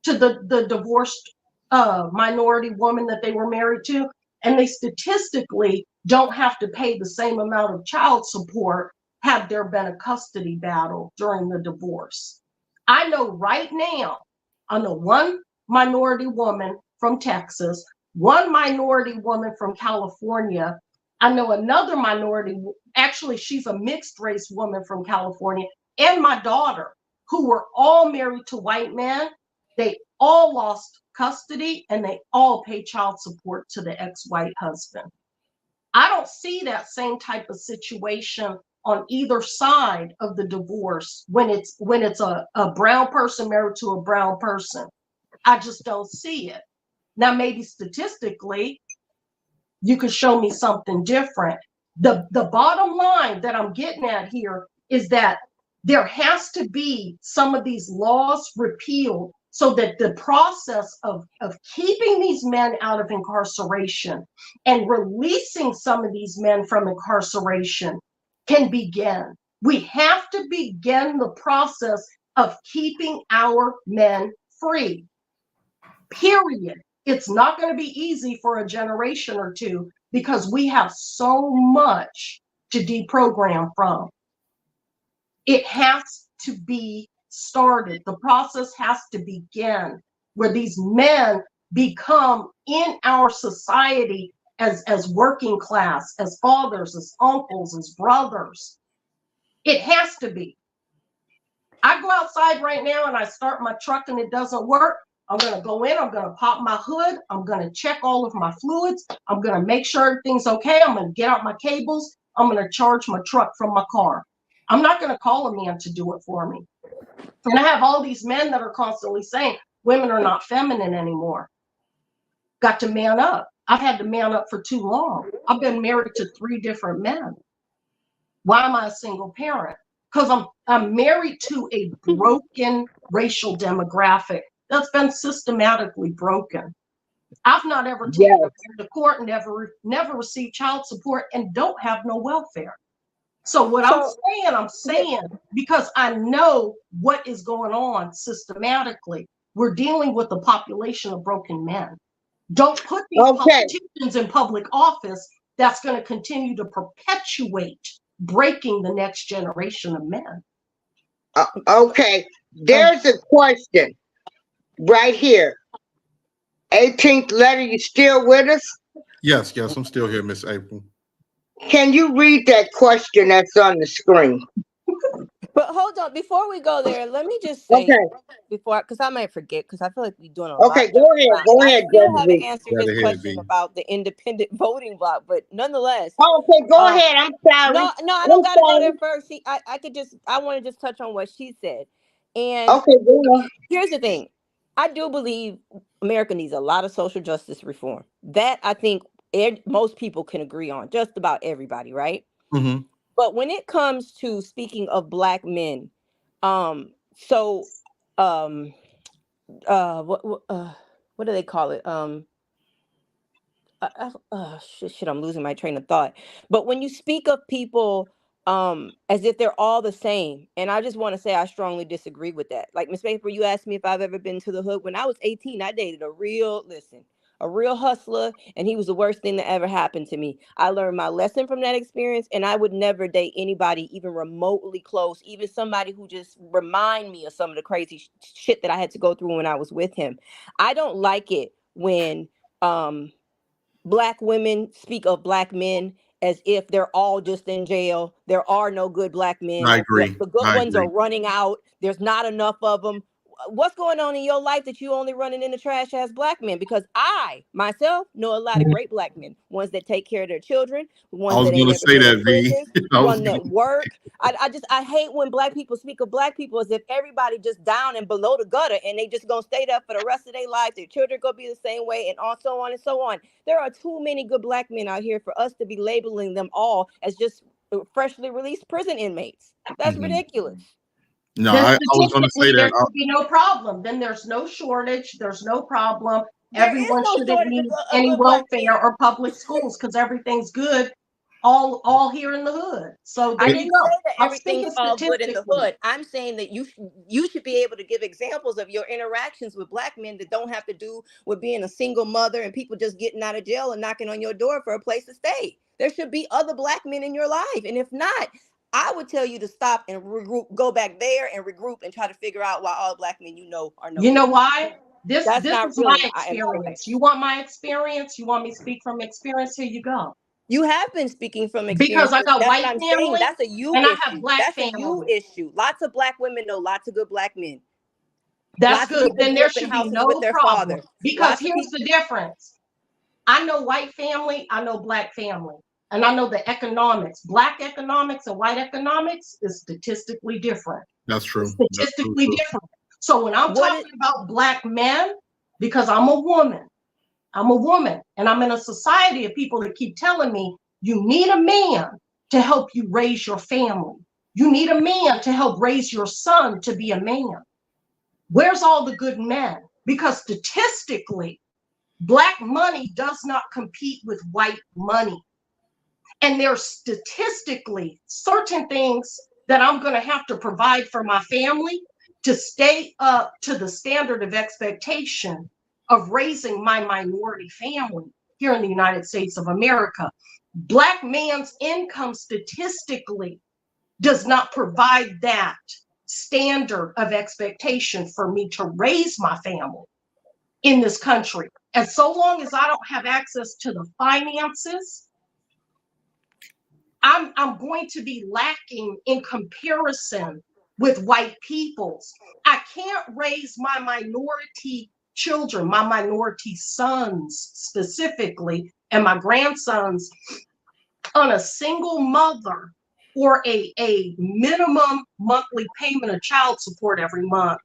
to the divorced minority woman that they were married to. And they statistically don't have to pay the same amount of child support had there been a custody battle during the divorce. I know right now, I know one minority woman from Texas, one minority woman from California. I know another minority, actually, she's a mixed race woman from California, and my daughter, who were all married to white men. They all lost custody and they all pay child support to the ex-white husband. I don't see that same type of situation on either side of the divorce when it's a brown person married to a brown person. I just don't see it. Now, maybe statistically, you could show me something different. The bottom line that I'm getting at here is that there has to be some of these laws repealed so that the process of keeping these men out of incarceration and releasing some of these men from incarceration can begin. We have to begin the process of keeping our men free. Period. It's not going to be easy for a generation or two because we have so much to deprogram from. It has to be started. The process has to begin where these men become in our society as working class, as fathers, as uncles, as brothers. It has to be. I go outside right now and I start my truck and it doesn't work. I'm going to go in, I'm going to pop my hood, I'm going to check all of my fluids, I'm going to make sure everything's okay, I'm going to get out my cables, I'm going to charge my truck from my car. I'm not going to call a man to do it for me. And I have all these men that are constantly saying women are not feminine anymore. Got to man up. I've had to man up for too long. I've been married to 3 different men. Why am I a single parent? Because I'm married to a broken racial demographic that's been systematically broken. I've not ever taken Yes. a man to court and never received child support and don't have no welfare. So what I'm saying because I know what is going on systematically. We're dealing with a population of broken men. Don't put these Okay. politicians in public office. That's going to continue to perpetuate breaking the next generation of men. Okay. There's a question right here. 18th letter, you still with us? Yes, I'm still here, Miss April. Can you read that question that's on the screen? But hold on, before we go there, let me just say Okay. before, because I might forget, because I feel like we're doing a lot Okay, of go jumping ahead. around, Go and I ahead, still haven't Brother. answered Right his ahead, question V. about the independent voting block. But nonetheless, Okay, go um, ahead. I'm sorry. no, no, I don't I'm got to go sorry. there first. I could just, I want to just touch on what she said, and Okay, go on. here's the thing. I do believe America needs a lot of social justice reform. That I think most people can agree on, just about everybody, right? Hmm. But when it comes to speaking of black men, so um what do they call it? Shit, I'm losing my train of thought. But when you speak of people as if they're all the same, and I just want to say I strongly disagree with that. Like Miss Paper, you asked me if I've ever been to the hood. When I was 18, I dated a real hustler, and he was the worst thing that ever happened to me. I learned my lesson from that experience, and I would never date anybody even remotely close, even somebody who just remind me of some of the crazy shit that I had to go through when I was with him. I don't like it when um black women speak of black men as if they're all just in jail. There are no good black men. I agree. The good I ones are agree. running out. There's not enough of them. What's going on in your life that you only running in the trash as black men? Because I myself know a lot of great black men, ones that take care of their children, I ones was that ain't gonna never say been in that, V. prisons, I was one gonna, that work. I hate when black people speak of black people as if everybody just down and below the gutter and they just gonna stay there for the rest of their life. Their children gonna be the same way, and on so on and so on. There are too many good black men out here for us to be labeling them all as just freshly released prison inmates. That's Mhm. ridiculous. No, Then I was gonna say statistically, there that. should be no problem. Then there's no shortage. There's no problem. There is Everyone no shouldn't shortage need of any good black welfare men. or public schools because everything's good all here in the hood. So I there you didn't say go. that I'm everything's speaking all good in the statistically. hood. I'm saying that you should be able to give examples of your interactions with black men that don't have to do with being a single mother and people just getting out of jail and knocking on your door for a place to stay. There should be other black men in your life, and if not, I would tell you to stop and regroup, go back there and regroup and try to figure out why all black men you know are no You know good. why? This That's this not is my really my experience. You information. want my experience? You want me to speak from experience? Here you go. You have been speaking from Because experience. I got That's what white I'm saying. family That's a you and I have issue. black That's a you family. issue. Lots of black women know lots of good black men. That's Lots of good. people Then grew there up in should be houses with no their problem. father. Because Lots of here's people. the difference. I know white family, I know black family, and I know the economics. Black economics and white economics is statistically different. That's It's true. That's true statistically too. different. So when I'm What is talking about black men, because I'm a woman, and I'm in a society of people that keep telling me you need a man to help you raise your family. You need a man to help raise your son to be a man. Where's all the good men? Because statistically, black money does not compete with white money. And there's statistically certain things that I'm going to have to provide for my family to stay up to the standard of expectation of raising my minority family here in the United States of America. Black man's income statistically does not provide that standard of expectation for me to raise my family in this country. And so long as I don't have access to the finances, I'm going to be lacking in comparison with white peoples. I can't raise my minority children, my minority sons specifically, and my grandsons on a single mother or a minimum monthly payment of child support every month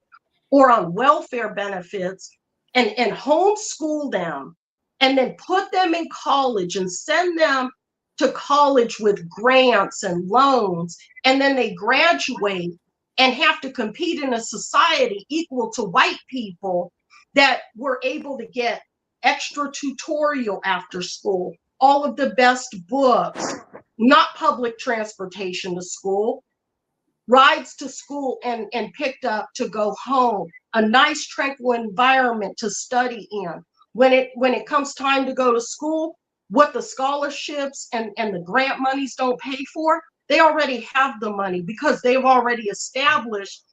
or on welfare benefits and homeschool them and then put them in college and send them to college with grants and loans, and then they graduate and have to compete in a society equal to white people that were able to get extra tutorial after school, all of the best books, not public transportation to school, rides to school and picked up to go home, a nice tranquil environment to study in. When it comes time to go to school, what the scholarships and the grant monies don't pay for, they already have the money because they've already established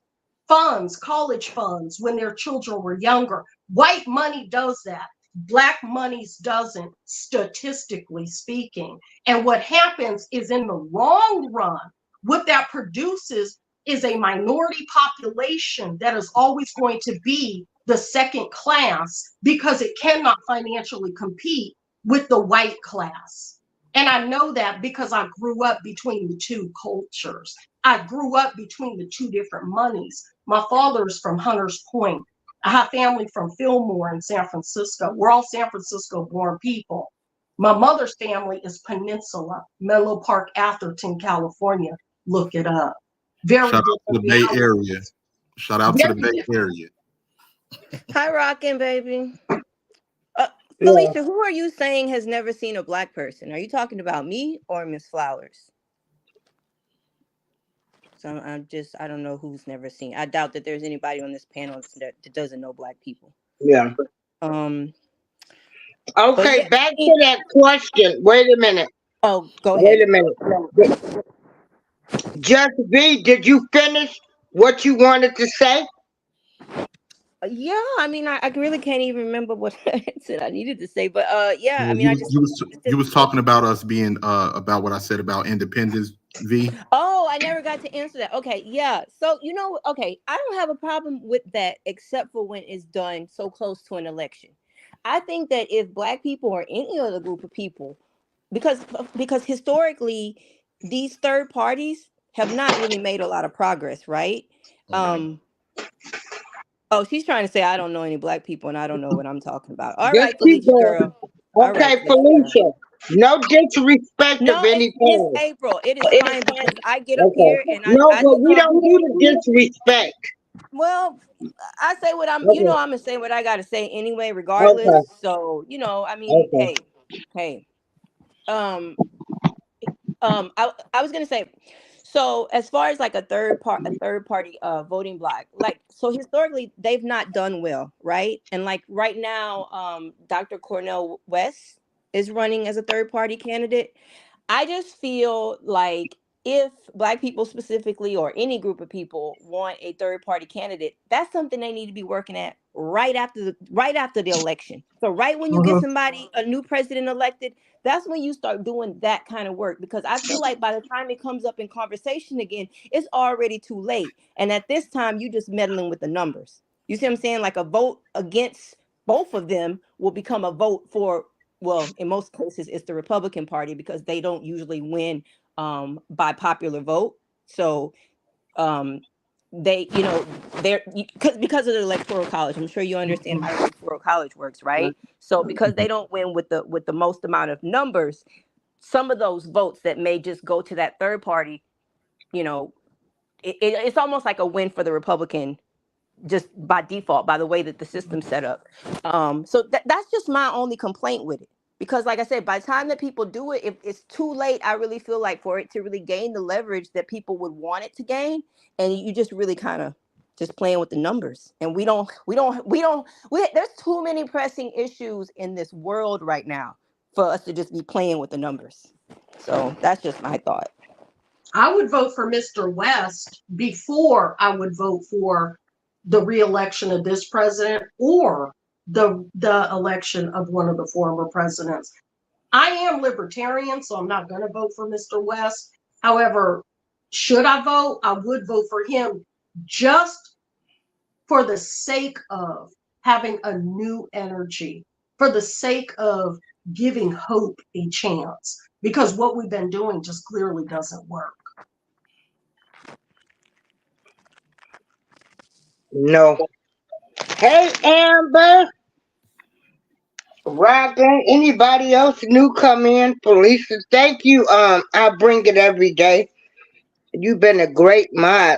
funds, college funds, when their children were younger. White money does that. Black monies doesn't, statistically speaking. And what happens is in the long run, what that produces is a minority population that is always going to be the second class because it cannot financially compete with the white class. And I know that because I grew up between the two cultures. I grew up between the two different monies. My father's from Hunters Point. I have family from Fillmore in San Francisco. We're all San Francisco born people. My mother's family is Peninsula, Menlo Park, Atherton, California. Look it up. Very Shout out to the different Bay Area. Shout out to the Bay Area. Hi, rockin', baby. Yeah. Felicia, who are you saying has never seen a Black person? Are you talking about me or Miss Flowers? So I don't know who's never seen. I doubt that there's anybody on this panel that doesn't know Black people. Yeah. But Okay, yeah. back to that question. Wait a minute. Oh, go Wait ahead. a minute. Just V, did you finish what you wanted to say? Yeah, I mean, I really can't even remember what I said I needed to say, but yeah, I Well, mean, I just you was talking about us being about what I said about independence, V. Oh, I never got to answer that. Okay, yeah. So okay, I don't have a problem with that except for when it's done so close to an election. I think that if Black people or any other group of people, because historically these third parties have not really made a lot of progress, right? Um Oh, she's trying to say I don't know any Black people and I don't know what I'm talking about. All Just right, keep Felicia going. girl. All right, Okay, Felicia girl. Felicia. No disrespect of No, any Miss kind. April. It is fine because I get up Okay. here and No, I but we talk. don't do the disrespect. Well, I say what Okay. I'm gonna say what I gotta say anyway, regardless. Okay. So, I mean, Okay. hey. Um, I was gonna say, so as far as like a third party voting block, like so historically they've not done well, right? And like right now, Dr. Cornel West is running as a third party candidate. I just feel like if Black people specifically or any group of people want a third party candidate, that's something they need to be working at right after the election. So right when you get Mhm. somebody a new president elected, that's when you start doing that kind of work, because I feel like by the time it comes up in conversation again, it's already too late. And at this time, you just meddling with the numbers. You see what I'm saying? Like a vote against both of them will become a vote for, well, in most cases, it's the Republican Party because they don't usually win by popular vote. So um, they, they're because of the electoral college. I'm sure you understand how the electoral college works, right? So because they don't win with the most amount of numbers, some of those votes that may just go to that third party, you know, it's almost like a win for the Republican just by default, by the way that the system's set up. So that's just my only complaint with it. Because like I said, by the time that people do it, if it's too late, I really feel like for it to really gain the leverage that people would want it to gain, and you just really kind of just playing with the numbers. And there's too many pressing issues in this world right now for us to just be playing with the numbers. So that's just my thought. I would vote for Mr. West before I would vote for the reelection of this president or the election of one of the former presidents. I am libertarian, so I'm not going to vote for Mr. West. However, should I vote? I would vote for him just for the sake of having a new energy, for the sake of giving hope a chance, because what we've been doing just clearly doesn't work. No. Hey, Amber. Robin. Anybody else new come in? Felicia, thank you. I bring it every day. You've been a great mod.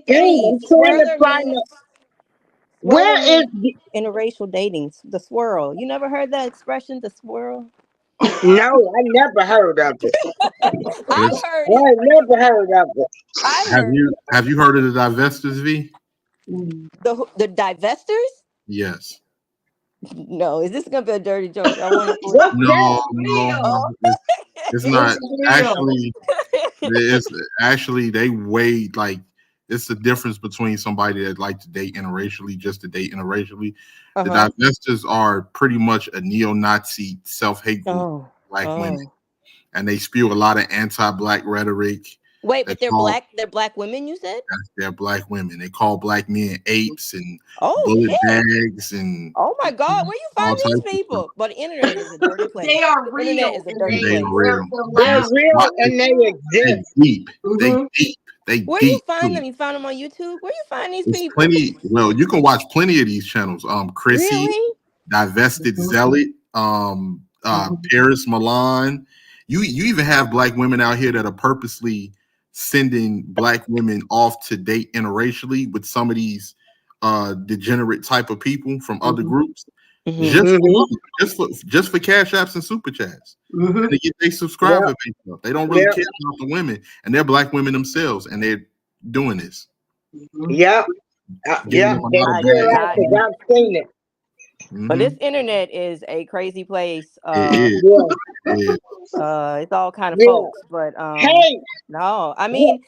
Dang, DJ3, I'm trying to swirler find means the, where is interracial dating. The swirl. You never heard that expression, the swirl? no, I never heard of it. I It's, heard it. I never heard of it. I have heard you have you heard of the divestors, V? the divestors. Yes. No, is this gonna be a dirty joke? I want to. What's that? No, no, Oh. no. It's not It's real. actually. It's actually they weighed like it's the difference between somebody that like to date interracially, just to date interracially. The Uh-huh. divestors are pretty much a neo-Nazi, self-hateful Oh. black women, Oh. and they spew a lot of anti-black rhetoric. Wait, They but they're call black. They're black women, you said? they're black women. They call black men apes and Oh bullet shit. bags and Oh my God, where you all find these types of stuff. people? But the internet is a dirty place. They are The internet real is a and dirty They place. real. they're And They're loud. it's a real lot. and they They exist. deep. They Hmm. deep. They Where you deep find too. them? You found them on YouTube? Where you find these It's people? plenty. Well, you can watch plenty of these channels. Chrissy, Really? Divested Hmm. Zealot, Hmm. Paris Milan. You even have black women out here that are purposely sending black women off to date interracially with some of these degenerate type of people from other Hmm. groups Mm-hmm. just for Hmm. money, just for cash apps and super chats. Hmm. And they get their Yeah, subscriber base up. They don't really yeah, care about the women, and they're black women themselves, and they're doing this, Hmm. yeah, giving yeah. them a They lot of I sure did bad are, not. because information. I've seen it. But this Hmm. internet is a crazy place. It is. Yeah, It is. It's all kind of yeah. folks, but Hey, no, I yeah. mean,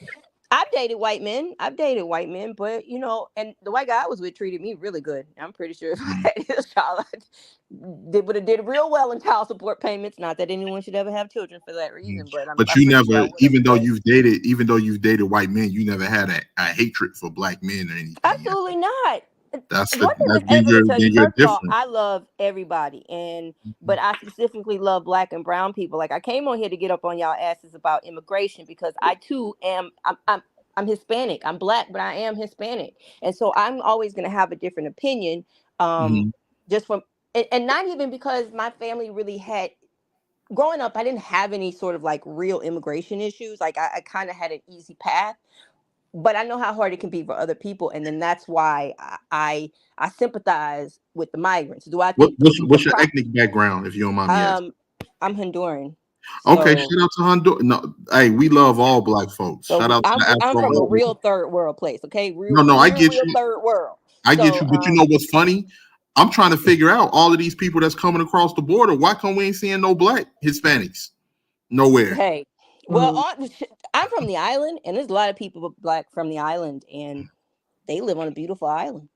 I've dated white men. I've dated white men, but you know, and the white guy I was with treated me really good. I'm pretty sure if I Mhm. had his child, I would have did real well in child support payments. Not that anyone should ever have children for that Mhm. reason, but But I'm you pretty sure I never, would have. But even though you've dated white men, you never had a hatred for black men or anything. Yeah. absolutely not. One thing That's is able to tell you, then you're first of all, different. I love everybody, but I specifically love black and brown people. Like I came on here to get up on y'all asses about immigration because I too am. I'm Hispanic. I'm black, but I am Hispanic, and so I'm always going to have a different opinion. Um, Hmm. just from and not even because my family really had growing up. I didn't have any sort of like real immigration issues. Like I kind of had an easy path, but I know how hard it can be for other people, and then that's why I sympathize with the migrants. Do I think the What's your ethnic background, if you don't mind me asking? um I'm Honduran, Okay, so shout out to Honduras. No, hey, we love all black folks. Shout out to the I'm Afro. from a real third world place. Okay, No, no, I get real you. third world. I get So you. But you know what's funny? I'm trying to figure out all of these people that's coming across the border. Why come we ain't seeing no black Hispanics nowhere? hey, well, Hmm. I'm from the island, and there's a lot of people black from the island, and they live on a beautiful island.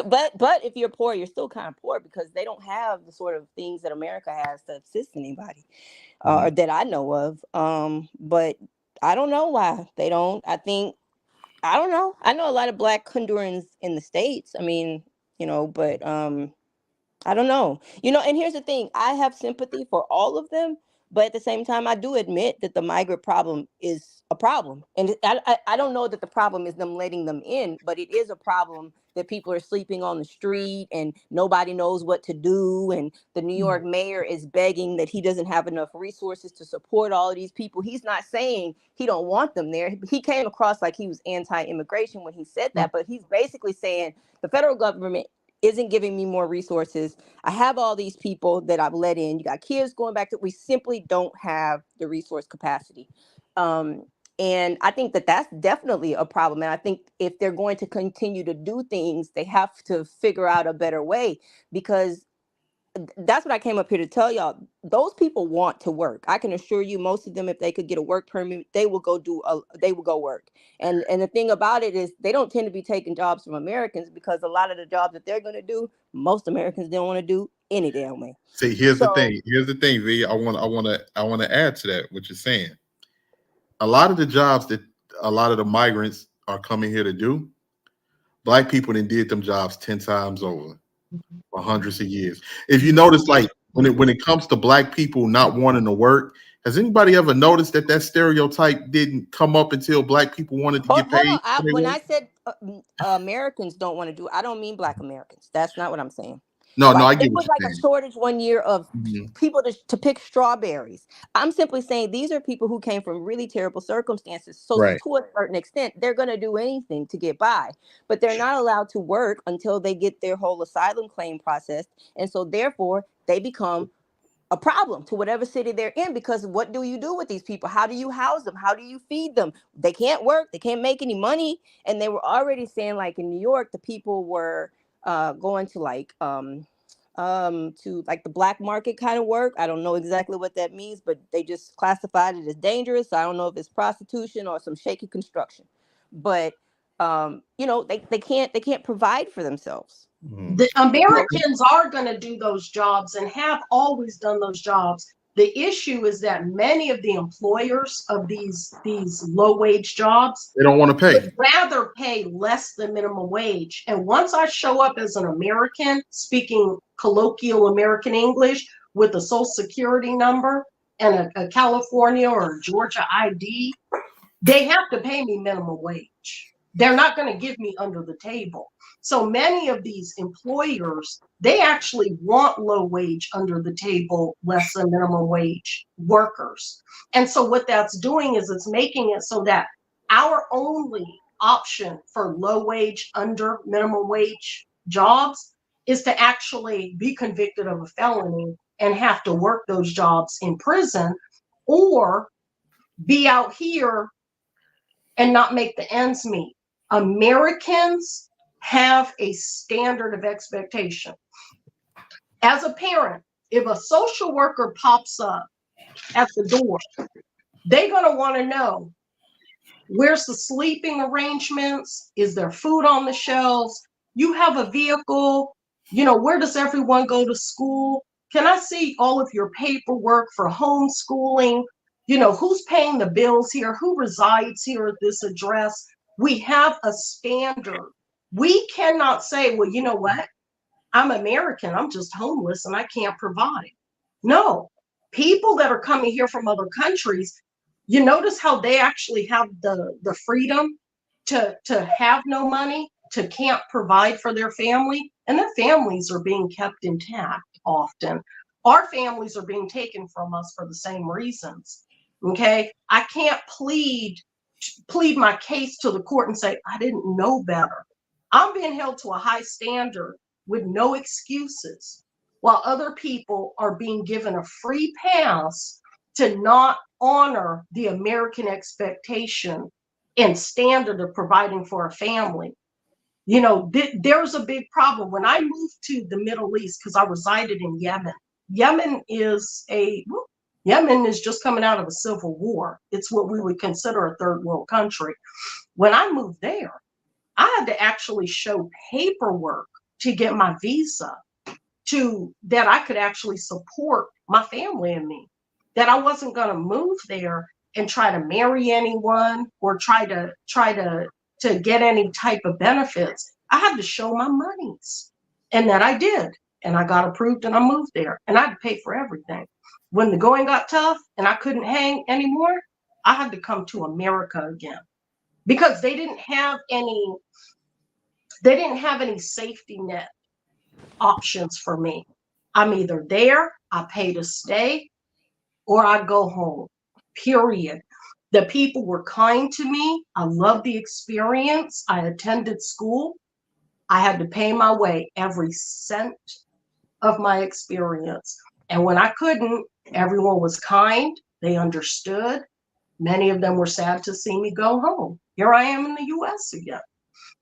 But if you're poor, you're still kind of poor because they don't have the sort of things that America has to assist anybody, or Mhm. that I know of. But I don't know why they don't. I don't know. I know a lot of black Hondurans in the States. I mean, but I don't know. And here's the thing. I have sympathy for all of them, but at the same time, I do admit that the migrant problem is a problem. And I don't know that the problem is them letting them in, but it is a problem that people are sleeping on the street and nobody knows what to do. And the New York mayor is begging that he doesn't have enough resources to support all of these people. He's not saying he don't want them there. He came across like he was anti-immigration when he said that, but he's basically saying the federal government isn't giving me more resources. I have all these people that I've let in. You got kids going back to, we simply don't have the resource capacity. Um, and I think that that's definitely a problem. And I think if they're going to continue to do things, they have to figure out a better way because that's what I came up here to tell y'all. Those people want to work. I can assure you, most of them, if they could get a work permit, they will go work. And the thing about it is, they don't tend to be taking jobs from Americans because a lot of the jobs that they're going to do, most Americans don't want to do any damn way. See, here's the So thing. Here's the thing, V. I want to add to that what you're saying. A lot of the jobs that a lot of the migrants are coming here to do, black people then did them jobs 10 times over for hundreds of years. If you notice, like when it comes to black people not wanting to work, has anybody ever noticed that stereotype didn't come up until black people wanted to get hold paid on. for their When work? I said Americans don't want to do, I don't mean Black Americans. That's not what I'm saying. No, no, Like I get it what was like you're a saying. shortage one year of Mhm. people to pick strawberries. I'm simply saying these are people who came from really terrible circumstances. So Right. to a certain extent, they're going to do anything to get by, but they're not allowed to work until they get their whole asylum claim processed. And so therefore, they become a problem to whatever city they're in because what do you do with these people? How do you house them? How do you feed them? They can't work, they can't make any money. And they were already saying, like in New York, the people were going to like the black market kind of work. I don't know exactly what that means, but they just classified it as dangerous. I don't know if it's prostitution or some shaky construction. But you know, they can't provide for themselves. The Americans are going to do those jobs and have always done those jobs. The issue is that many of the employers of these low wage jobs, They don't want to pay. would rather pay less than minimum wage. And once I show up as an American speaking colloquial American English with a social security number and a California or Georgia ID, they have to pay me minimum wage. They're not going to give me under the table. So many of these employers, they actually want low wage, under the table, less than minimum wage workers. And so what that's doing is it's making it so that our only option for low wage, under minimum wage jobs is to actually be convicted of a felony and have to work those jobs in prison, or be out here and not make the ends meet. Americans have a standard of expectation. As a parent, if a social worker pops up at the door, they're going to want to know, where's the sleeping arrangements? Is there food on the shelves? You have a vehicle? You know, where does everyone go to school? Can I see all of your paperwork for homeschooling? You know, who's paying the bills here? Who resides here at this address? We have a standard. We cannot say, well, you know what? I'm American. I'm just homeless and I can't provide. No, people that are coming here from other countries, you notice how they actually have the freedom to have no money, to can't provide for their family, and their families are being kept intact often. Our families are being taken from us for the same reasons. Okay, I can't plead my case to the court and say I didn't know better. I'm being held to a high standard with no excuses, while other people are being given a free pass to not honor the American expectation and standard of providing for a family. You know, there's a big problem. When I moved to the Middle East, because I resided in Yemen, Yemen is just coming out of a civil war. It's what we would consider a third world country. When I moved there, I had to actually show paperwork to get my visa, to that I could actually support my family and me, that I wasn't going to move there and try to marry anyone or try to get any type of benefits. I had to show my monies, and that I did. And I got approved and I moved there, and I had to pay for everything. When the going got tough and I couldn't hang anymore, I had to come to America again, because they didn't have any safety net options for me. I'm either there, I pay to stay, or I go home, period. The people were kind to me. I loved the experience. I attended school. I had to pay my way every cent of my experience. And when I couldn't, everyone was kind. They understood. Many of them were sad to see me go home. Here I am in the US again.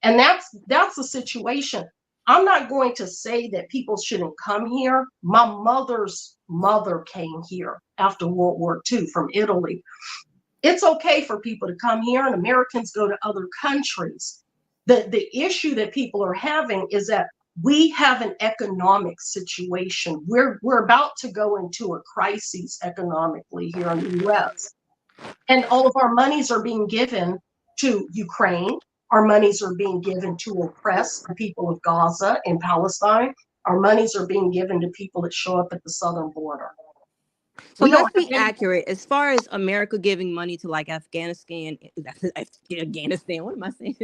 And that's the situation. I'm not going to say that people shouldn't come here. My mother's mother came here after World War II from Italy. It's okay for people to come here, and Americans go to other countries. The issue that people are having is that we have an economic situation. We're about to go into a crisis economically here in the US. And all of our monies are being given to Ukraine. Our monies are being given to oppress the people of Gaza and Palestine. Our monies are being given to people that show up at the southern border. So let's be accurate. As far as America giving money to like Afghanistan, what am I saying?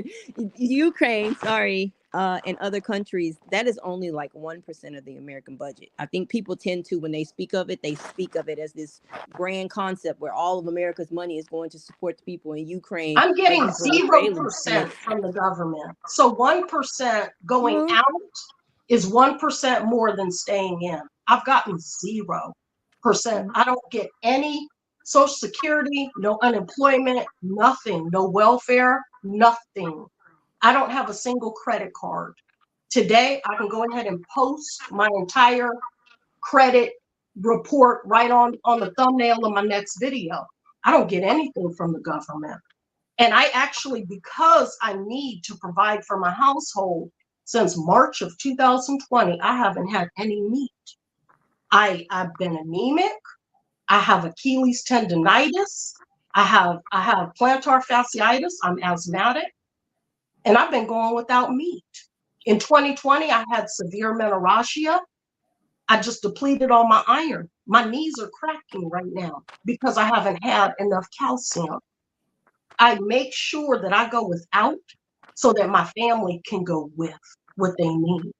Ukraine, sorry, and other countries, that is only like 1% of the American budget. I think people tend to, when they speak of it as this grand concept where all of America's money is going to support the people in Ukraine. I'm getting 0% from the government. So 1% going out is 1% more than staying in. I've gotten 0%. I don't get any Social Security, no unemployment, nothing, no welfare, nothing. I don't have a single credit card. Today, I can go ahead and post my entire credit report right on the thumbnail of my next video. I don't get anything from the government. And I actually, because I need to provide for my household, since March of 2020, I haven't had any meat. I've been anemic. I have Achilles tendonitis. I have plantar fasciitis. I'm asthmatic, and I've been going without meat. In 2020, I had severe menorrhagia. I just depleted all my iron. My knees are cracking right now because I haven't had enough calcium. I make sure that I go without so that my family can go with what they need.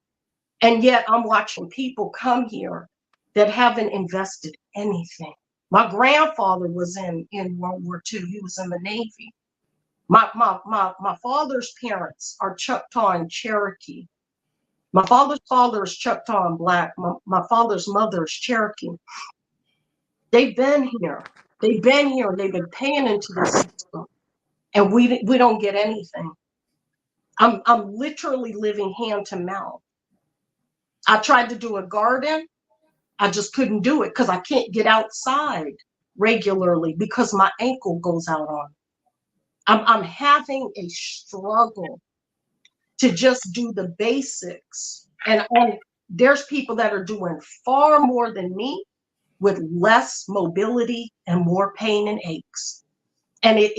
And yet I'm watching people come here that haven't invested anything. My grandfather was in World War II. He was in the Navy. My father's parents are Choctaw and Cherokee. My father's father is Choctaw and Black. My father's mother is Cherokee. They've been here. They've been here and they've been paying into the system. And we don't get anything. I'm literally living hand to mouth. I tried to do a garden. I just couldn't do it because I can't get outside regularly because my ankle goes out on me. I'm having a struggle to just do the basics. And there's people that are doing far more than me with less mobility and more pain and aches. And it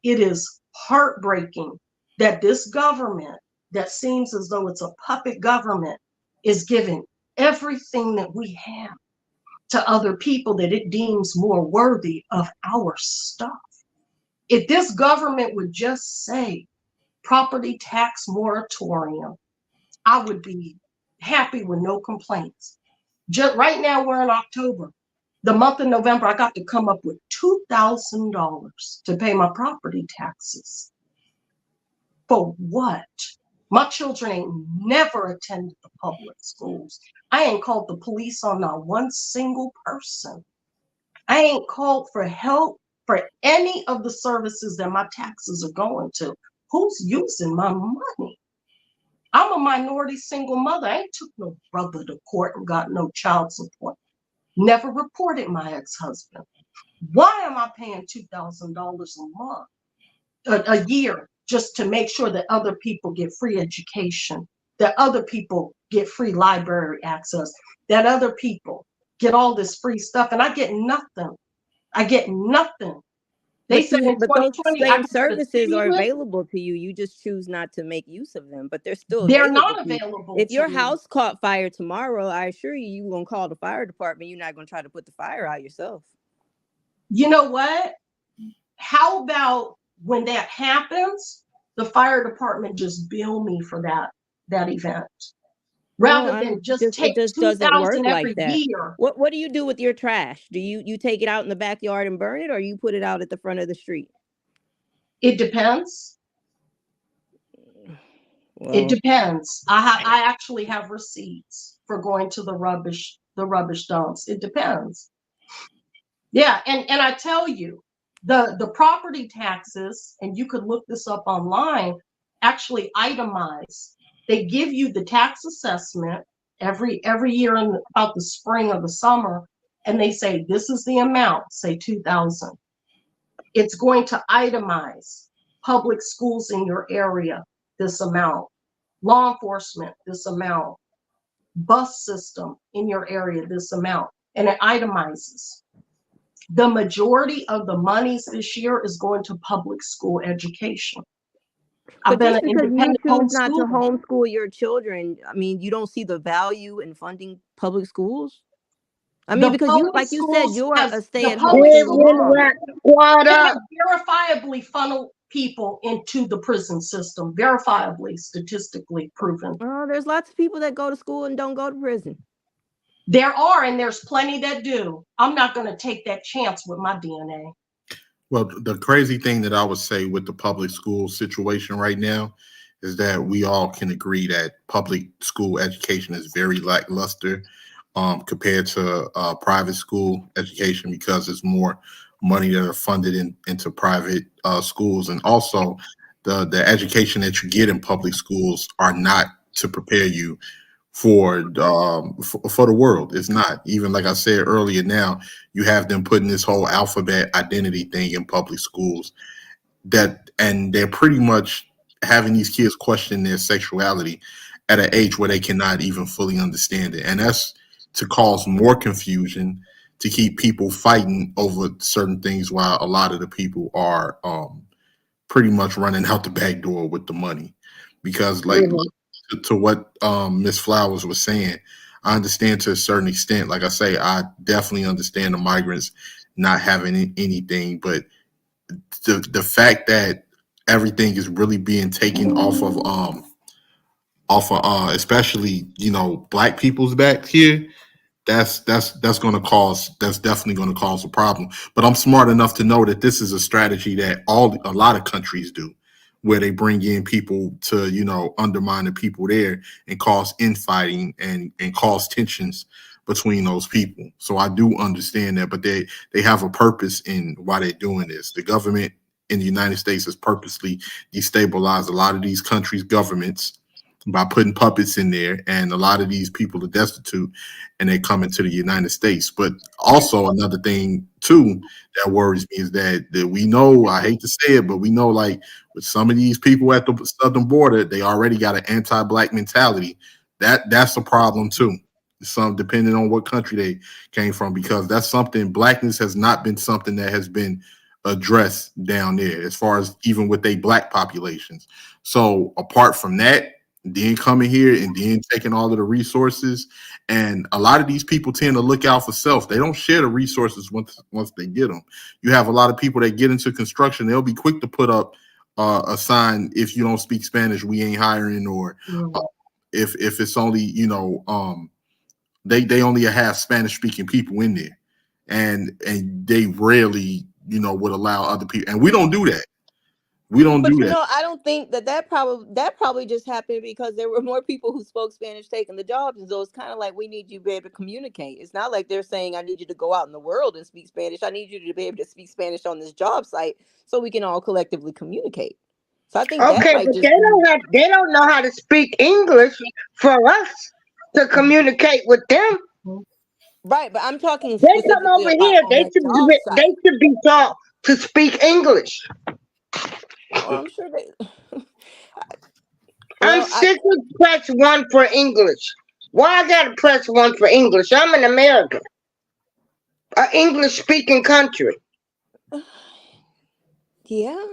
is heartbreaking that this government that seems as though it's a puppet government is giving everything that we have to other people that it deems more worthy of our stuff. If this government would just say property tax moratorium, I would be happy with no complaints. Just right now, we're in October. The month of November, I got to come up with $2,000 to pay my property taxes. For what? My children ain't never attended the public schools. I ain't called the police on not one single person. I ain't called for help for any of the services that my taxes are going to. Who's using my money? I'm a minority single mother. I ain't took no brother to court and got no child support. Never reported my ex-husband. Why am I paying $2,000 a month, a year, just to make sure that other people get free education, that other people get free library access, that other people get all this free stuff, and I get nothing. I get nothing. They said in But those 2020, same services are available to you. You just choose not to make use of them, but they're still they're available not to you. available. If your to me. house caught fire tomorrow, I assure you, you're going to call the fire department. You're not going to try to put the fire out yourself. You know what? How about when that happens, the fire department just bill me for that event, rather than just take it just doesn't work $2,000 like every that. year. What do you do with your trash? Do you take it out in the backyard and burn it, or you put it out at the front of the street? It depends. Well, it depends. I actually have receipts for going to the rubbish dumps. It depends. Yeah, and I tell you, the property taxes, and you could look this up online, actually itemize. They give you the tax assessment every year in about the spring or the summer, and they say this is the amount, say 2,000. It's going to itemize public schools in your area, this amount, law enforcement, this amount, bus system in your area, this amount, and it itemizes. The majority of the monies this year is going to public school education. But just because you choose not to homeschool your children, I mean, you don't see the value in funding public schools? I mean, because you, like you said, you're a stay-at-home mom. Have verifiably funneled people into the prison system, verifiably, statistically proven. Oh, there's lots of people that go to school and don't go to prison. There are, and there's plenty that do. I'm not going to take that chance with my DNA. Well, the crazy thing that I would say with the public school situation right now is that we all can agree that public school education is very lackluster compared to private school education, because there's more money that are funded into private schools. And also the education that you get in public schools are not to prepare you for the world. It's not. Even like I said earlier, now you have them putting this whole alphabet identity thing in public schools. and they're pretty much having these kids question their sexuality at an age where they cannot even fully understand it, and that's to cause more confusion, to keep people fighting over certain things, while a lot of the people are pretty much running out the back door with the money. Because like Mhm. to what Miss Flowers was saying, I understand to a certain extent. Like I say, I definitely understand the migrants not having anything, but the fact that everything is really being taken off of especially black people's back here, that's going to cause that's definitely going to cause a problem. But I'm smart enough to know that this is a strategy that a lot of countries do, where they bring in people to undermine the people there and cause infighting and cause tensions between those people. So I do understand that, but they have a purpose in why they're doing this. The government in the United States has purposely destabilized a lot of these countries' governments by putting puppets in there, and a lot of these people are destitute, and they come into the United States. But also another thing too that worries me is that we know, I hate to say it, but we know, like, with some of these people at the southern border, they already got an anti-black mentality. That's a problem too. Some depending on what country they came from, because that's something, blackness has not been something that has been addressed down there as far as even with their black populations. So apart from that, then coming here and then taking all of the resources, and a lot of these people tend to look out for self. They don't share the resources once they get them. You have a lot of people that get into construction, they'll be quick to put up a sign: if you don't speak Spanish, we ain't hiring. Or uh, if it's only they only have Spanish speaking people in there, and they rarely would allow other people, and we don't do that. We don't But do that. I don't think that probably just happened because there were more people who spoke Spanish taking the jobs, and so it's kind of like we need you to be able to communicate. It's not like they're saying I need you to go out in the world and speak Spanish. I need you to be able to speak Spanish on this job site so we can all collectively communicate. So I think that Okay, might but just be they don't know how to speak English for us to communicate with them. right. But I'm talking They come specifically over about here, on a job they site. should be taught to speak English. Well, I'm sure they. I'm Well, I sick of press one for English. Why I gotta press one for English? I'm in America, an English speaking country. yeah,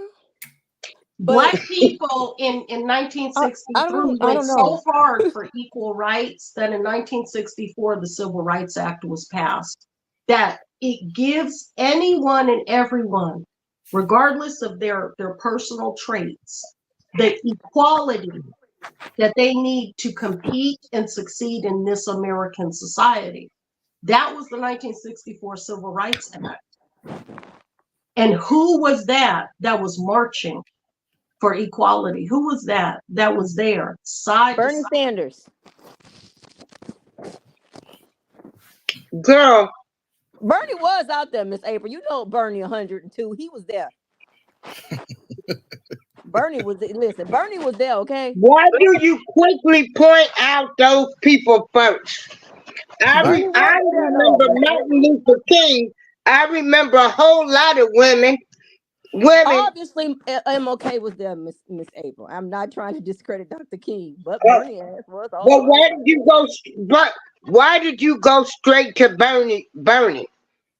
but Black people in I 1963 I went don't know. so hard for equal rights that in 1964 the Civil Rights Act was passed, that it gives anyone and everyone, regardless of their personal traits, the equality that they need to compete and succeed in this American society. That was the 1964 Civil Rights Act. And who was that was marching for equality? Who was that was there side to Bernie side? Sanders. Girl, Bernie was out there, Miss April. You know Bernie 102. He was there. Bernie was there, okay? why do you quickly point out those people first? Bernie I was there though, remember Miss Martin April. Luther King. I remember a whole lot of women. Obviously, MLK was there, Miss April. I'm not trying to discredit Dr. King, but Uh, Bernie ass was but also out why there. did you go? But why did you go straight to Bernie? Bernie.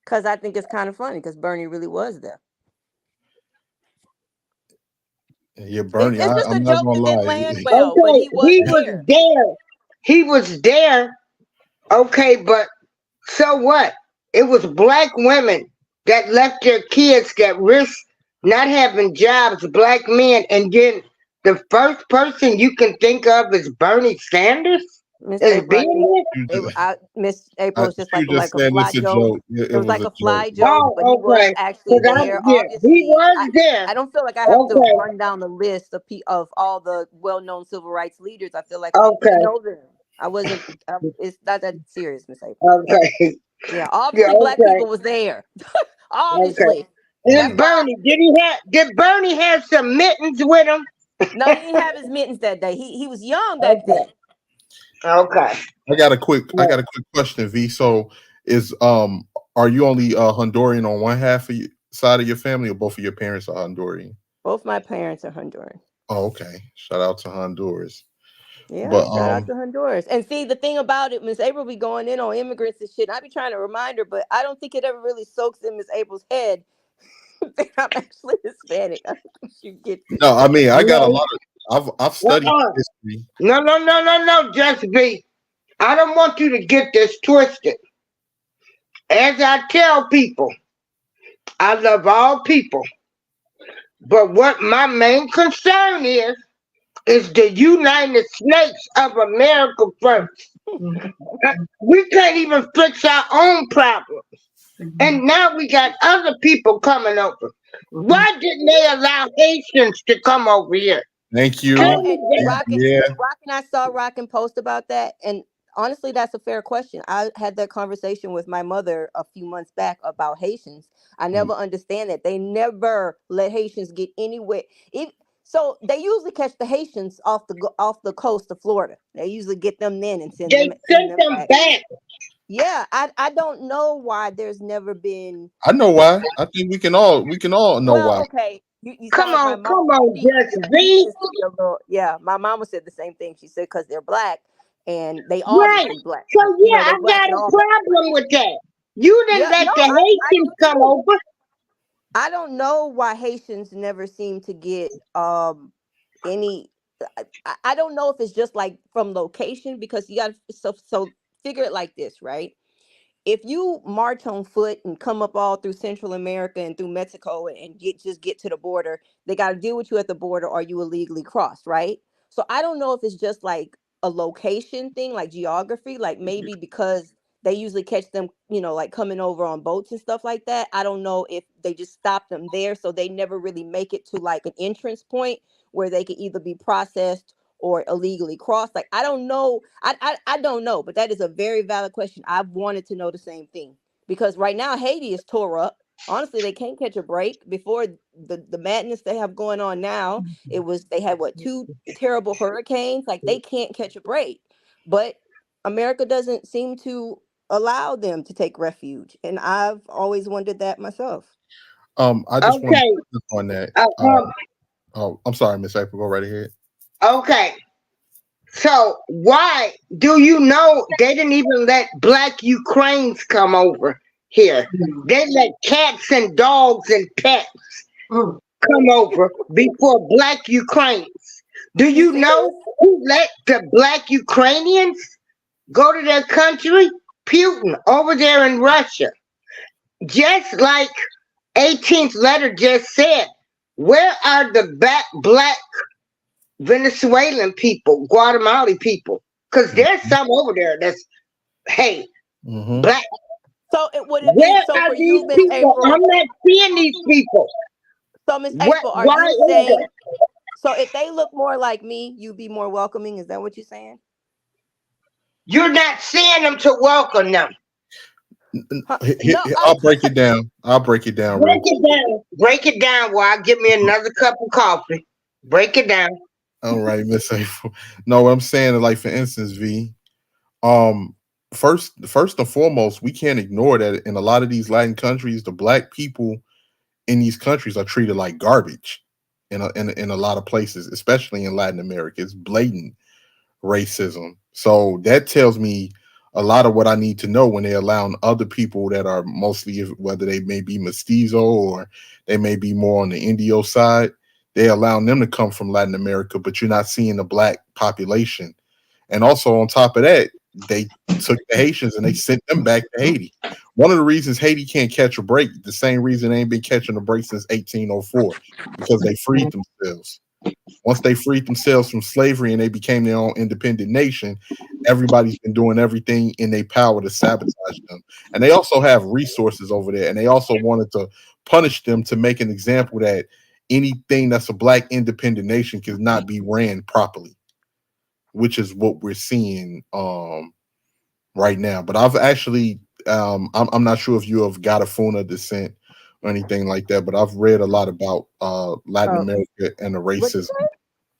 Because I think it's kind of funny because Bernie really was there. Yeah, It's, Bernie, it's just a I'm not joke gonna that didn't lie. land well, but Okay, he was he was there. there. He was there. Okay, but so what? It was black women that left their kids, that risked not having jobs, black men, and then the first person you can think of is Bernie Sanders Miss as April, I think being You just, Miss April was just you like just a saying fly it's a joke. joke. It It was was like a a joke. fly it. joke, but he Oh, was okay. actually Cause there. yeah, he Obviously, was there. I don't feel like I have to Okay, run down the list of all the well-known civil rights leaders. I feel like we okay, know them. I wasn't. It's not that serious, Miss April. okay, Yeah, yeah, obviously, black okay, people was there. okay. Obviously, that's And why. Bernie, did Bernie have some mittens with him? No, he didn't have his mittens that day. He was young back Okay, then. okay. I got a quick question, V. So is are you only Honduran on one half of side of your family, or both of your parents are Honduran? Both my parents are Honduran. Oh, okay. Shout out to Honduras. Yeah, But shout out to Honduras. And see, the thing about it, Miss April be going in on immigrants and shit. I be trying to remind her, but I don't think it ever really soaks in Miss April's head that I'm actually Hispanic. I don't think she gets it. no, I mean I got a No, lot of I've studied history. no, no, no, no, no, just be. I don't want you to get this twisted. As I tell people, I love all people, but what my main concern is the United States of America first. We can't even fix our own problems. And now we got other people coming over. Why didn't they allow Haitians to come over here? Thank Oh, you. and Yeah. I saw Rockin' post about that, and honestly, that's a fair question. I had that conversation with my mother a few months back about Haitians. I never understand that they never let Haitians get anywhere. So they usually catch the Haitians off the coast of Florida. They usually get them then and They send sent them them back. back. Yeah, I don't know why there's never been. I know why. I think we can all know Well, why. okay. You sound Come like my on, mom. come on, Yeah, just she be tends to be a little. Yeah, my mama said the same thing. She said because they're black and they right. obviously black. So You yeah, know, they I black got and a all black. problem with that. You didn't Yeah, let no, the I do Haitians come too. over. I don't know why Haitians never seem to get any. I don't know if it's just like from location because you got so figure it like this, right? If you march on foot and come up all through Central America and through Mexico and get to the border, they got to deal with you at the border or you illegally crossed, right? So I don't know if it's just like a location thing, like geography, like maybe because they usually catch them, like coming over on boats and stuff like that. I don't know if they just stop them there, so they never really make it to like an entrance point where they could either be processed or illegally crossed. Like I don't know. I don't know, but that is a very valid question. I've wanted to know the same thing because right now Haiti is tore up. Honestly, they can't catch a break. Before the madness they have going on now, they had what, two terrible hurricanes. Like they can't catch a break. But America doesn't seem to allow them to take refuge. And I've always wondered that myself. I just want Okay. to on that. Uh, um, Oh, I'm sorry, Miss April. Go right ahead. okay. So why do you know they didn't even let black Ukrainians come over here? They let cats and dogs and pets come over before black Ukrainians. Do You you know serious? who let the black Ukrainians go to their country? Putin over there in Russia. Just like 18th letter just said, where are the black Venezuelan people, Guatemalan people? Because there's some over there that's, hey, Mm-hmm. black. So it would it be Where so are for these you, Miss people? April? I'm not seeing these people. So Miss What? April, are Why you is saying it? so if they look more like me, you'd be more welcoming? Is that what you're saying? You're not seeing them to welcome them. Huh? No, I'll break it down. I'll break it down real Break quick. it down. Break it down while I give me another cup of coffee. Break it down. All right, Miss April. No, what I'm saying is, like, for instance, V. Um, first and foremost, we can't ignore that in a lot of these Latin countries, the black people in these countries are treated like garbage. In a lot of places, especially in Latin America, it's blatant racism. So that tells me a lot of what I need to know when they're allowing other people that are mostly, whether they may be mestizo or they may be more on the Indio side, they're allowing them to come from Latin America, but you're not seeing the black population. And also on top of that, they took the Haitians and they sent them back to Haiti. One of the reasons Haiti can't catch a break, the same reason they ain't been catching a break since 1804, because they freed themselves. Once they freed themselves from slavery and they became their own independent nation, everybody's been doing everything in their power to sabotage them. And they also have resources over there. And they also wanted to punish them to make an example that anything that's a black independent nation cannot be ran properly, which is what we're seeing right now. But I've actually, I'm not sure if you have Garifuna descent or anything like that, but I've read a lot about Latin oh, America and the what you racism. say?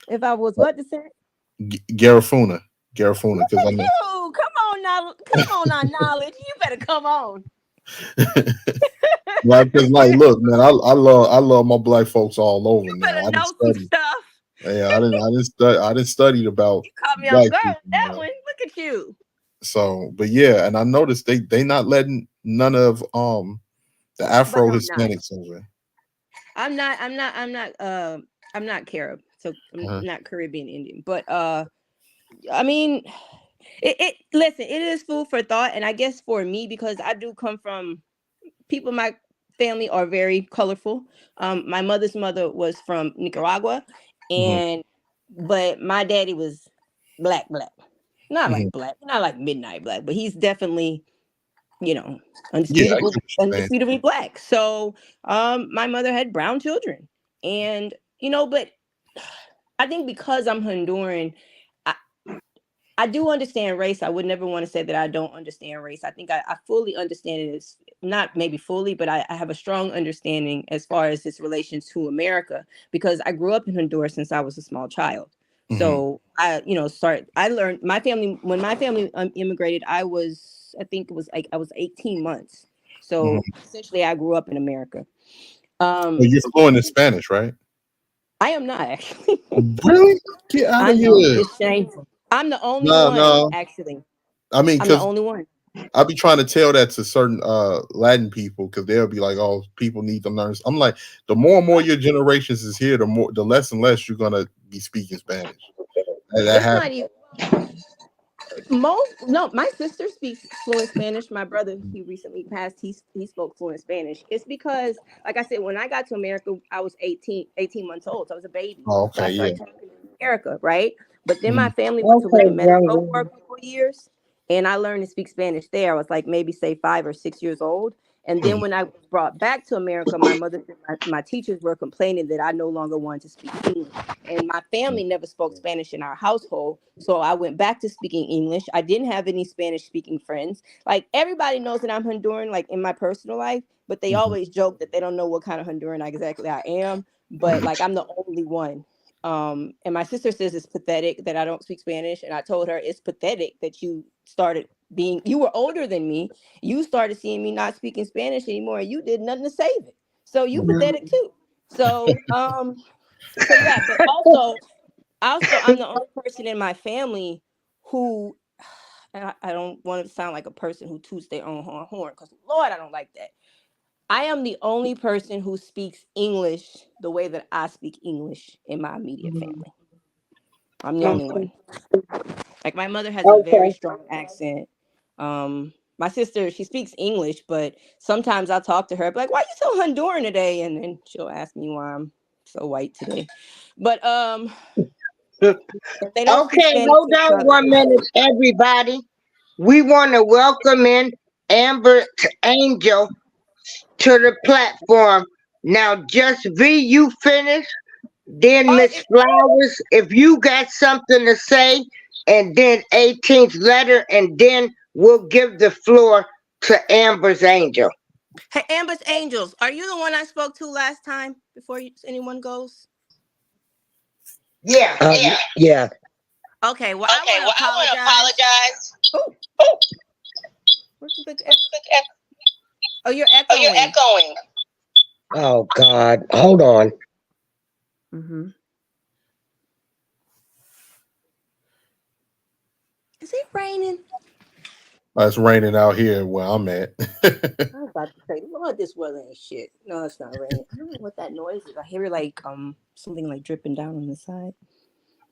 If I was what to say? Garifuna, Look because at you! Come on now, knowledge. You better come on. Like, cause like, look, man, I love my black folks all over, You man. better I didn't know some study. stuff. Yeah, I didn't study about You caught me off black guard people, with that man. one. Look at you. So, but yeah, and I noticed they not letting none of the But Afro I'm not. Hispanics over. I'm not Carib, so I'm Uh-huh. not Caribbean Indian. But I mean, listen, it is food for thought, and I guess for me, because I do come from people in my family are very colorful. My mother's mother was from Nicaragua, Hmm. and but my daddy was black, not Hmm. like black, not like midnight black, but he's definitely, you know, Yeah, I get what you're saying. undisputably black. So my mother had brown children, and but I think because I'm Honduran, I, I do understand race. I would never want to say that I don't understand race. I think I fully understand it. It's not maybe fully, but I have a strong understanding as far as its relations to America, because I grew up in Honduras since I was a small child. Hmm. So I learned when my family immigrated, I think it was like I was 18 months. So Hmm. essentially I grew up in America. But Um, you're fluent in Spanish, right? I am not actually. Really? Get out I of know here! it's shameful. I'm the only No, one no. actually. I mean, I'm the because only one. I be trying to tell that to certain Latin people because they'll be like, "Oh, people need to learn." I'm like, the more and more your generations is here, the less and less you're gonna be speaking Spanish. And that It's not happens. even most. No, my sister speaks fluent Spanish. My brother, he recently passed. He spoke fluent Spanish. It's because, like I said, when I got to America, I was 18 months old. So I was a baby. Oh, So I okay, yeah. started talking in America, right? But then my Mhm. family went to live Okay, in Mexico young for a couple of years, and I learned to speak Spanish there. I was like maybe say 5 or 6 years old. And then Mhm. when I was brought back to America, my mother said my teachers were complaining that I no longer wanted to speak English. And my family never spoke Spanish in our household. So I went back to speaking English. I didn't have any Spanish speaking friends. Like everybody knows that I'm Honduran, like in my personal life, but they Mhm. always joke that they don't know what kind of Honduran exactly I am. But like I'm the only one. And my sister says it's pathetic that I don't speak Spanish. And I told her it's pathetic that you were older than me. You started seeing me not speaking Spanish anymore, and you did nothing to save it. So you Mhm. pathetic too. So yeah, but also I'm the only person in my family who and I don't want to sound like a person who toots their own horn, because Lord, I don't like that. I am the only person who speaks English the way that I speak English in my immediate family. I'm the only Okay. one. Like my mother has a very Okay. strong accent. My sister, she speaks English, but sometimes I talk to her, be like, "Why you so Honduran today?" And then she'll ask me why I'm so white today. But if they don't speak Okay, Spanish hold to each on other. 1 minute, everybody. We want to welcome in Amber Angel to the platform. Now, just V, you finish. Then Oh, Miss Flowers, if you got something to say, and then 18th letter, and then we'll give the floor to Amber's Angel. hey, Amber's Angels, are you the one I spoke to last time before anyone goes? Yeah. Yeah. Okay, well, I Okay, want to well, I want to apologize. apologize. Oh, where's the big echo? Oh, you're Oh, you're echoing. echoing. Oh God. Hold on. Mm-hmm. Is it raining? It's raining out here where I'm at. I was about to say, Lord, this weather ain't shit. No, it's not raining. I don't know what that noise is. I hear like something like dripping down on the side.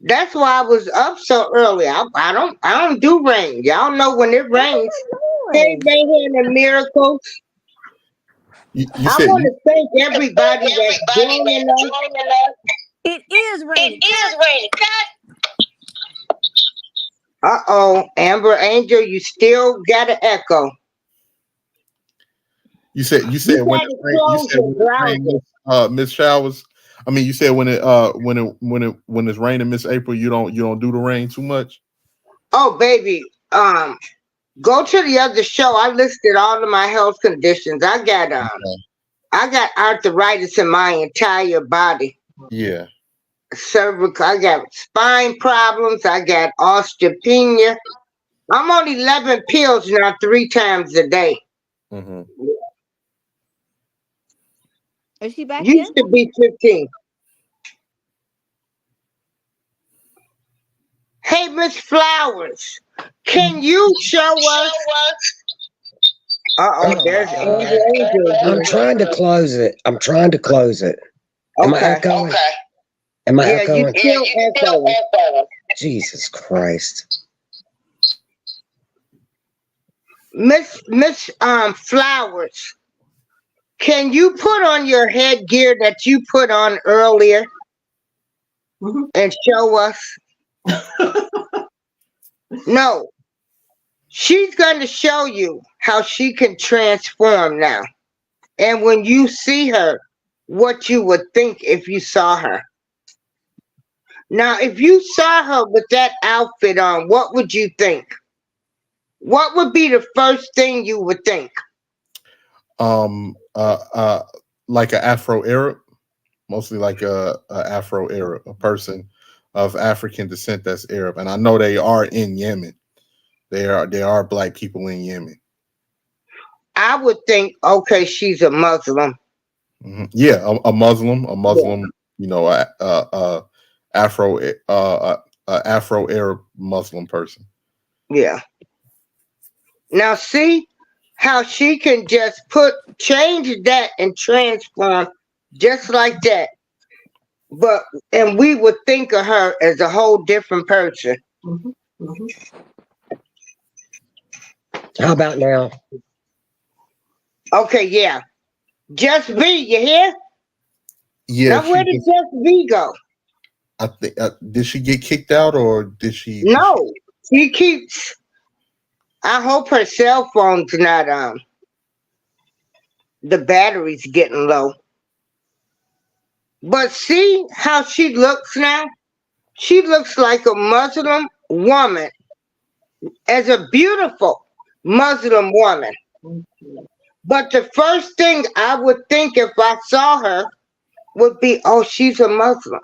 That's why I was up so early. I don't do rain. Y'all know when it What rains. was Hey, that noise? they hearing the miracles. You I said want you to thank everybody that's Everybody joining that's us. joining us. It is It raining. is raining. God. Amber Angel, you still got an echo. you You said when it gotta rain, you close said your when it rain, browser. Miss Showers. I mean, you said when it's raining, Miss April, you don't do the rain too much. Oh, baby. Go to the other show. I listed all of my health conditions. Okay. I got arthritis in my entire body. Yeah. Cervical. I got spine problems. I got osteopenia. I'm on 11 pills now, 3 times a day. Hmm. Is she back yet? Used to be 15. Hey, Miss Flowers, can you show us? Uh-oh, Oh there's my God. Angel I'm again. trying to close it. I'm trying to close it. Am I Okay. echoing? Am I Yeah, you echoing? still echoing. Jesus Christ. Miss Flowers, can you put on your headgear that you put on earlier Mhm. and show us? No, she's going to show you how she can transform now. And when you see her, what you would think if you saw her. Now, if you saw her with that outfit on, what would you think? What would be the first thing you would think? Um, uh, uh, like an Afro Arab, mostly like a Afro Arab, a person of African descent that's Arab, and I know they are in Yemen. They are black people in Yemen. I would think, okay, she's a Muslim. Yeah, a Muslim, Yeah. you know, Afro, Afro Arab Muslim person. Yeah. Now see how she can just change that and transform just like that. But and we would think of her as a whole different person. Mhm. Mhm. How about now? Okay, yeah. Just V, you hear? Yeah, Now she where did was. Just V go? I think did she get kicked out or did she? Did she? No. She keeps I hope her cell phone's not the battery's getting low. But see how she looks now? She looks like a Muslim woman, as a beautiful Muslim woman. Mhm. But the first thing I would think if I saw her would be, oh, she's a Muslim.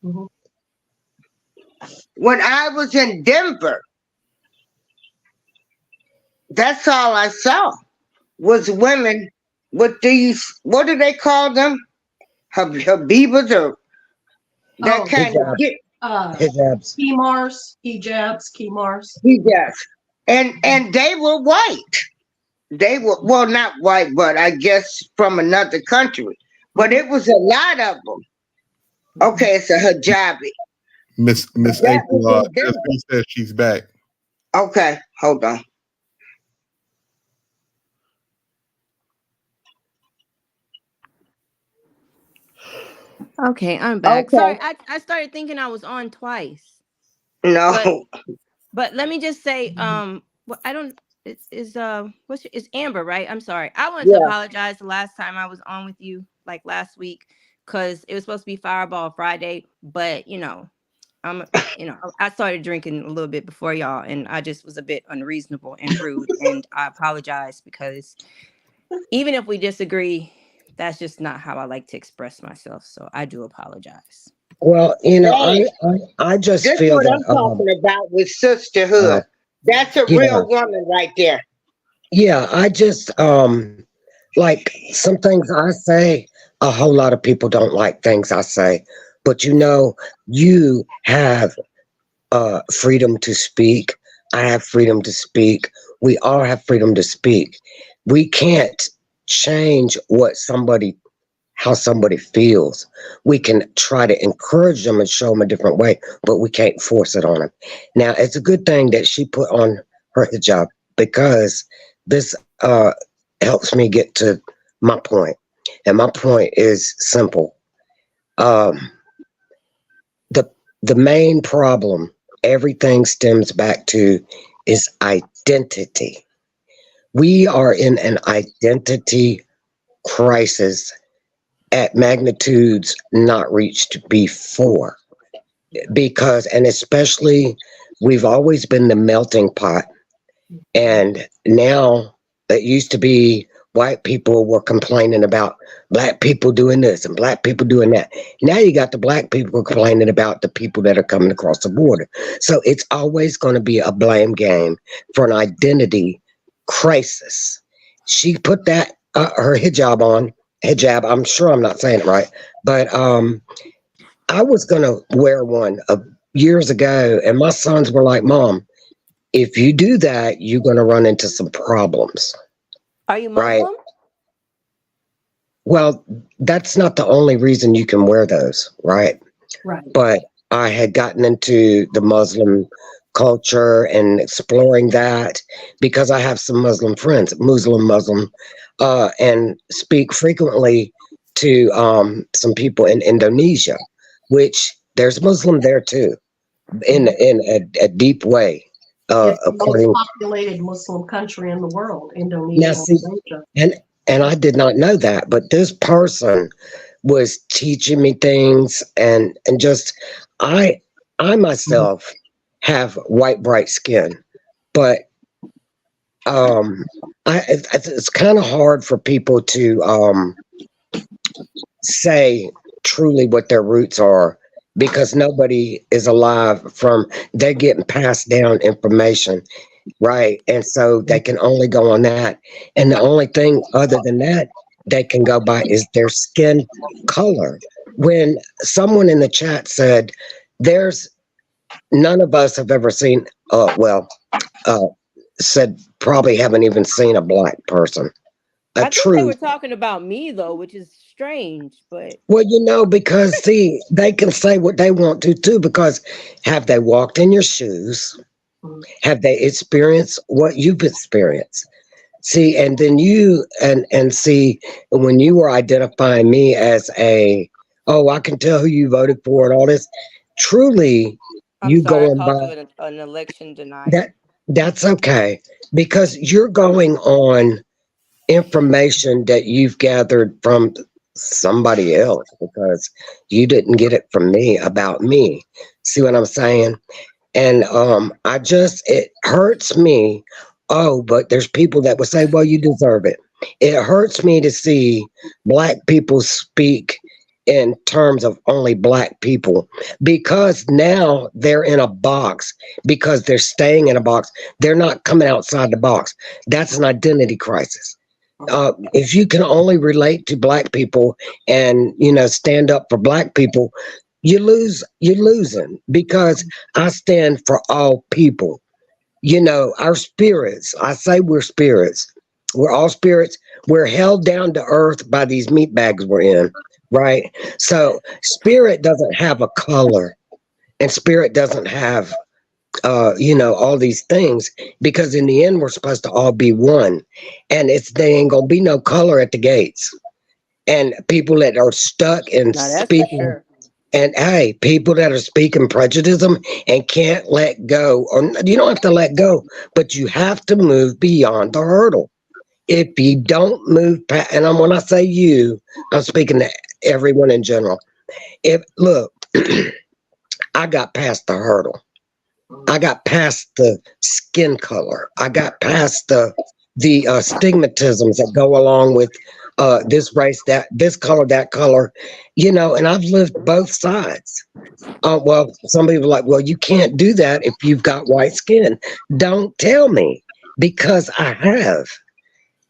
Mhm. When I was in Denver, that's all I saw was women with these, what do they call them? Habibas or that Oh, kind of Hijab. get uh, Hijabs. Kemars. hijabs. And they were white. They were, well, not white, but I guess from another country. But Mhm. it was a lot of them. Mhm. Okay, it's a hijabi. Miss That was April, in just Denver. says she's back. Okay, hold on. Okay, I'm back. Okay, Sorry, I started thinking I was on twice. But no, but let me just say, Mhm. what I don't is Amber, right? I'm sorry. I wanted to yeah, apologize the last time I was on with you, like last week, because it was supposed to be Fireball Friday, but I'm I started drinking a little bit before y'all, and I just was a bit unreasonable and rude, and I apologize because even if we disagree, that's just not how I like to express myself. So I do apologize. Well, hey, I just this feel what that I'm talking about with uh sisterhood. That's a yeah, real woman right there. yeah, I just like some things I say, a whole lot of people don't like things I say. But you have freedom to speak. I have freedom to speak. We all have freedom to speak. We can't change how somebody feels. We can try to encourage them and show them a different way, but we can't force it on them. Now, it's a good thing that she put on her hijab because this helps me get to my point. And my point is simple. Um, the the main problem everything stems back to is identity. We are in an identity crisis at magnitudes not reached before because and especially we've always been the melting pot, and now it used to be white people were complaining about black people doing this and black people doing that. Now you got the black people complaining about the people that are coming across the border. So it's always going to be a blame game for an identity crisis. She put that her hijab on hijab. I'm sure I'm not saying it right, but I was gonna wear one years ago, and my sons were like, "Mom, if you do that, you're gonna run into some problems." Are you Right. Muslim? Well, that's not the only reason you can wear those, right? Right. But I had gotten into the Muslim culture and exploring that because I have some Muslim friends, Muslim, and speak frequently to some people in Indonesia, which there's Muslim there too, in a deep way. It's the most According populated Muslim country in the world, now, Indonesia see, and Malaysia. and I did not know that, but this person was teaching me things, and just I I myself have white bright skin, but it's kind of hard for people to say truly what their roots are because nobody is alive from they're getting passed down information, right? And so they can only go on that, and the only thing other than that they can go by is their skin color. When someone in the chat said there's none of us have ever seen uh said probably haven't even seen a black person, a I thought they true. were talking about me though, which is strange. But Well, because see, they can say what they want to too, because have they walked in your shoes? Mhm. Have they experienced what you've experienced? See, and then and see when you were identifying me as oh, I can tell who you voted for and all this. Truly, I'm you sorry, I going called by you an election denier. that. That's okay because you're going on information that you've gathered from somebody else because you didn't get it from me about me. See what I'm saying? And it hurts me. Oh, but there's people that would say, well, you deserve it. It hurts me to see black people speak in terms of only black people because now they're in a box because they're staying in a box. They're not coming outside the box. That's an identity crisis. If you can only relate to black people and stand up for black people, you're losing because I stand for all people. Our spirits, I say we're spirits. We're all spirits. We're held down to earth by these meat bags we're in, right? So spirit doesn't have a color and spirit doesn't have all these things because in the end we're supposed to all be one. And they ain't gonna be no color at the gates. And people that are stuck and Now that's for speaking sure. and hey, people that are speaking prejudice and can't let go, or you don't have to let go, but you have to move beyond the hurdle. If you don't move past, and when I say you, I'm speaking to everyone in general. If look, I got past the hurdle. I got past the skin color. I got past the stigmatisms that go along with this race, this color, that color, and I've lived both sides. Well, some people are like, well, you can't do that if you've got white skin. Don't tell me because I have.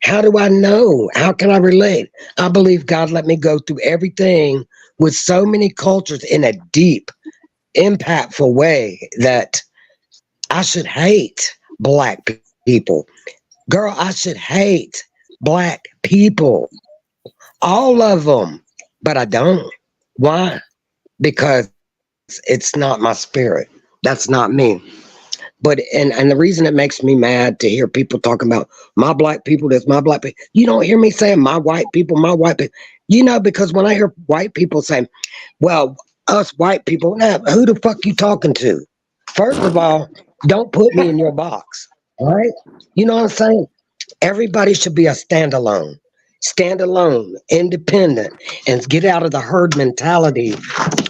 How do I know? How can I relate? I believe God let me go through everything with so many cultures in a deep, impactful way that I should hate black people. Girl, I should hate black people. All of them. But I don't. Why? Because it's not my spirit. That's not me. But and the reason it makes me mad to hear people talking about my black people, that's my black people. You don't hear me saying my white people, my white people. Because when I hear white people say, well, us white people, now who the fuck you talking to? First of all, don't put me in your box. Right? You know what I'm saying? Everybody should be a stand alone, independent, and get out of the herd mentality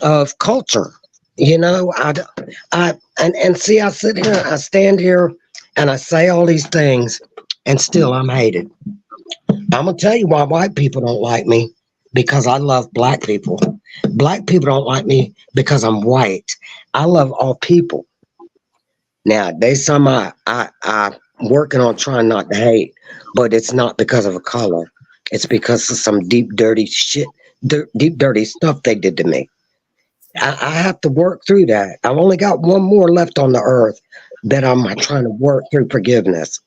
of culture. And see, I sit here, I stand here, and I say all these things, and still I'm hated. I'm gonna tell you why white people don't like me because I love black people. Black people don't like me because I'm white. I love all people. Now, there's I'm working on trying not to hate, but it's not because of a color. It's because of some deep, dirty shit, deep, dirty stuff they did to me. I have to work through that. I've only got one more left on the earth that I'm trying to work through forgiveness.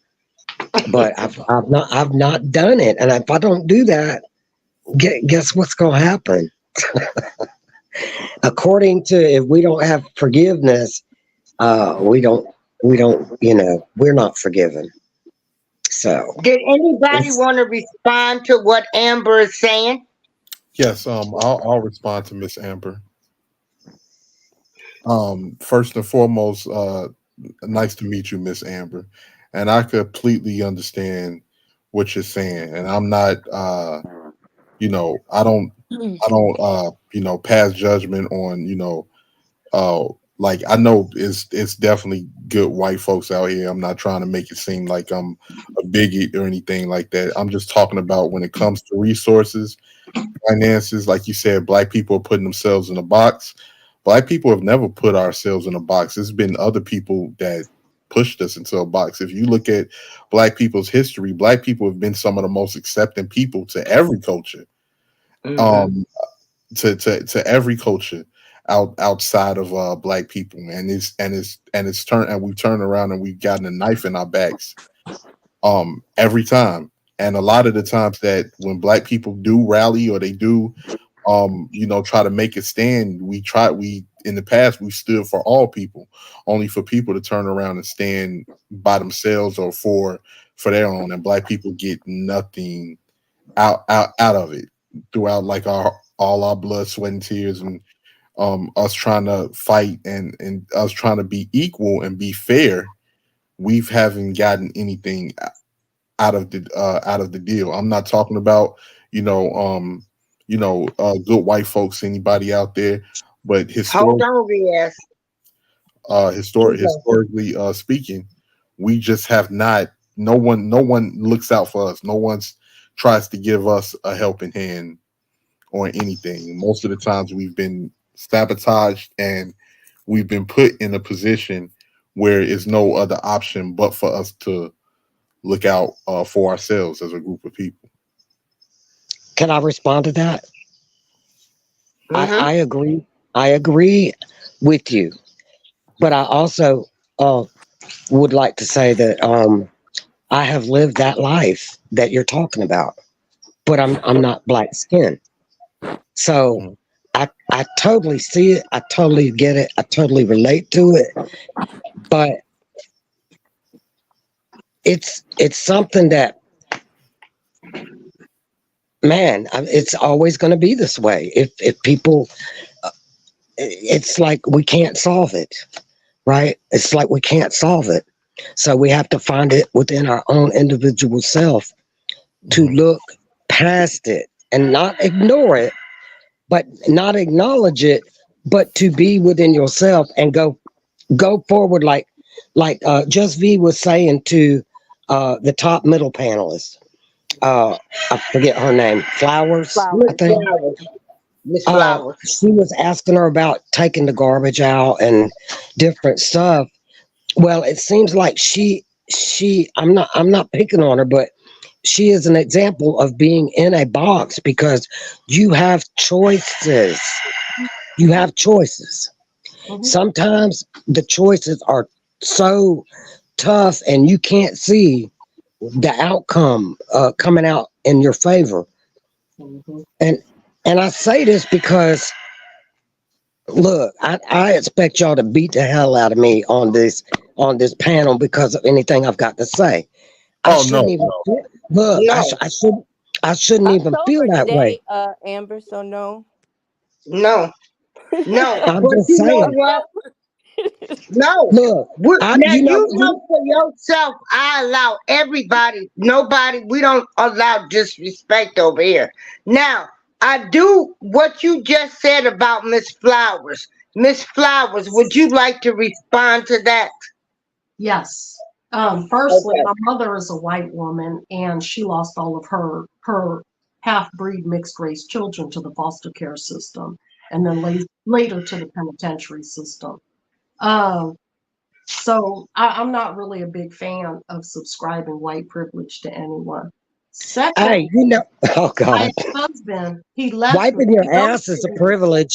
But I've not done it, and if I don't do that, guess what's gonna happen? According to, if we don't have forgiveness, we don't, we're not forgiven. So Did anybody it's want to respond to what Amber is saying? Yes, I'll respond to Miss Amber. First and foremost, nice to meet you, Miss Amber. And I completely understand what you're saying. And I'm not I don't pass judgment on, uh like I know it's definitely good white folks out here. I'm not trying to make it seem like I'm a bigot or anything like that. I'm just talking about when it comes to resources, finances, like you said, black people are putting themselves in a box. Black people have never put ourselves in a box. It's been other people that pushed us into a box. If you look at black people's history, black people have been some of the most accepting people to every culture. Mm-hmm. Um, to every culture outside of black people, and it's turned, and we've turned around and we've gotten a knife in our backs every time. And a lot of the times that when black people do rally or they do try to make a stand, we in the past we stood for all people, only for people to turn around and stand by themselves or for their own, and black people get nothing out of it throughout, like our all our blood, sweat, and tears, and us trying to fight and us trying to be equal and be fair. We haven't gotten anything out of the deal. I'm not talking about good white folks, anybody out there, but Hold on, Riaz. historically speaking, we just have not. No one looks out for us. No one's tries to give us a helping hand or anything. Most of the times we've been sabotaged and we've been put in a position where it's no other option but for us to look out for ourselves as a group of people. Can I respond to that? Mm-hmm. I agree. I agree with you, but I also uh, would like to say that I have lived that life that you're talking about, but I'm not black skinned. So Mhm. I totally see it. I totally get it. I totally relate to it. But it's something that, man, it's always going to be this way. If people, it's like we can't solve it, right? It's like we can't solve it. So we have to find it within our own individual self to Mhm. look past it and not ignore it, but not acknowledge it, but to be within yourself and go forward, like Just V was saying to the top middle panelist. I forget her name, Flowers, Miss I Flowers. think. Flowers. Miss Flowers. She was asking her about taking the garbage out and different stuff. Well, it seems like she I'm not picking on her, but she is an example of being in a box because you have choices. You have choices. Mhm. Sometimes the choices are so tough and you can't see the outcome coming out in your favor. Mhm. And I say this because look, I expect y'all to beat the hell out of me on this panel because of anything I've got to say. I Oh shouldn't no, even no. look. No, I shouldn't I'm even feel sober that way. today, Amber, so no. no, no. I'm But just you know I'm saying. what? sober. No. Look, Now you know you know for yourself. I allow everybody. Nobody. We don't allow disrespect over here. Now I do what you just said about Miss Flowers. Miss Flowers, would you like to respond to that? Yes. Firstly, Okay. my mother is a white woman, and she lost all of her half breed mixed race children to the foster care system, and then later to the penitentiary system. Um, so I'm not really a big fan of subscribing white privilege to anyone. Hey, Secondly, you know, oh my God, ex-husband, he left me. wiping your He ass is a ghosted me. privilege.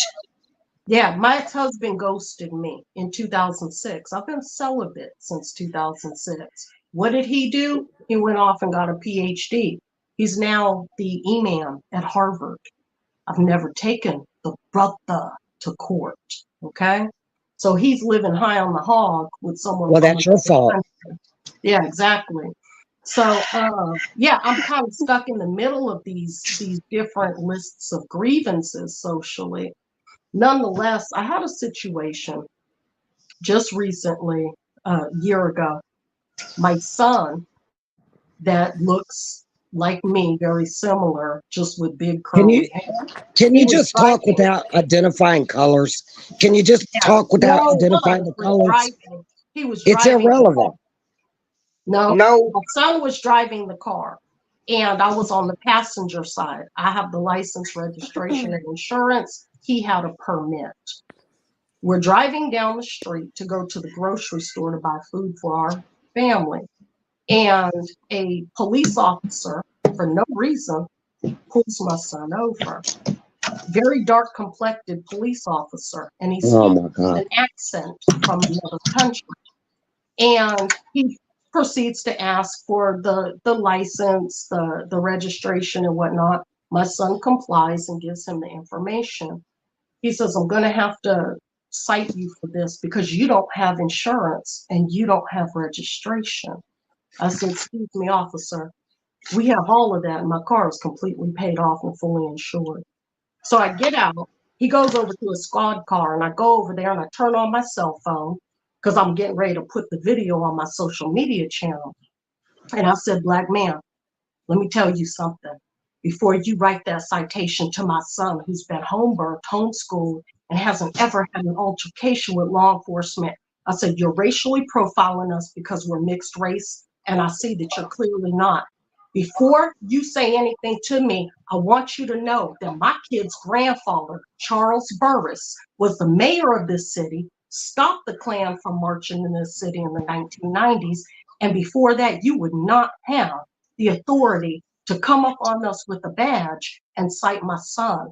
Yeah, my ex-husband ghosted me in 2006. I've been celibate since 2006. What did he do? He went off and got a PhD. He's now the imam at Harvard. I've never taken the brother to court. Okay. So he's living high on the hog with someone Well, from that's your another fault. country. Yeah, exactly. So yeah, I'm kind of stuck in the middle of these different lists of grievances socially. Nonetheless, I had a situation just recently, a year ago. My son, that looks like me, very similar, just with big Can you curly hair, can he you was just talk driving. without identifying colors? Can you just Yeah, talk without no, identifying look, the was colors? driving. He was It's driving the car. irrelevant. No, No, my son was driving the car, and I was on the passenger side. I have the license, registration, and insurance. He had a permit. We're driving down the street to go to the grocery store to buy food for our family. And a police officer, for no reason, pulls my son over. Very dark complected police officer. And he Oh speaks my with God. an accent from another country. And he proceeds to ask for the license, the registration, and whatnot. My son complies and gives him the information. He says, I'm going to have to cite you for this because you don't have insurance and you don't have registration. I said, excuse me, officer, we have all of that. And my car is completely paid off and fully insured. So I get out. He goes over to a squad car, and I go over there and I turn on my cell phone because I'm getting ready to put the video on my social media channel. And I said, black man, let me tell you something. Before you write that citation to my son, who's been home-birthed, homeschooled, and hasn't ever had an altercation with law enforcement, I said, you're racially profiling us because we're mixed race, and I see that you're clearly not. Before you say anything to me, I want you to know that my kid's grandfather, Charles Burris, was the mayor of this city, stopped the Klan from marching in this city in the 1990s, and before that, you would not have the authority to come up on us with a badge and cite my son.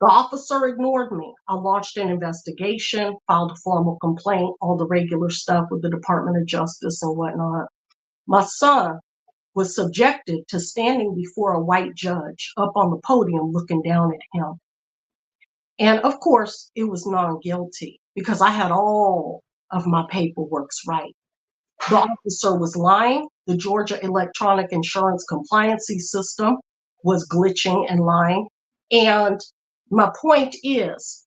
The officer ignored me. I launched an investigation, filed a formal complaint, all the regular stuff with the Department of Justice and whatnot. My son was subjected to standing before a white judge up on the podium looking down at him. And of course, it was non-guilty because I had all of my paperwork right. The officer was lying. The Georgia electronic insurance compliancy system was glitching and lying. And my point is,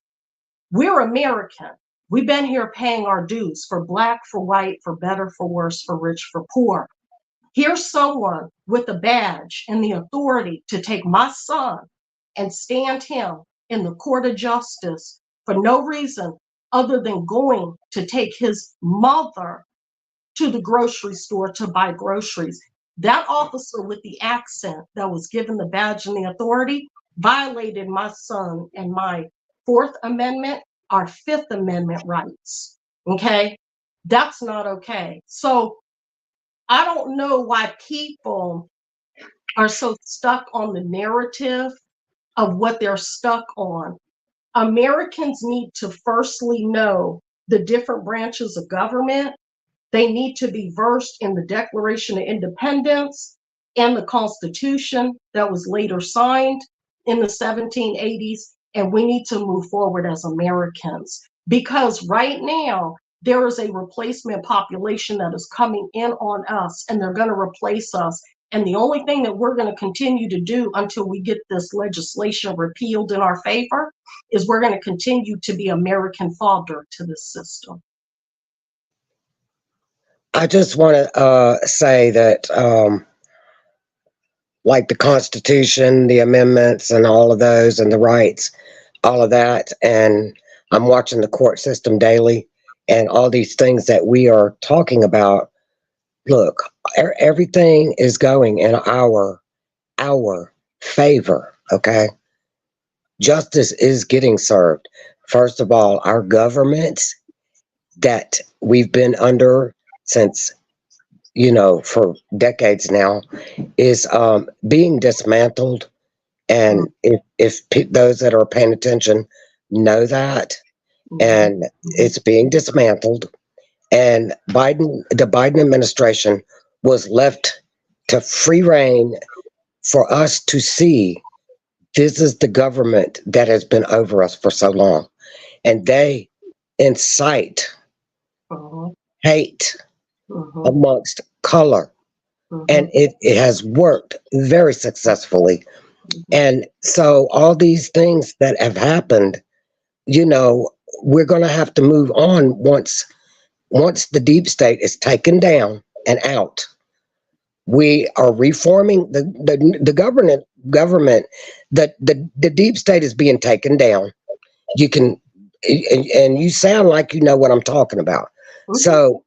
we're American. We've been here paying our dues for black, for white, for better, for worse, for rich, for poor. Here's someone with a badge and the authority to take my son and stand him in the court of justice for no reason other than going to take his mother to the grocery store to buy groceries. That officer with the accent that was given the badge and the authority violated my son and my Fourth Amendment, our Fifth Amendment rights. Okay? That's not okay. So I don't know why people are so stuck on the narrative of what they're stuck on. Americans need to firstly know the different branches of government. They need to be versed in the Declaration of Independence and the Constitution that was later signed in the 1780s. And we need to move forward as Americans because right now, there is a replacement population that is coming in on us, and they're going to replace us. And the only thing that we're going to continue to do until we get this legislation repealed in our favor is we're going to continue to be American fodder to this system. I just want to say that, like the Constitution, the amendments, and all of those, and the rights, all of that, and I'm watching the court system daily, and all these things that we are talking about. Look, everything is going in our favor. Okay, justice is getting served. First of all, our governments that we've been under since for decades now, is being dismantled. And if those that are paying attention know that, and it's being dismantled, and the Biden administration was left to free reign for us to see this is the government that has been over us for so long. And they incite hate amongst color. And it has worked very successfully. And so all these things that have happened, we're going to have to move on once the deep state is taken down and out. We are reforming the government. The deep state is being taken down. You can, and you sound like you know what I'm talking about. So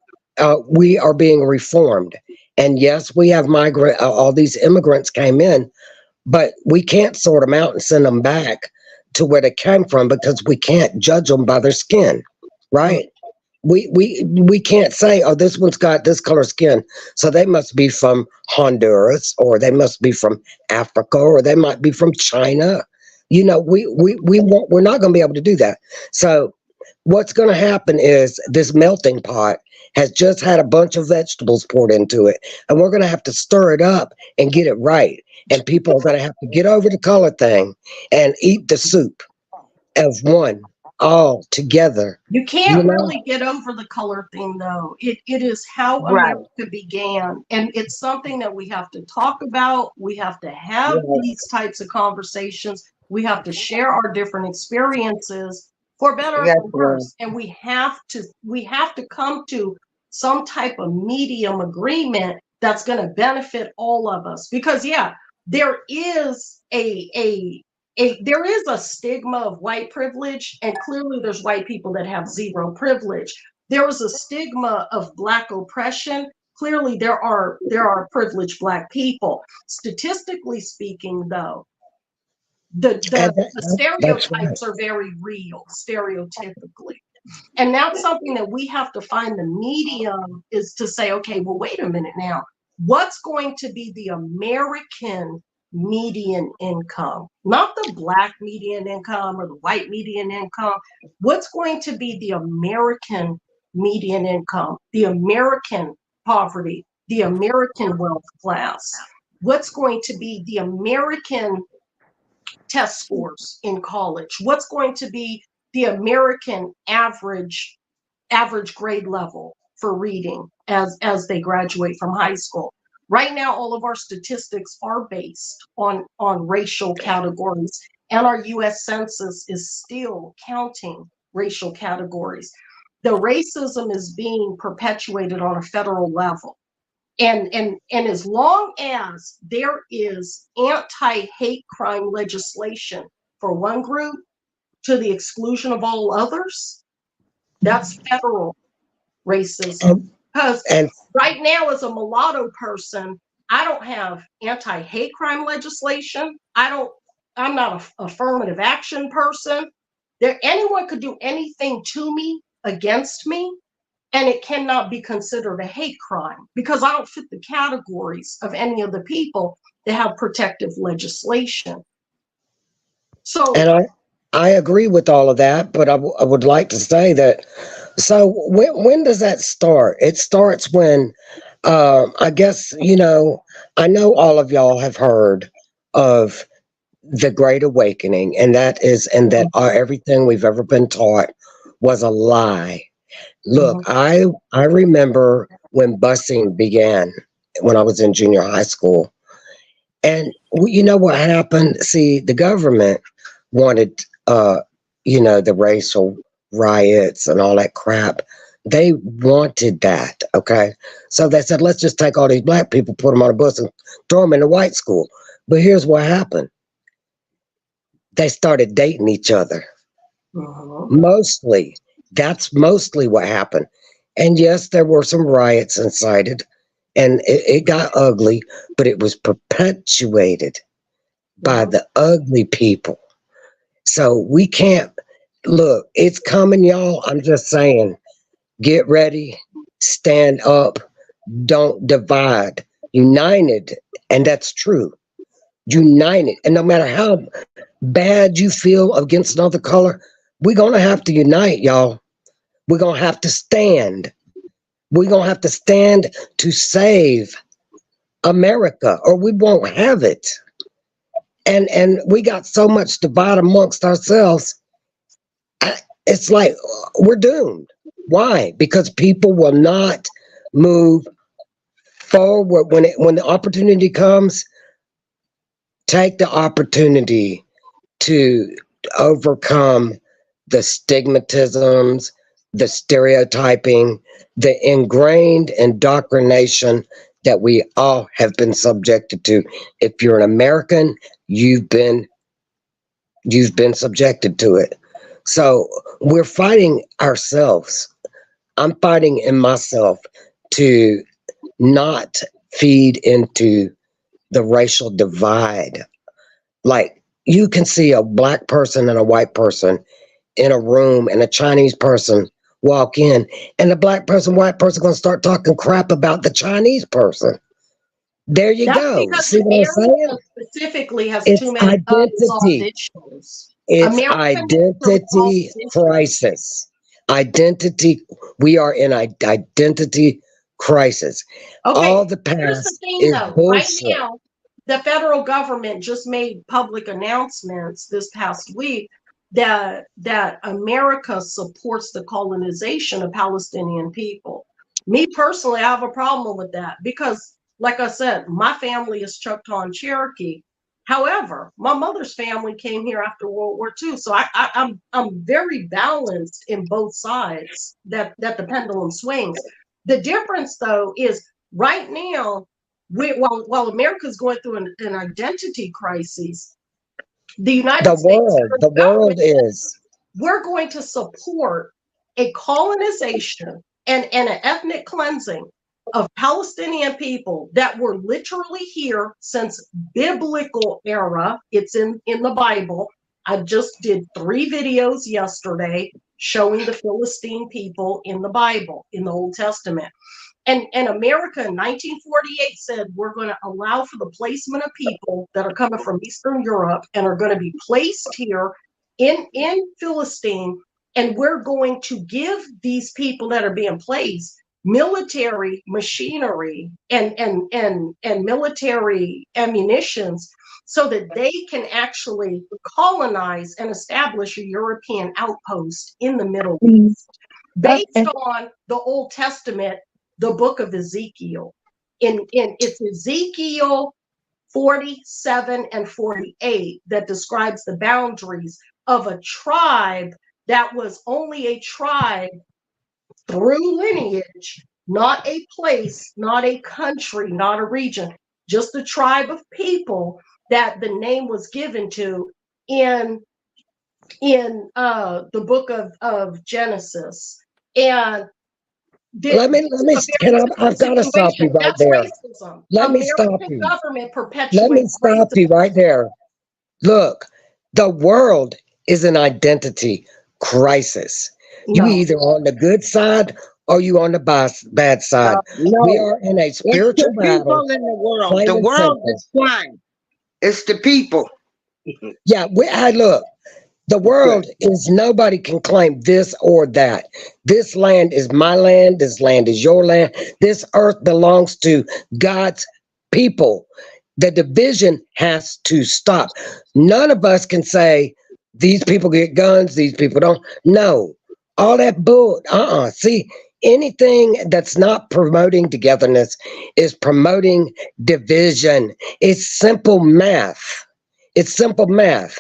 we are being reformed. And yes, we have all these immigrants came in, but we can't sort them out and send them back to where they came from, because we can't judge them by their skin, right? We can't say, oh, this one's got this color skin, so they must be from Honduras, or they must be from Africa, or they might be from China. We're not going to be able to do that. So what's going to happen is this melting pot has just had a bunch of vegetables poured into it, and we're going to have to stir it up and get it right. And people are going to have to get over the color thing and eat the soup of one all together. You can't really get over the color thing, though. It is how America began, and it's something that we have to talk about. We have to have these types of conversations. We have to share our different experiences, for better or for worse, and we have to come to some type of medium agreement that's going to benefit all of us. Because there is there is a stigma of white privilege, and clearly there's white people that have zero privilege. There is a stigma of Black oppression. Clearly there are privileged Black people. Statistically speaking, though, the stereotypes are very real, stereotypically. And that's something that we have to find the medium, is to say, okay, well, wait a minute now. What's going to be the American median income? Not the Black median income or the white median income. What's going to be the American median income, the American poverty, the American wealth class? What's going to be the American test scores in college? What's going to be the American average grade level for reading as they graduate from high school? Right now, all of our statistics are based on racial categories, and our U.S. Census is still counting racial categories. The racism is being perpetuated on a federal level. And as long as there is anti-hate crime legislation for one group to the exclusion of all others, that's federal racism. Because right now, as a mulatto person, I don't have anti-hate crime legislation. I'm not an affirmative action person. Anyone could do anything to me, against me, and it cannot be considered a hate crime, because I don't fit the categories of any of the people that have protective legislation. So, and I agree with all of that, but I would like to say that. So when does that start? It starts when, I guess, I know all of y'all have heard of the Great Awakening, and that everything we've ever been taught was a lie. Look, I remember when busing began when I was in junior high school, and you know what happened? See, the government wanted, the racial riots and all that crap. They wanted that, okay? So they said, let's just take all these Black people, put them on a bus, and throw them in a white school. But here's what happened. They started dating each other. Mostly. That's mostly what happened. And yes, there were some riots incited, and it got ugly, but it was perpetuated by the ugly people. So we can't, look, it's coming, y'all. I'm just saying, get ready, stand up, don't divide. United, and that's true. United, and no matter how bad you feel against another color, we're gonna have to unite, y'all. We're gonna have to stand. We're gonna have to stand to save America, or we won't have it. And we got so much divide amongst ourselves. It's like we're doomed. Why? Because people will not move forward when the opportunity comes. Take the opportunity to overcome the stigmatisms, the stereotyping, the ingrained indoctrination that we all have been subjected to. If you're an American, you've been subjected to it. So we're fighting ourselves. I'm fighting in myself to not feed into the racial divide. Like, you can see a black person and a white person in a room, and a Chinese person walk in, and the black person, white person gonna start talking crap about the Chinese person. There you That's go. because See what I'm saying? America specifically has It's too many unsolved identity. issues. It's America needs to resolve identity issues. crisis. Identity. We are in identity crisis. Okay, All the here's the past thing is though. Right bullshit. now, the federal government just made public announcements this past week that America supports the colonization of Palestinian people. Me personally, I have a problem with that because, like I said, my family is Choctaw and Cherokee. However, my mother's family came here after World War II, so I'm very balanced in both sides that the pendulum swings. The difference, though, is right now, while America's going through an identity crisis, the United States The world government, is. we're going to support a colonization and an ethnic cleansing of Palestinian people that were literally here since biblical era. It's in the Bible. I just did 3 videos yesterday showing the Philistine people in the Bible, in the Old Testament. And America in 1948 said, we're going to allow for the placement of people that are coming from Eastern Europe and are going to be placed here in Philistine. And we're going to give these people that are being placed military machinery and military ammunitions so that they can actually colonize and establish a European outpost in the Middle East based on the Old Testament, the book of Ezekiel. In it's Ezekiel 47 and 48 that describes the boundaries of a tribe that was only a tribe through lineage, not a place, not a country, not a region, just a tribe of people that the name was given to in the book of Genesis. And I've got to stop you right that's there. racism. Let me stop American you. government perpetuates Let me stop you racism. right there. Look, the world is an identity crisis. You No. either on the good side or you on the bad side. No, We are in a it's spiritual the battle. people in the world. plain The and world simple. is fine. It's the people. Yeah, look. The world is, nobody can claim this or that. This land is my land. This land is your land. This earth belongs to God's people. The division has to stop. None of us can say these people get guns, these people don't. No, all that bull. See, anything that's not promoting togetherness is promoting division. It's simple math. It's simple math.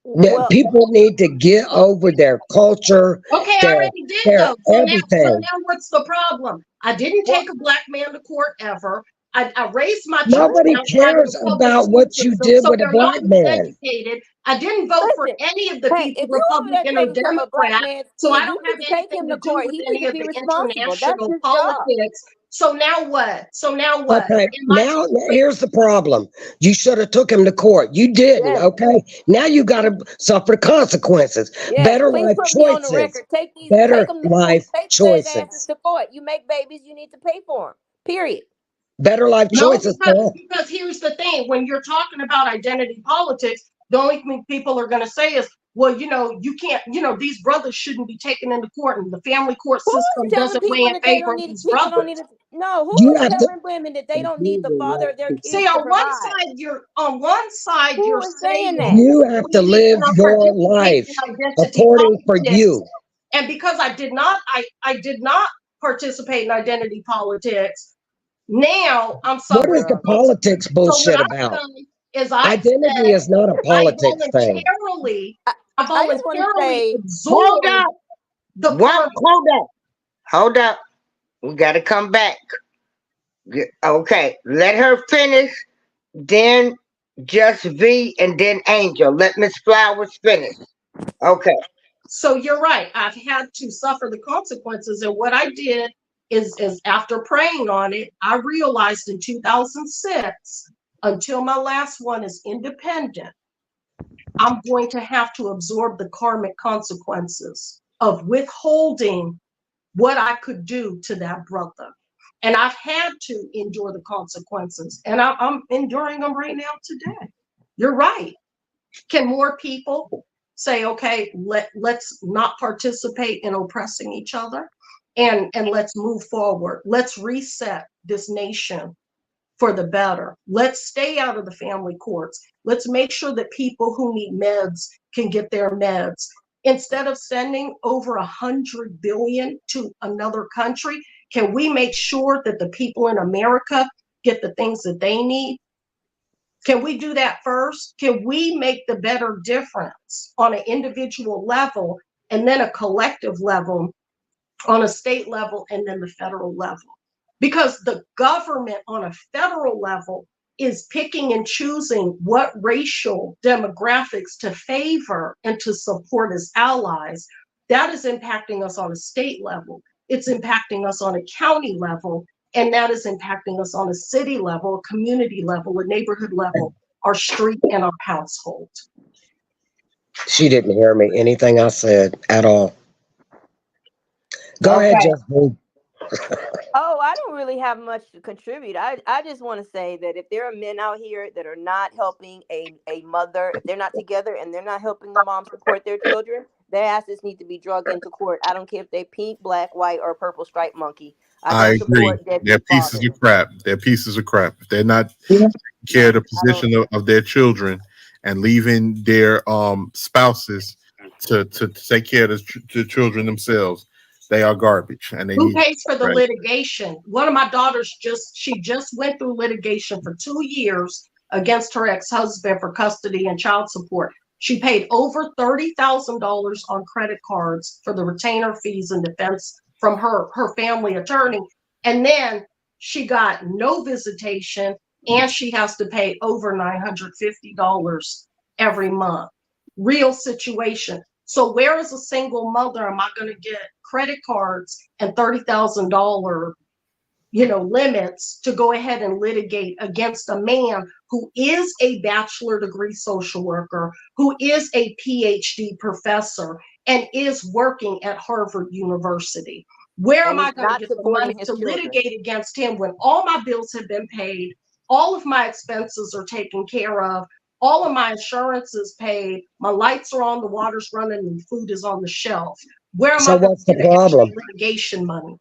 Well, People need to get over their culture, Okay, I their already did though. So everything. now what's the problem? I didn't take a black man to court ever. I raised my children Nobody outside of cares the public about school what you system, did so with a they're not black man. educated. I didn't vote for listen. any of the Hey, people, if you over there Republican or taking care of a black Democrat. man's So I kid, you don't have need to take anything him to to do court. with He needs any to of be the responsible. That's international his job. politics. So now what? Okay, And my now here's the problem. You should have took him to court. You didn't. Yes, Okay, now you got to suffer the consequences. yes. Better Please life put me on the choices. record. Take Better them to court. life Take their asses choices. to court. You make babies, you need to pay for them. Period. Better life No, choices. because here's the thing: when you're talking about identity politics, the only thing people are going to say is, "Well, you can't. These brothers shouldn't be taken into court, and the family court Who is system telling doesn't weigh people in that they favor don't of need these people don't need brothers." it? No, who You is have to. telling women that they don't need the father of their See, kids to provide? on one side Who you're is saying saying that? You have to we live cannot your participate life in identity according for politics, you. and because I did not participate in identity politics. Now I'm What is suffering the Girl. the consequences. politics So what bullshit I've about? done is I've Identity said is not a I politics thing. voluntarily, I, I I just want to voluntarily say, Hold absorb up. the What? karma. Hold up. We got to come back. Okay. Let her finish. Then just V and then Angel. Let Miss Flowers finish. Okay. So you're right. I've had to suffer the consequences. And what I did is after praying on it, I realized in 2006, until my last one is independent, I'm going to have to absorb the karmic consequences of withholding what I could do to that brother. And I've had to endure the consequences. And I'm enduring them right now today. You're right. Can more people say, okay, let's not participate in oppressing each other, and let's move forward. Let's reset this nation for the better. Let's stay out of the family courts. Let's make sure that people who need meds can get their meds. Instead of sending over 100 billion to another country, can we make sure that the people in America get the things that they need? Can we do that first? Can we make the better difference on an individual level and then a collective level on a state level and then the federal level? Because the government on a federal level is picking and choosing what racial demographics to favor and to support as allies. That is impacting us on a state level. It's impacting us on a county level, and that is impacting us on a city level, a community level, a neighborhood level, our street, and our household. She didn't hear me. Anything I said at all. Go ahead, Okay. Justin. oh, I don't really have much to contribute. I just want to say that if there are men out here that are not helping a mother, if they're not together and they're not helping the mom support their children, their asses need to be drugged into court. I don't care if they pink, black, white, or purple striped monkey. I I don't agree. support They're deadbeat pieces fathers. of crap. They're pieces of crap. If they're not Yeah. taking care of No, the I don't. position of their children and leaving their spouses to take care of the children themselves, they are garbage and they Who need pays for the right. litigation? One of my daughters just went through litigation for 2 years against her ex-husband for custody and child support. She paid over $30,000 on credit cards for the retainer fees and defense from her family attorney. And then she got no visitation, and she has to pay over $950 every month. Real situation. So where as a single mother am I going to get credit cards and $30,000 limits to go ahead and litigate against a man who is a bachelor degree social worker, who is a PhD professor, and is working at Harvard University? Where am And I he's going to not get the money supporting his to children. litigate against him when all my bills have been paid, all of my expenses are taken care of, all of my insurance is paid, my lights are on, the water's running, and food is on the shelf? Where am So I going what's to the get extra problem? litigation money?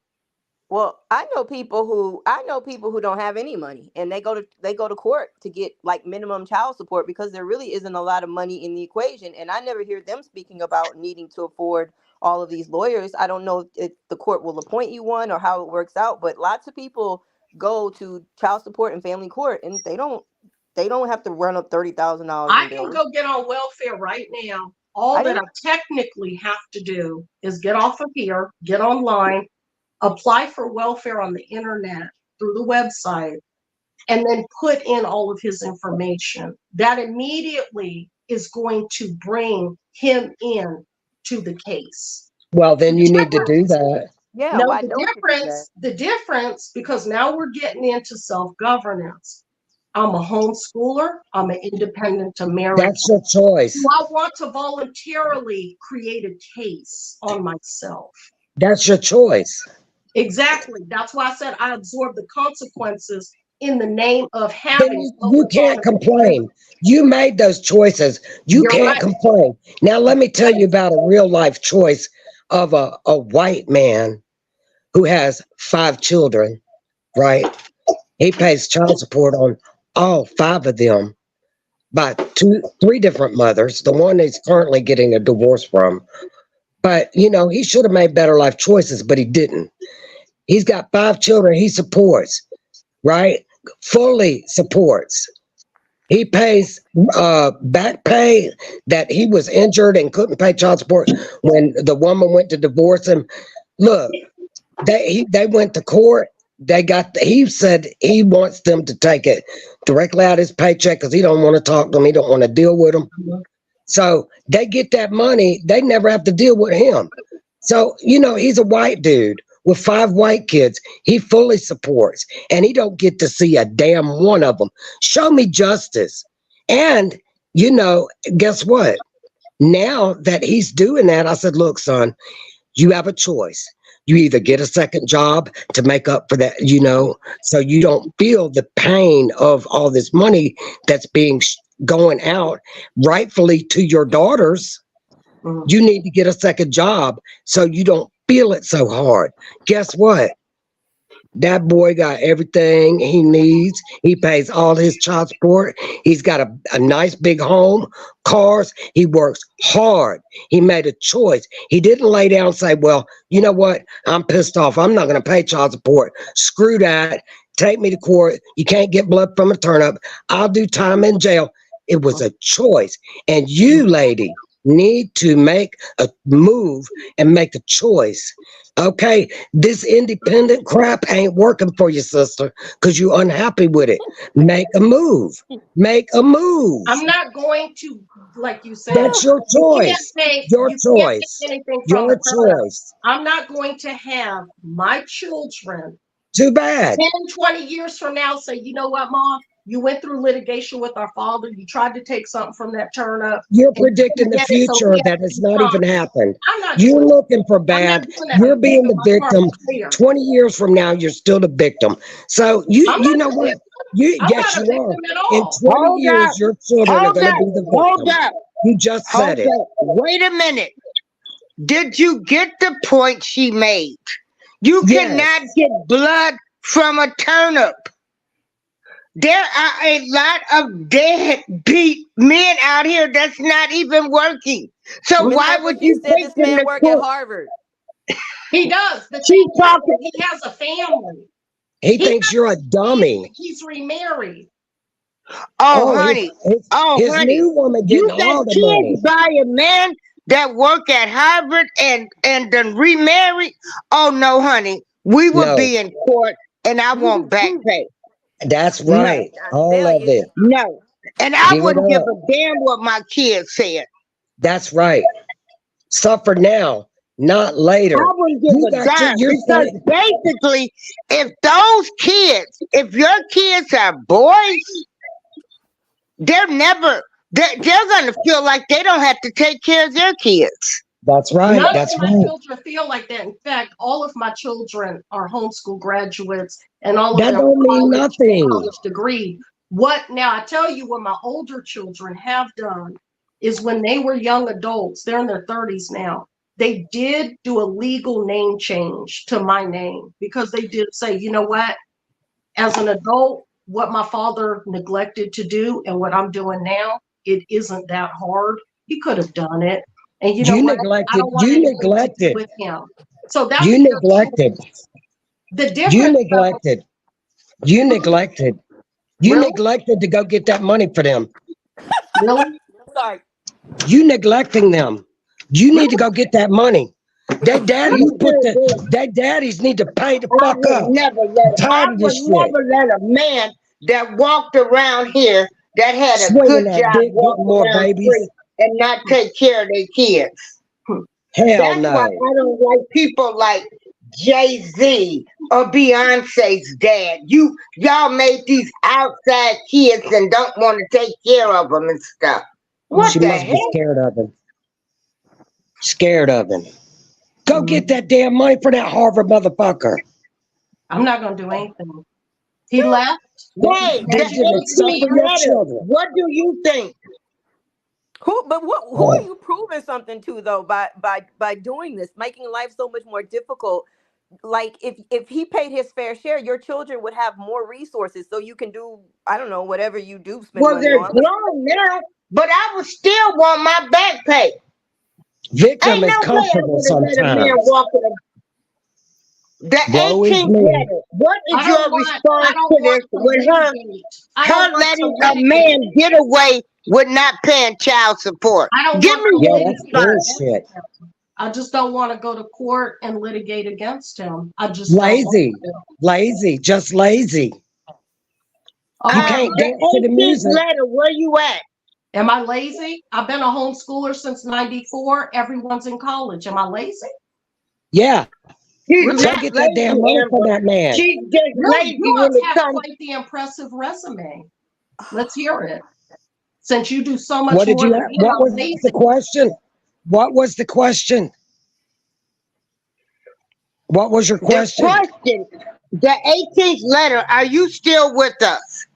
Well, I know people who don't have any money, and they go to court to get like minimum child support because there really isn't a lot of money in the equation. And I never hear them speaking about needing to afford all of these lawyers. I don't know if the court will appoint you one or how it works out, but lots of people go to child support and family court, and they don't have to run up $30,000 I in can bills. go get on welfare right now. All I that I didn't. technically have to do is get off of here, get online, apply for welfare on the internet through the website, and then put in all of his information. That immediately is going to bring him in to the case. Well, then The you need to do difference, that. Yeah, no, why don't you do that? the difference, because now we're getting into self-governance. I'm a homeschooler, I'm an independent American. That's your Do choice. I want to voluntarily create a case on myself? That's your choice. Exactly. That's why I said I absorb the consequences in the name of Then having you can't complain. You made those choices. You You're can't right. complain. Now, let me tell you about a real life choice of a white man who has 5 children, right? He pays child support on all 5 of them by three different mothers. The one he's currently getting a divorce from. But, he should have made better life choices, but he didn't. He's got 5 children he supports, right? Fully supports. He pays back pay that he was injured and couldn't pay child support when the woman went to divorce him. Look, they went to court. He said he wants them to take it directly out of his paycheck because he don't want to talk to them. He don't want to deal with them. So they get that money. They never have to deal with him. So, he's a white dude with 5 white kids. He fully supports, and he don't get to see a damn one of them. Show me justice. And, guess what? Now that he's doing that, I said, look, son, you have a choice. You either get a second job to make up for that, so you don't feel the pain of all this money that's being going out rightfully to your daughters. You need to get a second job so you don't feel it so hard. Guess what? That boy got everything he needs. He pays all his child support. He's got a nice big home, cars. He works hard. He made a choice. He didn't lay down and say, well, you know what? I'm pissed off. I'm not going to pay child support. Screw that. Take me to court. You can't get blood from a turnip. I'll do time in jail. It was a choice. And you, lady, need to make a move and make a choice. Okay, this independent crap ain't working for you, sister, because you're unhappy with it. Make a move. Make a move. I'm not going to, like you said. That's your choice. Your choice. Your choice. I'm not going to have my children. Too bad. 10, 20 years from now say, you know what, Mom? You went through litigation with our father. You tried to take something from that turnip. You're predicting the future that has not even happened. I'm not You're looking for bad. You're being the victim. 20 years from now, you're still the victim. So you know what? Yes, you are. In 20 years, your children are going to be the victim. Hold up. You just said it. Wait a minute. Did you get the point she made? You Yes. cannot get blood from a turnip. There are a lot of deadbeat men out here that's not even working. So Miss why Evans, would you you said take this them man to work at court? Harvard? He does. The She's thing is, talking. he has a family. He thinks you're a dummy. He's remarried. Oh, honey. His honey. new woman You getting all got the money. kids by a man that work at Harvard and then remarried? Oh no, honey. We will No. be in court and I want back pay. That's right. I All tell of you. it. No. And I Give it wouldn't give up. a damn what my kids said. That's right. Suffer now, not later. I wouldn't give You a got damn your because basically, if those kids, if your kids are boys, they're gonna feel like they don't have to take care of their kids. That's right. None That's of my right. children feel like that. In fact, all of my children are homeschool graduates, and all of That them don't mean nothing. college degree. Now I tell you what my older children have done is when they were young adults, they're in their 30s now. They did do a legal name change to my name because they did say, you know what, as an adult, what my father neglected to do and what I'm doing now, it isn't that hard. He could have done it. And you know what? I don't want anything to do with him. So that's You neglected. the difference. You neglected. You neglected. You Really? neglected to go get that money for them. Really? Sorry. You neglecting them. You need to go get that money. That daddies need to pay the I fuck would up. never let Tired of this shit. a man that walked around here that had a Swinging good that job dick, walking getting more around babies. free and not take care of their kids. Hell That's why no. I don't like people like Jay-Z or Beyonce's dad. Y'all made these outside kids and don't want to take care of them and stuff. What She the must be heck? scared of him. Scared of him. Go get that damn money for that Harvard motherfucker. I'm not going to do anything. He left. Hey, the Benjamin, 18th suffer your letter. children. What do you think? Who are Oh, you proving something to though by doing this, making life so much more difficult? Like if he paid his fair share, your children would have more resources, so you can do, I don't know, whatever you do spend Well, money they're on. grown now, but I would still want my back pay. victim Ain't is no way I comfortable would have let a man sometimes. walk in the Woe is 18th me. letter. What I is don't your want, I response don't to want this to with her litigate. I don't want to letting a litigate. man get away with not paying child support? I don't Give want me to Yeah, your that's litigate response. against bullshit. him. I just don't want to go to court and litigate against him. I just don't want Lazy. to. Lazy. Just lazy. You can't The dance to the 18th music. letter, where you at? Am I lazy? I've been a homeschooler since 94. Everyone's in college. Am I lazy? Yeah. She's Really? Go not get that damn lazy, money from Amber. that man. She's just Really? lazy You when must it have comes. quite the impressive resume. Let's hear it. Since you do so What much did more you than have? me, What how was the lazy? question? What was the question? What was your The question? question, the 18th letter, are you still with us?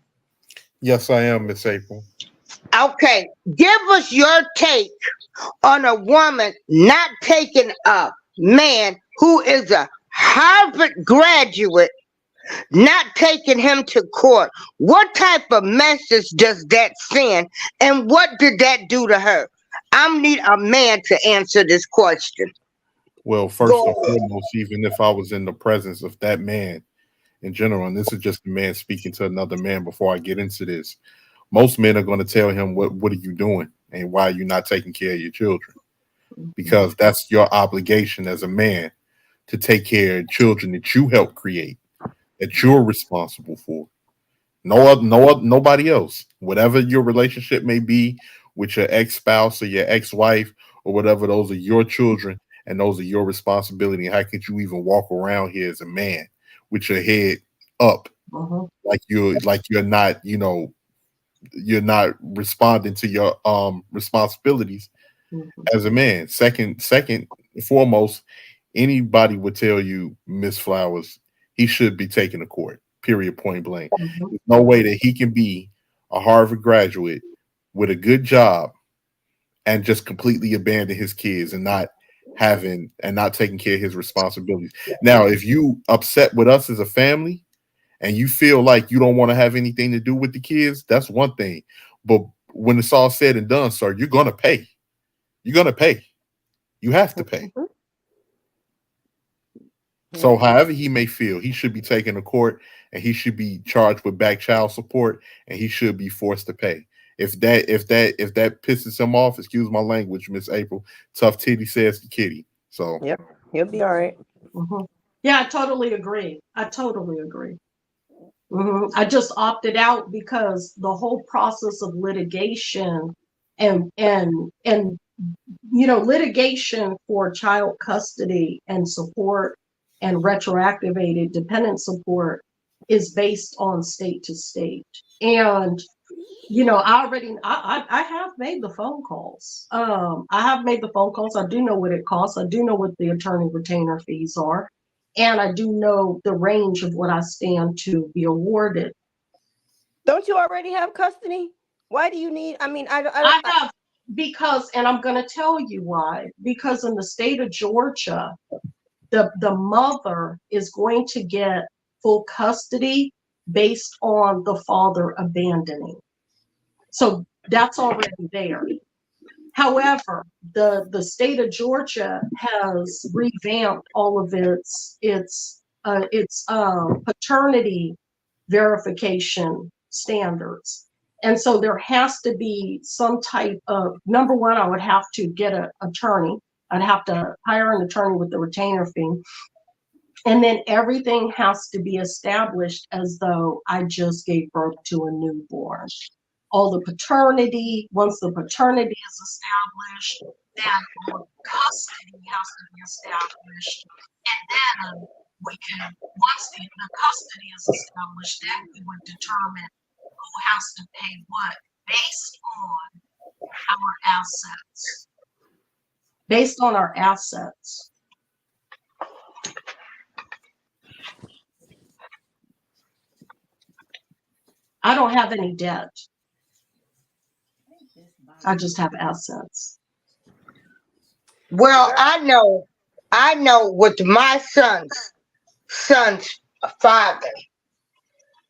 Yes, I am, Miss April. Okay, give us your take on a woman not taking a man who is a Harvard graduate, not taking him to court. What type of message does that send, and what did that do to her? I need a man to answer this question. Well, first Go and ahead. foremost, even if I was in the presence of that man in general, and this is just a man speaking to another man before I get into this, most men are going to tell him, what are you doing and why are you not taking care of your children? Because that's your obligation as a man to take care of children that you help create, that you're responsible for. Nobody else. Whatever your relationship may be with your ex-spouse or your ex-wife or whatever, those are your children and those are your responsibility. How could you even walk around here as a man with your head up, Mhm. like you're not, you're not responding to your responsibilities Mhm. as a man. Second and foremost, anybody would tell you, Miss Flowers, he should be taken to court. Period. Point blank. Mhm. There's no way that he can be a Harvard graduate with a good job and just completely abandon his kids and not taking care of his responsibilities. Now, if you upset with us as a family and you feel like you don't want to have anything to do with the kids, that's one thing. But when it's all said and done, sir, you're gonna pay. You're gonna pay. You have to pay. Mhm. So, Yeah. however he may feel, he should be taken to court and he should be charged with back child support and he should be forced to pay. If that pisses him off, excuse my language, Miss April, tough titty says to kitty. So, Yep. He'll be all right. Mhm. Yeah, I totally agree. I totally agree. I just opted out because the whole process of litigation and litigation for child custody and support and retroactivated dependent support is based on state to state. And I have made the phone calls. I have made the phone calls. I do know what it costs. I do know what the attorney retainer fees are. And I do know the range of what I stand to be awarded. Don't you already have custody? Why do you need? I mean, I have and I'm going to tell you why. Because in the state of Georgia, the mother is going to get full custody based on the father abandoning. So that's already there. However, the state of Georgia has revamped all of its paternity verification standards. And so there has to be some type of, number one, I would have to get an attorney. I'd have to hire an attorney with the retainer fee. And then everything has to be established as though I just gave birth to a newborn. All the paternity, once the paternity is established, then all custody has to be established. And then once the custody is established, then we would determine who has to pay what based on our assets. Based on our assets. I don't have any debt. I just have assets. Well, I know with my son's father,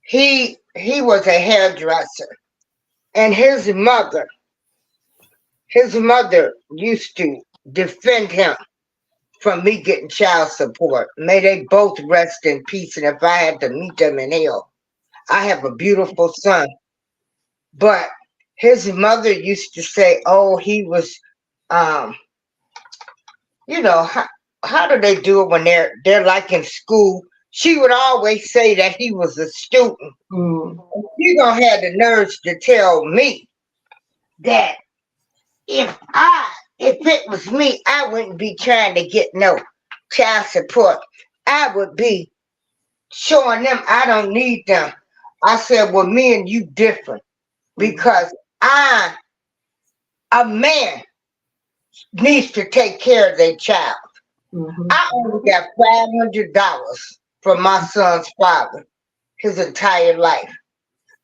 he was a hairdresser, and his mother used to defend him from me getting child support. May they both rest in peace, and if I had to meet them in hell. I have a beautiful son, but his mother used to say, "Oh, he was, um, you know, how do they do it when they're like in school?" She would always say that he was a student. Mm. She gonna have the nerves to tell me that if it was me, I wouldn't be trying to get no child support. I would be showing them I don't need them. I said, well, me and you different because a man needs to take care of their child. Mm-hmm. I only got $500 from my son's father his entire life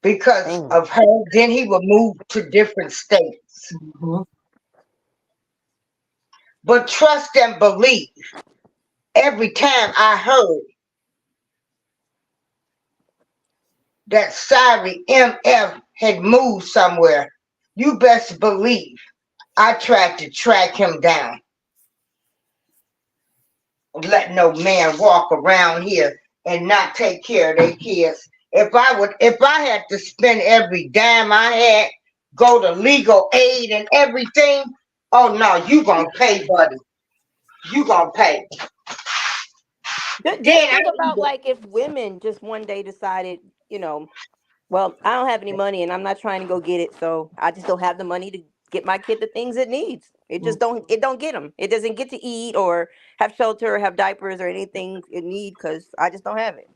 because of her. Then he would move to different states. Mm-hmm. But trust and believe. Every time I heard that sorry MF had moved somewhere, you best believe I tried to track him down. Let no man walk around here and not take care of their kids. If I had to spend every dime I had, go to legal aid and everything, oh no, you gonna pay, buddy. You gonna pay. Just think about like if women just one day decided, well, I don't have any money and I'm not trying to go get it, so I just don't have the money to get my kid the things it needs. It just don't get them. It doesn't get to eat or have shelter or have diapers or anything it need because I just don't have it.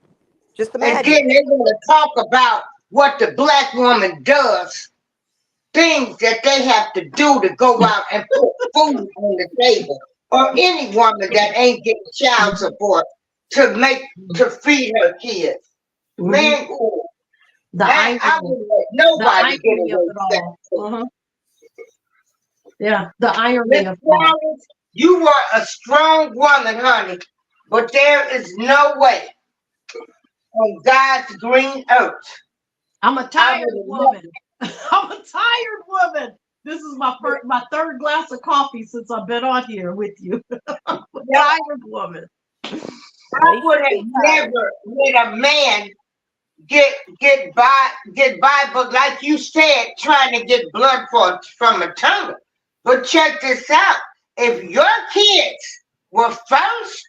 Just imagine. And then they're going to talk about what the black woman does, things that they have to do to go out and put food on the table, or any woman that ain't getting child support to feed her kids. Mm-hmm. Man, I wouldn't let nobody get away with that. Mm-hmm. Yeah, the irony of that. You were a strong woman, honey, but there is no way on God's green earth. I'm a tired woman. I'm a tired woman. This is my third glass of coffee since I've been on here with you. I'm a tired woman. I would have never let a man get by, but like you said, trying to get blood from a turnip. But check this out. If your kids were first,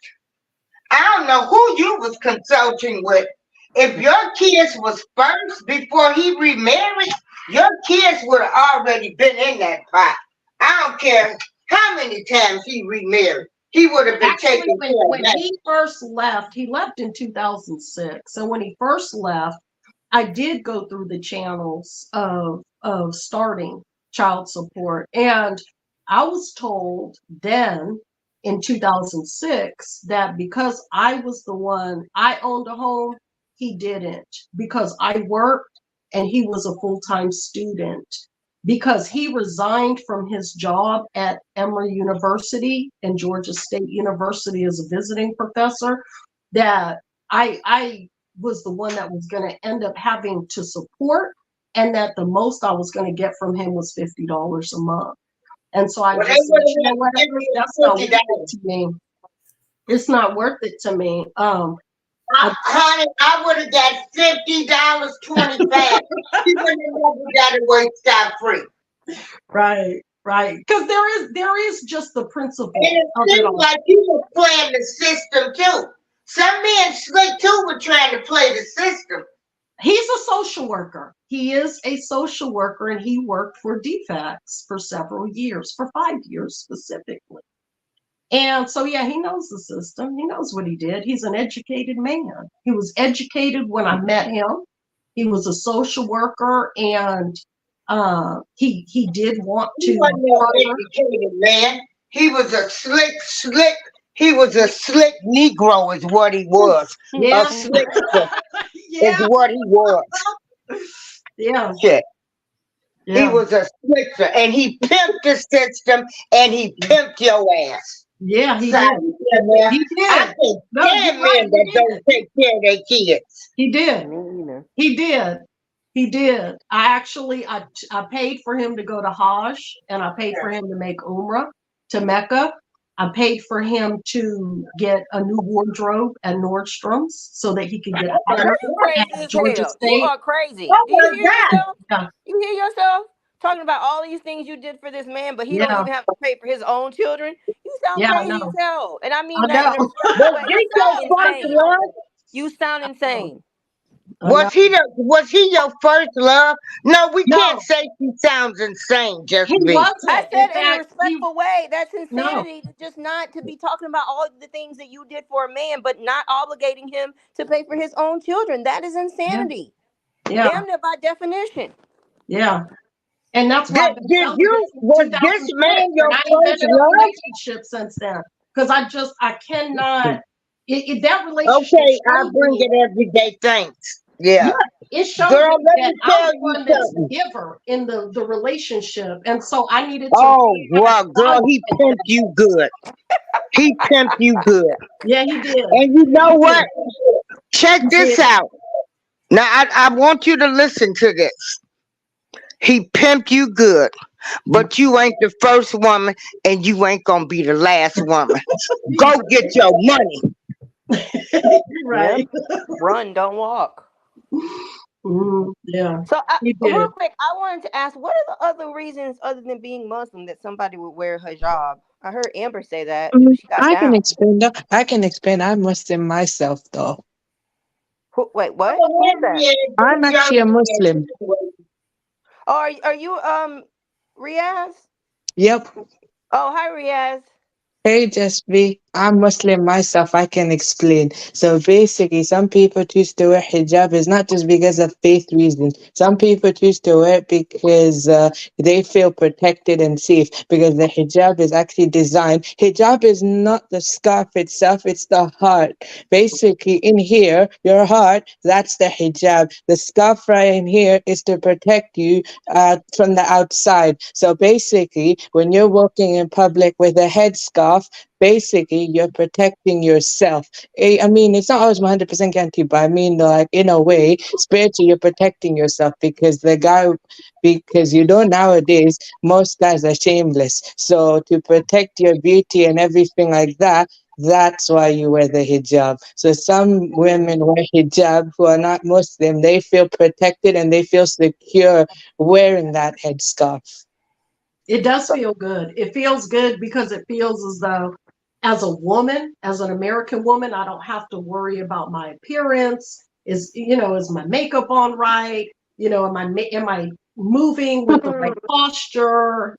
I don't know who you was consulting with. If your kids was first before he remarried, your kids would have already been in that pot. I don't care how many times he remarried. He would have been taken care of. When he first left, he left in 2006. So when he first left, I did go through the channels of starting child support. And I was told then in 2006 that because I was the one, I owned a home, he didn't. Because I worked and he was a full-time student. Because he resigned from his job at Emory University and Georgia State University as a visiting professor, that I was the one that was going to end up having to support, and that the most I was going to get from him was $50 a month. And so I just said, you know what, that's not worth it to me. It's not worth it to me. Honey, I would have got $50, 25. You wouldn't have never got away scot-free. Right. Because there is just the principle. And it seems like you were playing the system too. Some men slick too were trying to play the system. He's a social worker. He is a social worker, and he worked for DFACS for several years, for 5 years specifically. And so, yeah, he knows the system. He knows what he did. He's an educated man. He was educated when I met him. He was a social worker, and he did want to. He wasn't no educated man. He was a slick. He was a slick Negro, is what he was. Yeah. A slick is what he was. Yeah. Shit. He Yeah. was a switcher, and he pimped the system, and he pimped your ass. Yeah, he Sorry, did. man. He I did. think No, you're damn right. men that don't take care of their kids. He did. Me either. He did. He did. I paid for him to go to Hajj, and I paid for him to make Umrah to Mecca. I paid for him to get a new wardrobe at Nordstrom's so that he could get a Girl, hammer you crazy at as Georgia hell. You State. are crazy. What Do you was hear that? yourself? Yeah, You hear yourself talking about all these things you did for this man, but he don't yeah, even have to pay for his own children? You sound yeah. I crazy as know. hell, and I mean I that in a know. respectful Was way. You this sound your first insane. love? You sound insane. I know. Was he your first love? No, we can't No, say she sounds insane, just he me. I wasn't. In said it in a fact, he respectful way. That's no. insanity to just not to be talking about all the things that you did for a man, but not obligating him to pay for his own children. That is Yeah, insanity. yeah, Damn near by definition. yeah. And that's why I've been celibate since Was this 2006, man your and I ain't been first in a love? relationship since then. Because I cannot. That relationship Okay, I showed bring me. it every day. Thanks. Yeah, Yeah. it showed Girl, me let that me I'm tell the you one that's the something. giver in the relationship, and so I needed to Oh, reevaluate well, girl, he that. pimped you good. He pimped you good. Yeah, he did. And you know He did. what? Check He this did. out. Now, I want you to listen to this. He pimped you good, but you ain't the first woman, and you ain't gonna be the last woman. He's Go get your money. You're Yep. right. Run, don't walk. Yeah, So, he real did. quick, I wanted to ask, what are the other reasons other than being Muslim that somebody would wear hijab? I heard Amber say that she got I can down. explain that. I can explain. I'm Muslim myself, though. Wait, what? Who is that? I'm actually a Muslim. Oh, are you Riaz? Yep. Oh, hi Riaz. Hey, just be. I'm Muslim myself. I can explain. So basically, some people choose to wear hijab is not just because of faith reasons. Some people choose to wear it because they feel protected and safe. Because the hijab is actually designed. Hijab is not the scarf itself; it's the heart. Basically, in here, your heart, that's the hijab. The scarf right in here is to protect you from the outside. So basically, when you're walking in public with a headscarf, basically you're protecting yourself. I mean, it's not always 100% guaranteed, but I mean, like, in a way, spiritually, you're protecting yourself because you know, nowadays, most guys are shameless. So to protect your beauty and everything like that, that's why you wear the hijab. So some women wear hijab who are not Muslim, they feel protected and they feel secure wearing that headscarf. It does feel good. It feels good because it feels as though, as a woman, as an American woman, I don't have to worry about my appearance. Is my makeup on right? Am I moving with the right posture?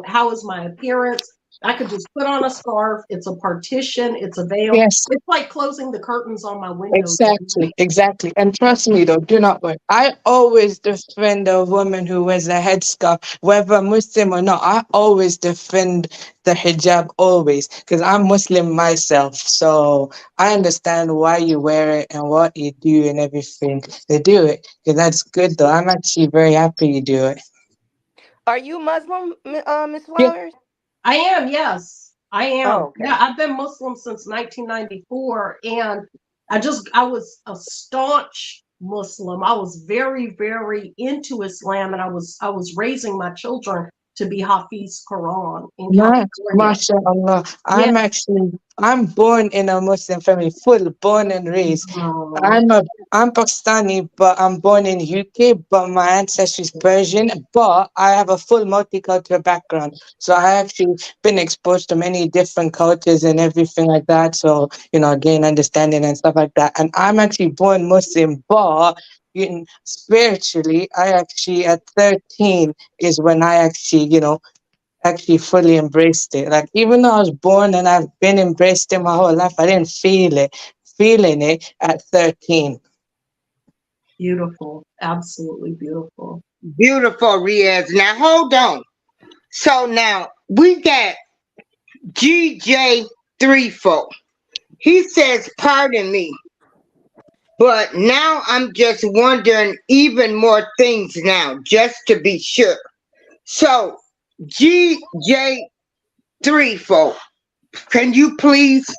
How is my appearance? I could just put on a scarf. It's a partition. It's a veil. Yes. It's like closing the curtains on my windows. Exactly, exactly. And trust me though, do not worry. I always defend a woman who wears a headscarf, whether Muslim or not. I always defend the hijab, always, because I'm Muslim myself. So I understand why you wear it and what you do and everything. They do it, because that's good though. I'm actually very happy you do it. Are you Muslim, Miss Yeah, Flowers? I am, yes. I am. Oh, Yeah, okay. I've been Muslim since 1994, and I was a staunch Muslim. I was very, very into Islam, and I was raising my children to be Hafiz Quran in nice, California. mashallah. Yeah. I'm born in a Muslim family, full born and raised. Oh, I'm Pakistani, but I'm born in UK, but my ancestry is Persian, but I have a full multicultural background. So I actually been exposed to many different cultures and everything like that. So, gain understanding and stuff like that. And I'm actually born Muslim, but spiritually, I actually at 13 is when I actually fully embraced it. Like, even though I was born and I've been embraced it my whole life, I didn't feel it. Feeling it at 13. beautiful. Absolutely beautiful. Beautiful, Riaz. Now, hold on. So now we got GJ34. He says, pardon me. But now I'm just wondering even more things now, just to be sure. So, GJ3 folk, can you please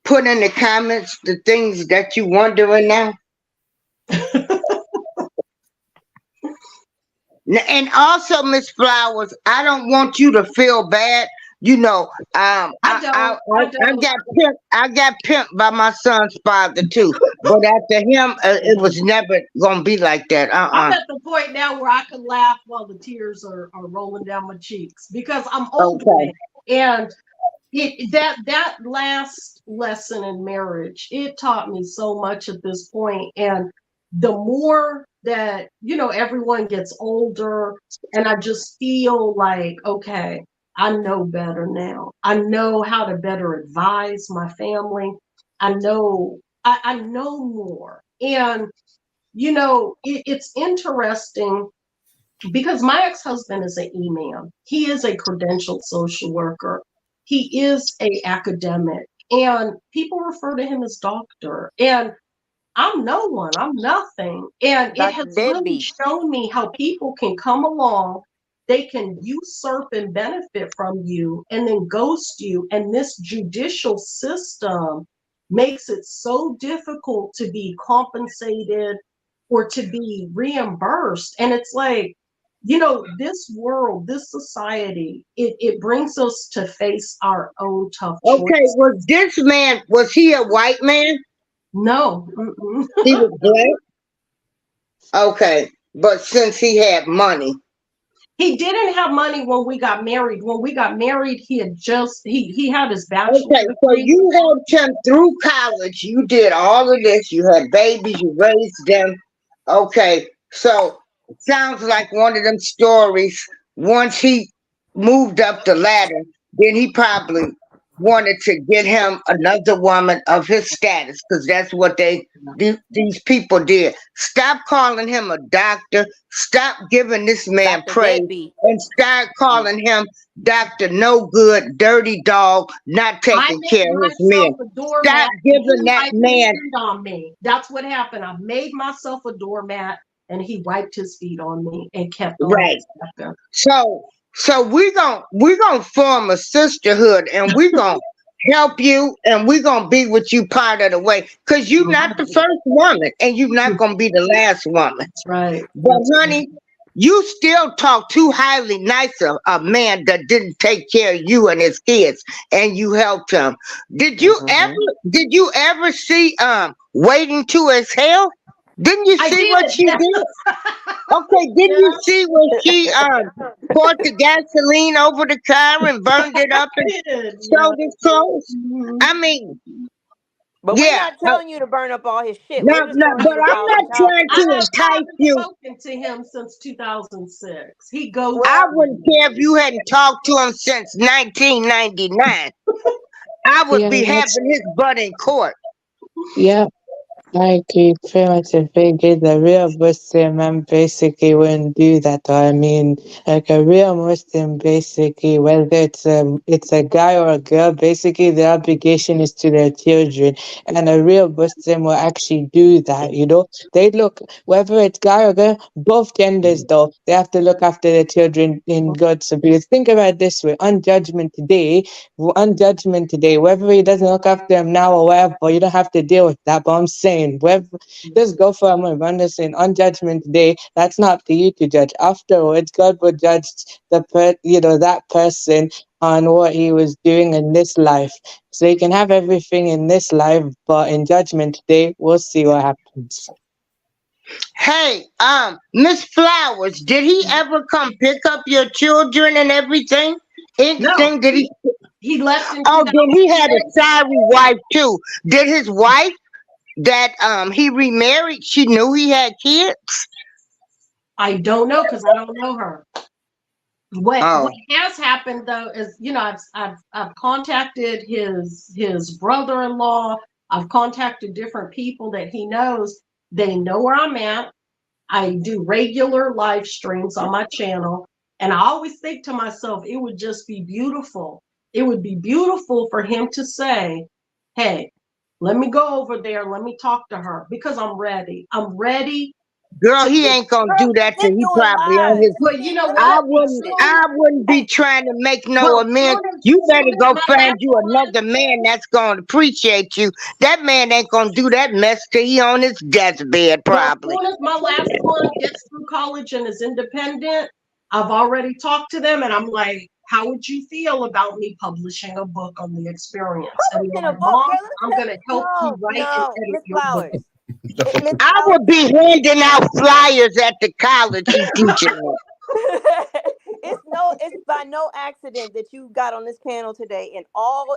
put in the comments the things that you wondering now? And also, Miss Flowers, I don't want you to feel bad. You know, I don't. I don't. I got pimped by my son's father too. But after him, it was never gonna be like that. I'm at the point now where I can laugh while the tears are rolling down my cheeks because I'm older Okay. now. And that last lesson in marriage, it taught me so much at this point. And the more that, everyone gets older, and I just feel like, okay, I know better now. I know how to better advise my family. I know more. And it's interesting because my ex-husband is an E-man. He is a credentialed social worker. He is a academic, and people refer to him as doctor. And I'm no one. I'm nothing. And it Dr. has really Deadbeat. shown me how people can come along, they can usurp and benefit from you and then ghost you. And this judicial system makes it so difficult to be compensated or to be reimbursed. And it's like, this world, this society, it brings us to face our own tough Okay, choices. was he a white man? No. Mm-mm. He was black? Okay. But since he had money. He didn't have money when we got married. When we got married, he had his bachelor's Okay, so degree. you helped him through college. You did all of this. You had babies, you raised them. Okay, so it sounds like one of them stories. Once he moved up the ladder, then he probably wanted to get him another woman of his status because that's what these people did. Stop calling him a doctor. Stop giving this man Dr. praise Deadbeat. and start calling him Dr. No Good, Dirty Dog, not I taking care made of his myself men. a Stop doormat and he giving that wiped his man feet on me. That's what happened. I made myself a doormat and he wiped his feet on me and kept on right. accepting. So we gonna form a sisterhood and we gonna help you and we gonna be with you part of the way. Cause you're not the first woman and you're not gonna be the last woman. That's right. But honey, you still talk too highly nice of a man that didn't take care of you and his kids and you helped him. Did you ever Mhm. did you ever see Waiting to Exhale? Didn't you I see what did. she did? Okay, didn't you Yeah, see when she poured the gasoline over the car and burned it up and I did. Yeah. showed his clothes? Mhm. I mean, But we're yeah. not telling you to burn up all his shit. No, We're just no, telling but you I'm about not how trying to I entice haven't you. spoken to him since 2006. He I ghosted well wouldn't me. care if you hadn't talked to him since 1999. I would Yeah, be that's having his butt in court. yeah. I agree pretty much. I figured the real Muslim man basically wouldn't do that. Though. I mean, like a real Muslim, basically, whether it's a guy or a girl, basically their obligation is to their children, and a real Muslim will actually do that. They look whether it's guy or girl, both genders though they have to look after their children in God's because think about it this way: on judgment today, whether he doesn't look after him now or whatever, you don't have to deal with that. But I'm saying, whether just go for a moment. I'm just saying, on judgment day, that's not up to you to judge. Afterwards, God will judge that person on what he was doing in this life. So you can have everything in this life, but in judgment day, we'll see what happens. Hey, Miss Flowers, did he ever come pick up your children and everything? No, Anything? Did he? he left in Oh, then he had a 2006. sorry wife too. Did his wife that he remarried? She knew he had kids. I don't know because I don't know her. What Oh, has happened though is, I've contacted his brother-in-law. I've contacted different people that he knows. They know where I'm at. I do regular live streams on my channel, and I always think to myself, it would just be beautiful. It would be beautiful for him to say, "Hey, Let me go over there. Let me talk to her because I'm ready. I'm ready Girl, to he get. ain't gonna Girl, do you've that till been he doing probably on lives. his. You've But you been know doing I what? this As wouldn't. shit. soon, I wouldn't be Hey, trying to make no well, amends. as You soon better as go my find last you one, another man that's gonna appreciate you. That man ain't gonna do that mess till he on his deathbed, well, as probably. soon as my last one gets through college and is independent, I've already talked to them, and I'm like, "How would you feel about me publishing a book on the experience?" And they're publishing a like, book, "Mom, girl. Let me I'm tell gonna help you no, write and no, edit Miss your book." Flowers. Miss I Flowers. would be handing out flyers at the college he teaching at. It's by no accident that you got on this panel today, and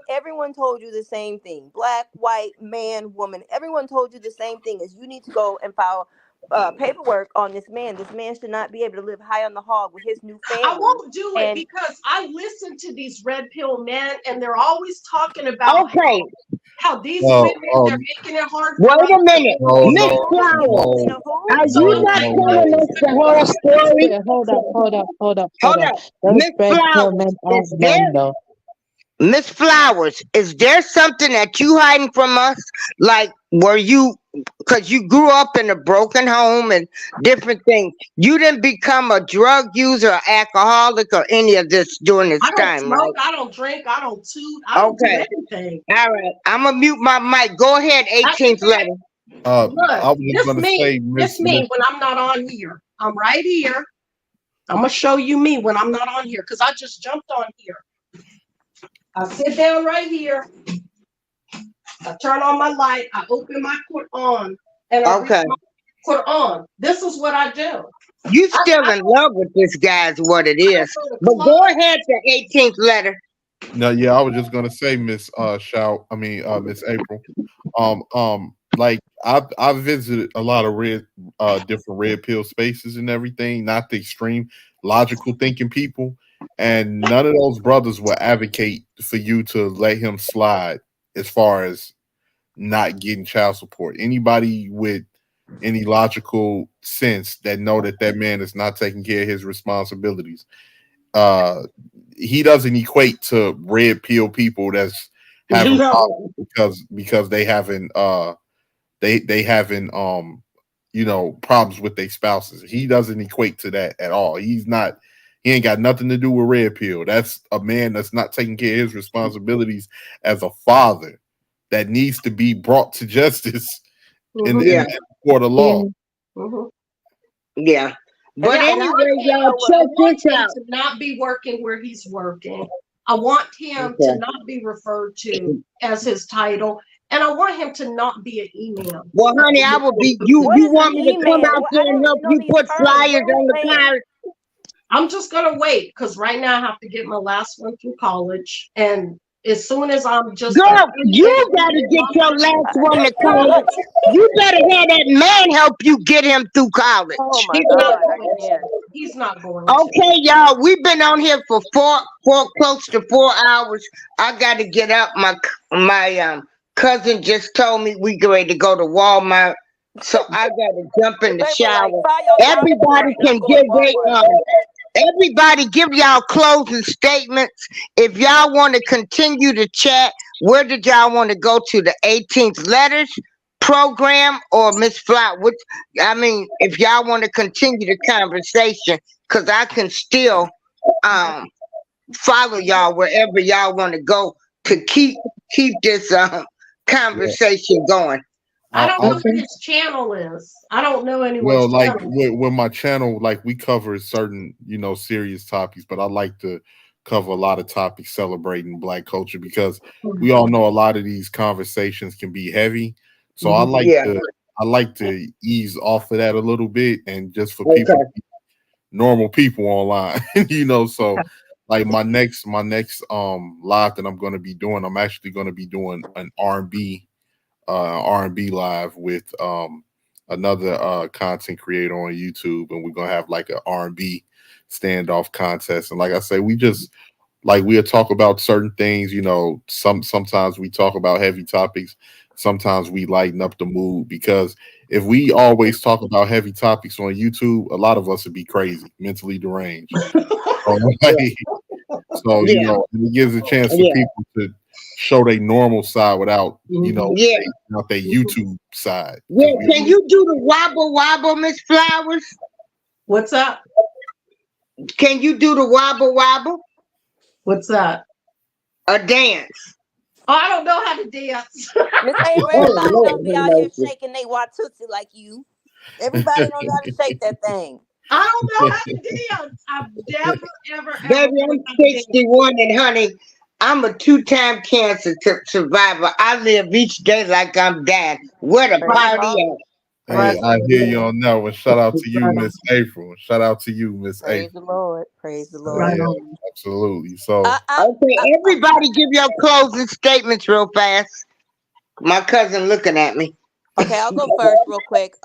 everyone told you the same thing. Black, white, man, woman, everyone told you the same thing: is you need to go and file paperwork on this man. This man should not be able to live high on the hog with his new I family. won't do it And because I listen to these red pill men, and they're always talking about Okay, how these Uh, women, they're making it hard wait for us. a minute, no, Miss no, you Flowers. listening no, to who? Are So you I'm no, not like, no, what telling no. us is the what whole I story? Hold Hold up. up, Those Miss red pill Flowers. men are Is men, there though. Miss Flowers, is there something that you hiding from us? Like, were you, because you grew up in a broken home and different things, you didn't become a drug user or alcoholic or any of this during this I don't time, right? smoke, I don't drink, I don't toot, I don't do Okay. anything. All right. I'm going to mute my mic. Go ahead, I, 18th letter. look, I was just gonna say, this me when I'm not on here. I'm right here. I'm gonna show you me when I'm not on here because I just jumped on here. I sit down right here. I turn on my light. I open my Quran and I read Okay. my Quran. This is what I do. You I, still I, in love with this guy is what it I don't is. go to But go clubs. ahead to 18th letter. no, yeah, I was just gonna say, Miss Miss April. Like I've visited a lot of different red pill spaces and everything, not the extreme logical thinking people, and none of those brothers will advocate for you to let him slide as far as not getting child support. Anybody with any logical sense that know that that man is not taking care of his responsibilities, uh he doesn't equate to red pill people that's having No. problems because they having problems with their spouses. He doesn't equate to that at all. He ain't got nothing to do with red pill. That's a man that's not taking care of his responsibilities as a father that needs to be brought to justice Mm-hmm. in Yeah. the court of Yeah. law. Mm-hmm. Yeah. And But I, and I anyway, understand y'all, though I check want this him out. to not be working where he's working. I want him to Okay. not be referred to as his title. And I want him to not be an email. Well, honey, I will be you. what You is an want me to come E-man? out Well, I there and don't help even know you these put terms. flyers What is on the man? car? I'm just gonna wait because right now I have to get my last one through college. And as soon as I'm just a Girl, tiny you little bit better get your last one This to girl. college. You better have that man help you get him through Oh college. my he's not God, I going to. can't. He's not going to. Okay, y'all, we've been on here for close to 4 hours. I got to get up. My cousin just told me we get ready to go to Walmart, so I got to jump in the They were like, shower. file your child support Everybody right now. can I'm going give to Walmart. everybody give y'all closing statements. If y'all want to continue to chat, where did y'all want to go to? The 18th letters program or Miss Flat? Which I mean, if y'all want to continue the conversation, because I can still um follow y'all wherever y'all want to go to keep this Yeah. conversation going. I don't know I'll what his channel is. I don't know anyone's Well, like channel. with my channel, like we cover certain, serious topics, but I like to cover a lot of topics celebrating Black culture because we all know a lot of these conversations can be heavy. So Mhm. Yeah. I like to ease off of that a little bit and just for people, Okay. normal people online, So like my next live that I'm going to be doing, I'm actually going to be doing an R&B live with another content creator on YouTube, and we're gonna have like an R&B standoff contest. And like I say, we just like we'll talk about certain things. Sometimes we talk about heavy topics. Sometimes we lighten up the mood because if we always talk about heavy topics on YouTube, a lot of us would be crazy, mentally deranged. So, like, Yeah. and it gives a chance for Yeah. people show their normal side without, Yeah. not their YouTube side. Yeah. Can you do the wobble wobble, Miss Flowers? What's that? Can you do the wobble wobble? What's that? A dance. Oh, I don't know how to dance. Miss April, Oh everybody Lord, don't be have out here mercy. shaking they Watusi like you. Everybody don't know how to shake that thing. I don't know how to dance. I've never, ever, ever Baby, learned I'm how to dance. 61 and honey, I'm a two-time cancer survivor. I live each day like I'm dead. Where the Praise Right, the party Lord. at? right, Hey, I hear you on that one. Shout out to you, right Miss on, April. Shout out to you, Miss Praise the April. Lord. Praise the right Lord. Yeah, on. absolutely. So, I, I, Okay, I'm sorry. everybody give your closing statements real fast. My cousin looking at me. Okay, I'll go first real quick.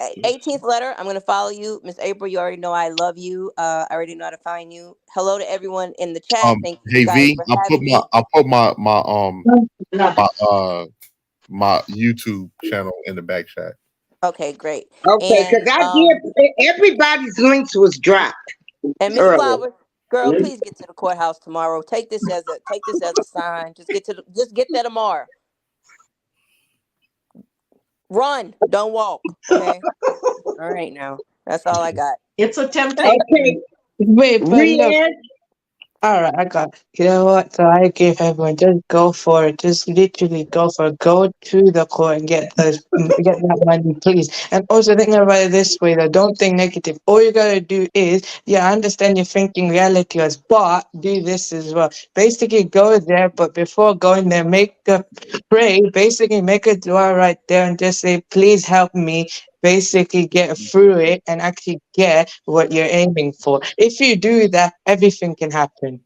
18th letter, I'm going to follow you. Miss April, you already know I love you. I already know how to find you. Hello to everyone in the chat. Thank you hey guys V, for having me. I put No. my my YouTube channel in the back chat. Okay, great. Okay, because And I did, everybody's links was dropped Miss earlier. Flowers, girl, please get to the courthouse tomorrow. Take this as a sign. Just get there tomorrow. Run, don't walk. Okay. All right now. That's all I got. It's a temptation. Okay, Wait, but look. Rian, All right, I got. You know what? So I give everyone just go for it. Just literally go for it. Go to the court and get that money, please. And also think about it this way: though, don't think negative. All you gotta do is, yeah, I understand you're thinking reality was, but do this as well. Basically, go there, but before going there, make a pray. Basically, make a dua right there and just say, "Please help me." Basically get through it and actually get what you're aiming for. If you do that, everything can happen.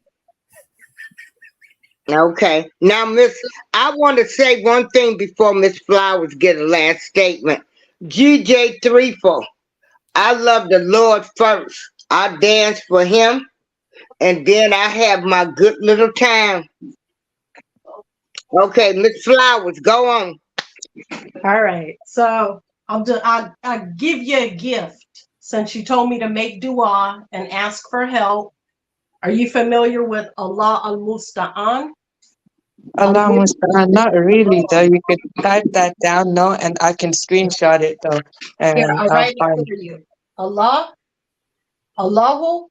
okay. Now, Miss, I want to say one thing before Miss Flowers get a last statement. GJ34, I love the Lord first. I dance for him, and then I have my good little time. Okay, Miss Flowers, go on. All right. So I give you a gift since you told me to make dua and ask for help. Are you familiar with Allah al Musta'an? Allah Musta'an, not really though. You could type that down, no, and I can screenshot it though, Here, and I'll I'll write it for find. you. Allah, Allahu,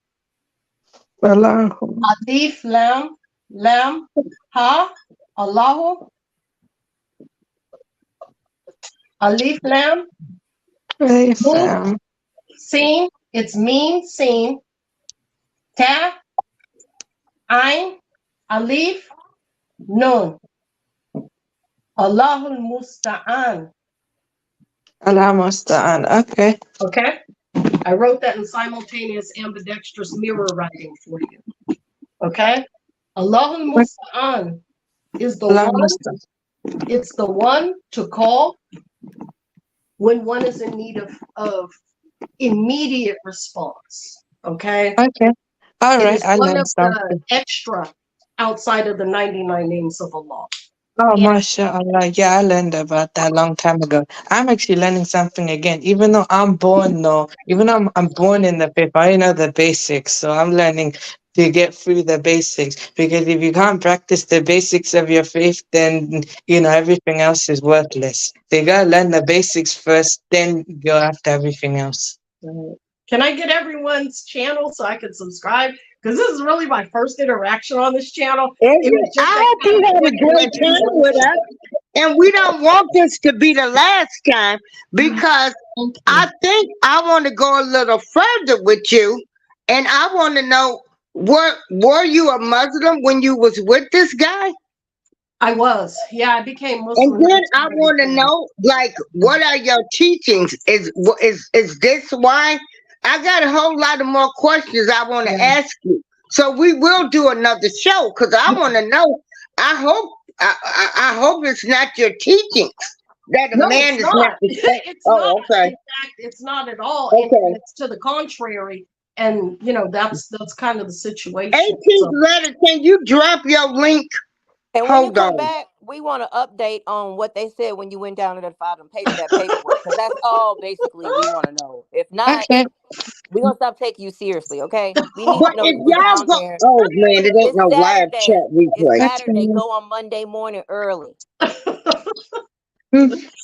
Allah, Alif, Lam, Ha, Allahu, Alif, Lam, Mim, fam. Sin, it's Mim, Sin, Ta, Ain, Alif, Nun. Allahul Musta'an. Allah Musta'an. Okay. Okay? I wrote that in simultaneous ambidextrous mirror writing for you. Okay? Allahul Musta'an is the Allah one, Musta'an. it's the one to call when one is in need of immediate response. Okay? Okay. All It right. is I one learned of the something. extra outside of the 99 names of Allah. Oh, And mashallah. Yeah, I learned about that a long time ago. I'm actually learning something again. Even though I'm born, no, even though I'm born in the faith, I know the basics. So I'm learning to get through the basics. Because if you can't practice the basics of your faith, then, everything else is worthless. So you gotta learn the basics first, then go after everything else. can I get everyone's channel so I can subscribe? Because this is really my first interaction on this channel. It was just I that hope kind you of had quick a great time with interaction. us. And we don't want this to be the last time because Thank you. I think I want to go a little further with you. And I want to know, were you a Muslim when you was with this guy? I was. Yeah, I became And Muslim then I want to 1993. know, like, what are your teachings? Is this why? I got a whole lot of more questions I want Yeah. to ask you. So we will do another show because I want to know. I hope I hope it's not your teachings that a No, man it's is not not. the same. It's not. Oh, okay, In fact, it's not at all. okay. It's to the contrary. And that's kind of the situation. 18th So letter. Can you drop your link? And when you Hold come on. back, we want to update on what they said when you went down and filed that paperwork, because that's all basically we want to know. If not, Okay. We're gonna stop taking you seriously, okay? We need But to know if you were y'all down go, there. oh man, it ain't It's no live Saturday. chat It's replay. Saturday. Okay. Go on Monday morning early.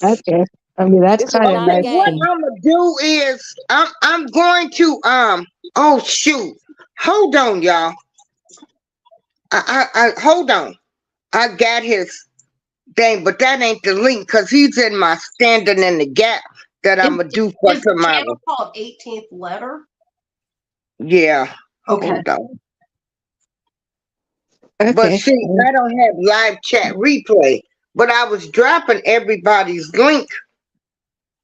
Okay. I mean, that's This is kind of not a Okay, nice what to game. me. I'm gonna do is I'm going to oh shoot, hold on y'all. I hold on. I got his thing, but that ain't the link because he's in my standing in the gap that Is, I'm gonna do for is the tomorrow. channel called 18th Letter? Yeah, Okay. hold on. But Okay. see, I don't have live chat replay. But I was dropping everybody's link.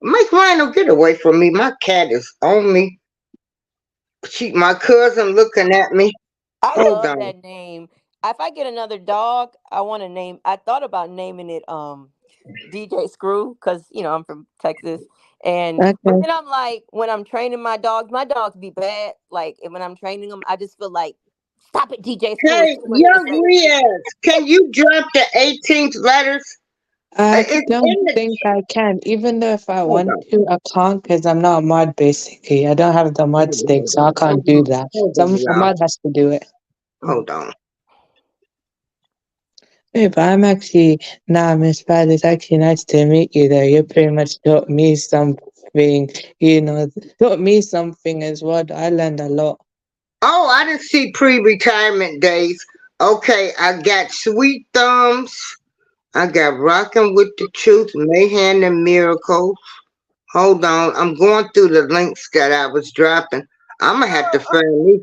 Mike Rhino, get away from me. My cat is on me. My cousin looking at me. I Hold love on. that name. If I get another dog, I want to name. I thought about naming it DJ Screw because I'm from Texas, but Okay. then I'm like, when I'm training my dogs be bad. Like and when I'm training them, I just feel like, stop it, DJ Screw. It's Hey, too much to young say. Riaz, can you drop the 18th letters? I It's don't in the. think I can, even though if I Hold want on. to, I can't because I'm not a mod basically. I don't have the mod stick, so I can't do that. Hold on, A y'all. mod has to do it. Hold on. Hey, but I'm actually, nah, Miss Pat, it's actually nice to meet you though. You pretty much taught me something, taught me something as well. I learned a lot. Oh, I didn't see pre-retirement days. Okay, I got Sweet Thumbs. I got Rocking with the Truth, Mayhem and Miracles. Hold on, I'm going through the links that I was dropping. I'm gonna have to find me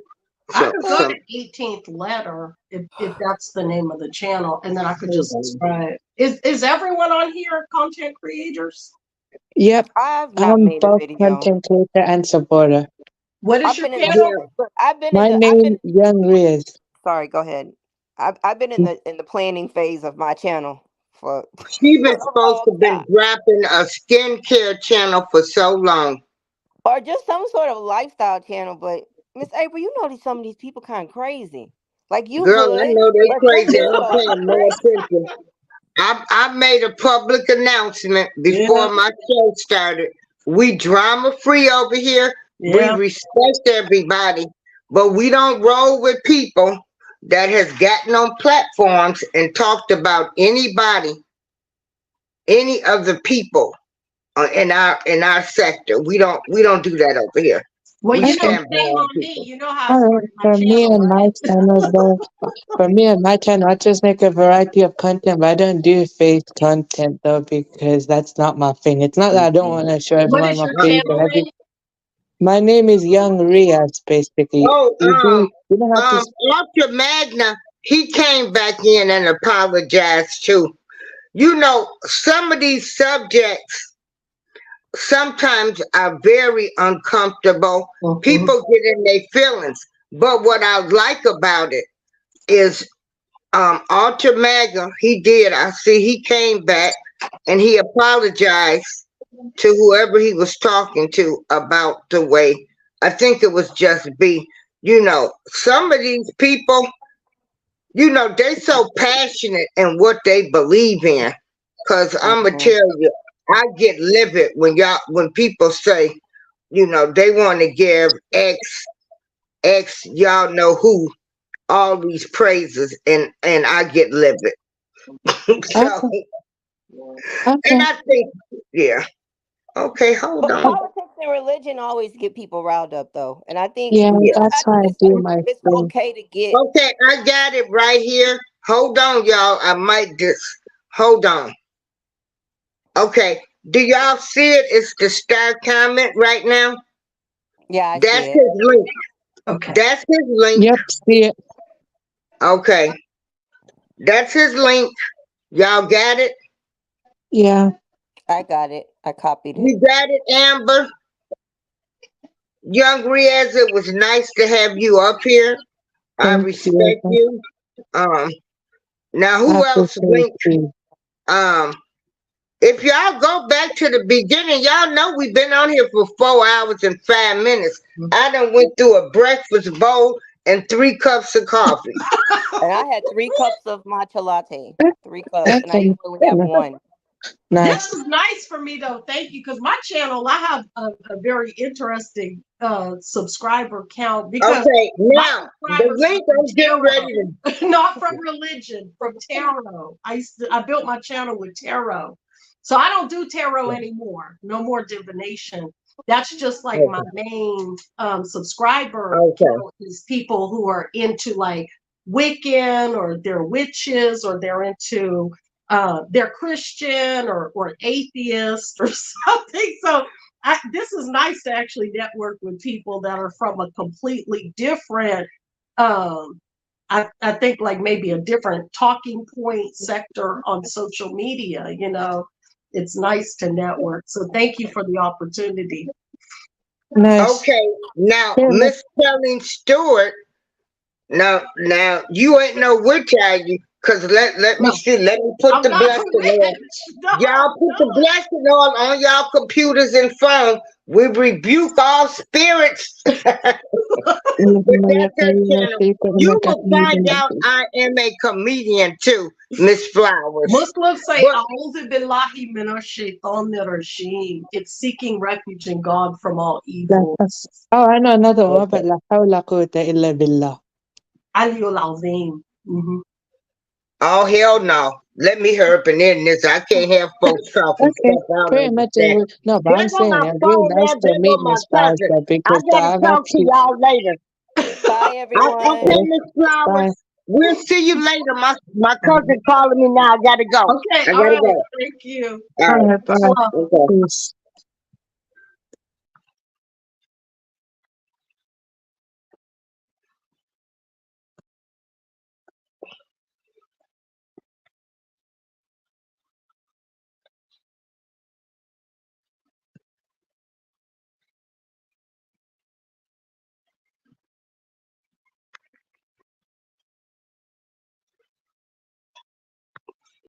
I could go some. to 18th Letter if that's the name of the channel, and then I could Hold just on. subscribe. Is everyone on here content creators? Yep, I've not I'm made a both video. content creator and supporter. What is I've your been in the. channel? Yeah, Look, I've been in My the. I've name, been. Young Riz. Sorry, go ahead. I've been in the planning phase of my channel for she been a supposed long to been time. dropping a skincare channel for so long. Or just some sort of lifestyle channel. But Miss April, some of these people kind of crazy. Like you Girl, I good, know they but some of crazy. I these don't folks pay are 'em no crazy. attention. I made a public announcement Yeah, before my show started. We drama free over here. We yeah. respect everybody, but we don't roll with people that has gotten on platforms and talked about anybody, any of the people in our sector. We don't do that over here. Well, We Okay. stand by shame our on me. people. You know how I Alright, started my channel, right? for me and my channel, I just make a variety of content, but I don't do face content though because that's not my thing. It's not that I don't want to show What everyone is my your face channel or every. name? My name is Young Riaz, basically. Oh, You don't have to. Ultra Magna, he came back in and apologized too. You know, some of these subjects sometimes are very uncomfortable. Mhm. People get in their feelings. But what I like about it is Ultra Magna, he did. I see he came back and he apologized to whoever he was talking to about the way. I think it was just B. You know, some of these people, they so passionate in what they believe in. Cause I'ma Mhm. tell you, I get livid when people say, they want to give X y'all know who all these praises and I get livid. So Okay, and okay. I think yeah. Okay, hold But on. politics and religion always get people riled up, though, and I think Yeah, Yeah. I that's why think I do my it's thing. okay to get. Okay, I got it right here. Hold on, y'all. I might just hold on. Okay. Do y'all see it? It's the star comment right now. Yeah, I see That's it. his link. Okay. That's his link. Yep, see it. Okay. That's his link. Y'all got it? Yeah, I got it. I copied it. You got it, Amber? Young Riaz, it was nice to have you up here. I thank you. respect you. Um, now I who else appreciate linked? you. Um, if y'all go back to the beginning, y'all know we've been on here for 4 hours and 5 minutes. I done went through a breakfast bowl and 3 cups of coffee. And I had 3 cups of matcha latte. 3 cups, and I Okay, usually only have one. Nice. This is nice for me though. Thank you, because my channel, I have a very interesting subscriber count because Okay, my now the subscribers are link from I'm getting ready tarot, not from religion, from tarot. I built my channel with tarot, so I don't do tarot anymore. No more divination. That's just like my to. main subscriber Okay. count is people who are into like Wiccan, or they're witches, or they're into they're Christian or atheist or something. So this is nice to actually network with people that are from a completely different, I think like maybe a different talking point sector on social media. It's nice to network. So thank you for the opportunity. Nice. Okay, now Yeah, Miss Stelling Stewart. Now you ain't no witch, are you? Cause let me No, see. Let me put I'm the not a blessing on. witch. No, Y'all put the no. blessing on y'all computers and phone. We rebuke all spirits. But that's her channel. You will find out I am a comedian too, Miss Flowers. Muslims say, But "A'udhu billahi minash shaitanir rajim." It's seeking refuge in God from all evil. Oh, I know another one, but okay. la hawla quwwata illa billah. Aliyul azim. Oh hell no. Let me hurry up and end this. I can't have folks talking Okay, stuff I don't pretty much it understand. was, no, but There I'm go saying my it's really phone nice now. to There go meet my Miss Flowers cousin. though, I because gotta I've talk to actually, y'all later. Bye, everyone. Okay, Miss bye. Flowers. We'll see you later. My cousin calling me now. I gotta go. Okay, I all gotta right. go. Thank you. All All right. right, bye. Much love. Okay. Peace.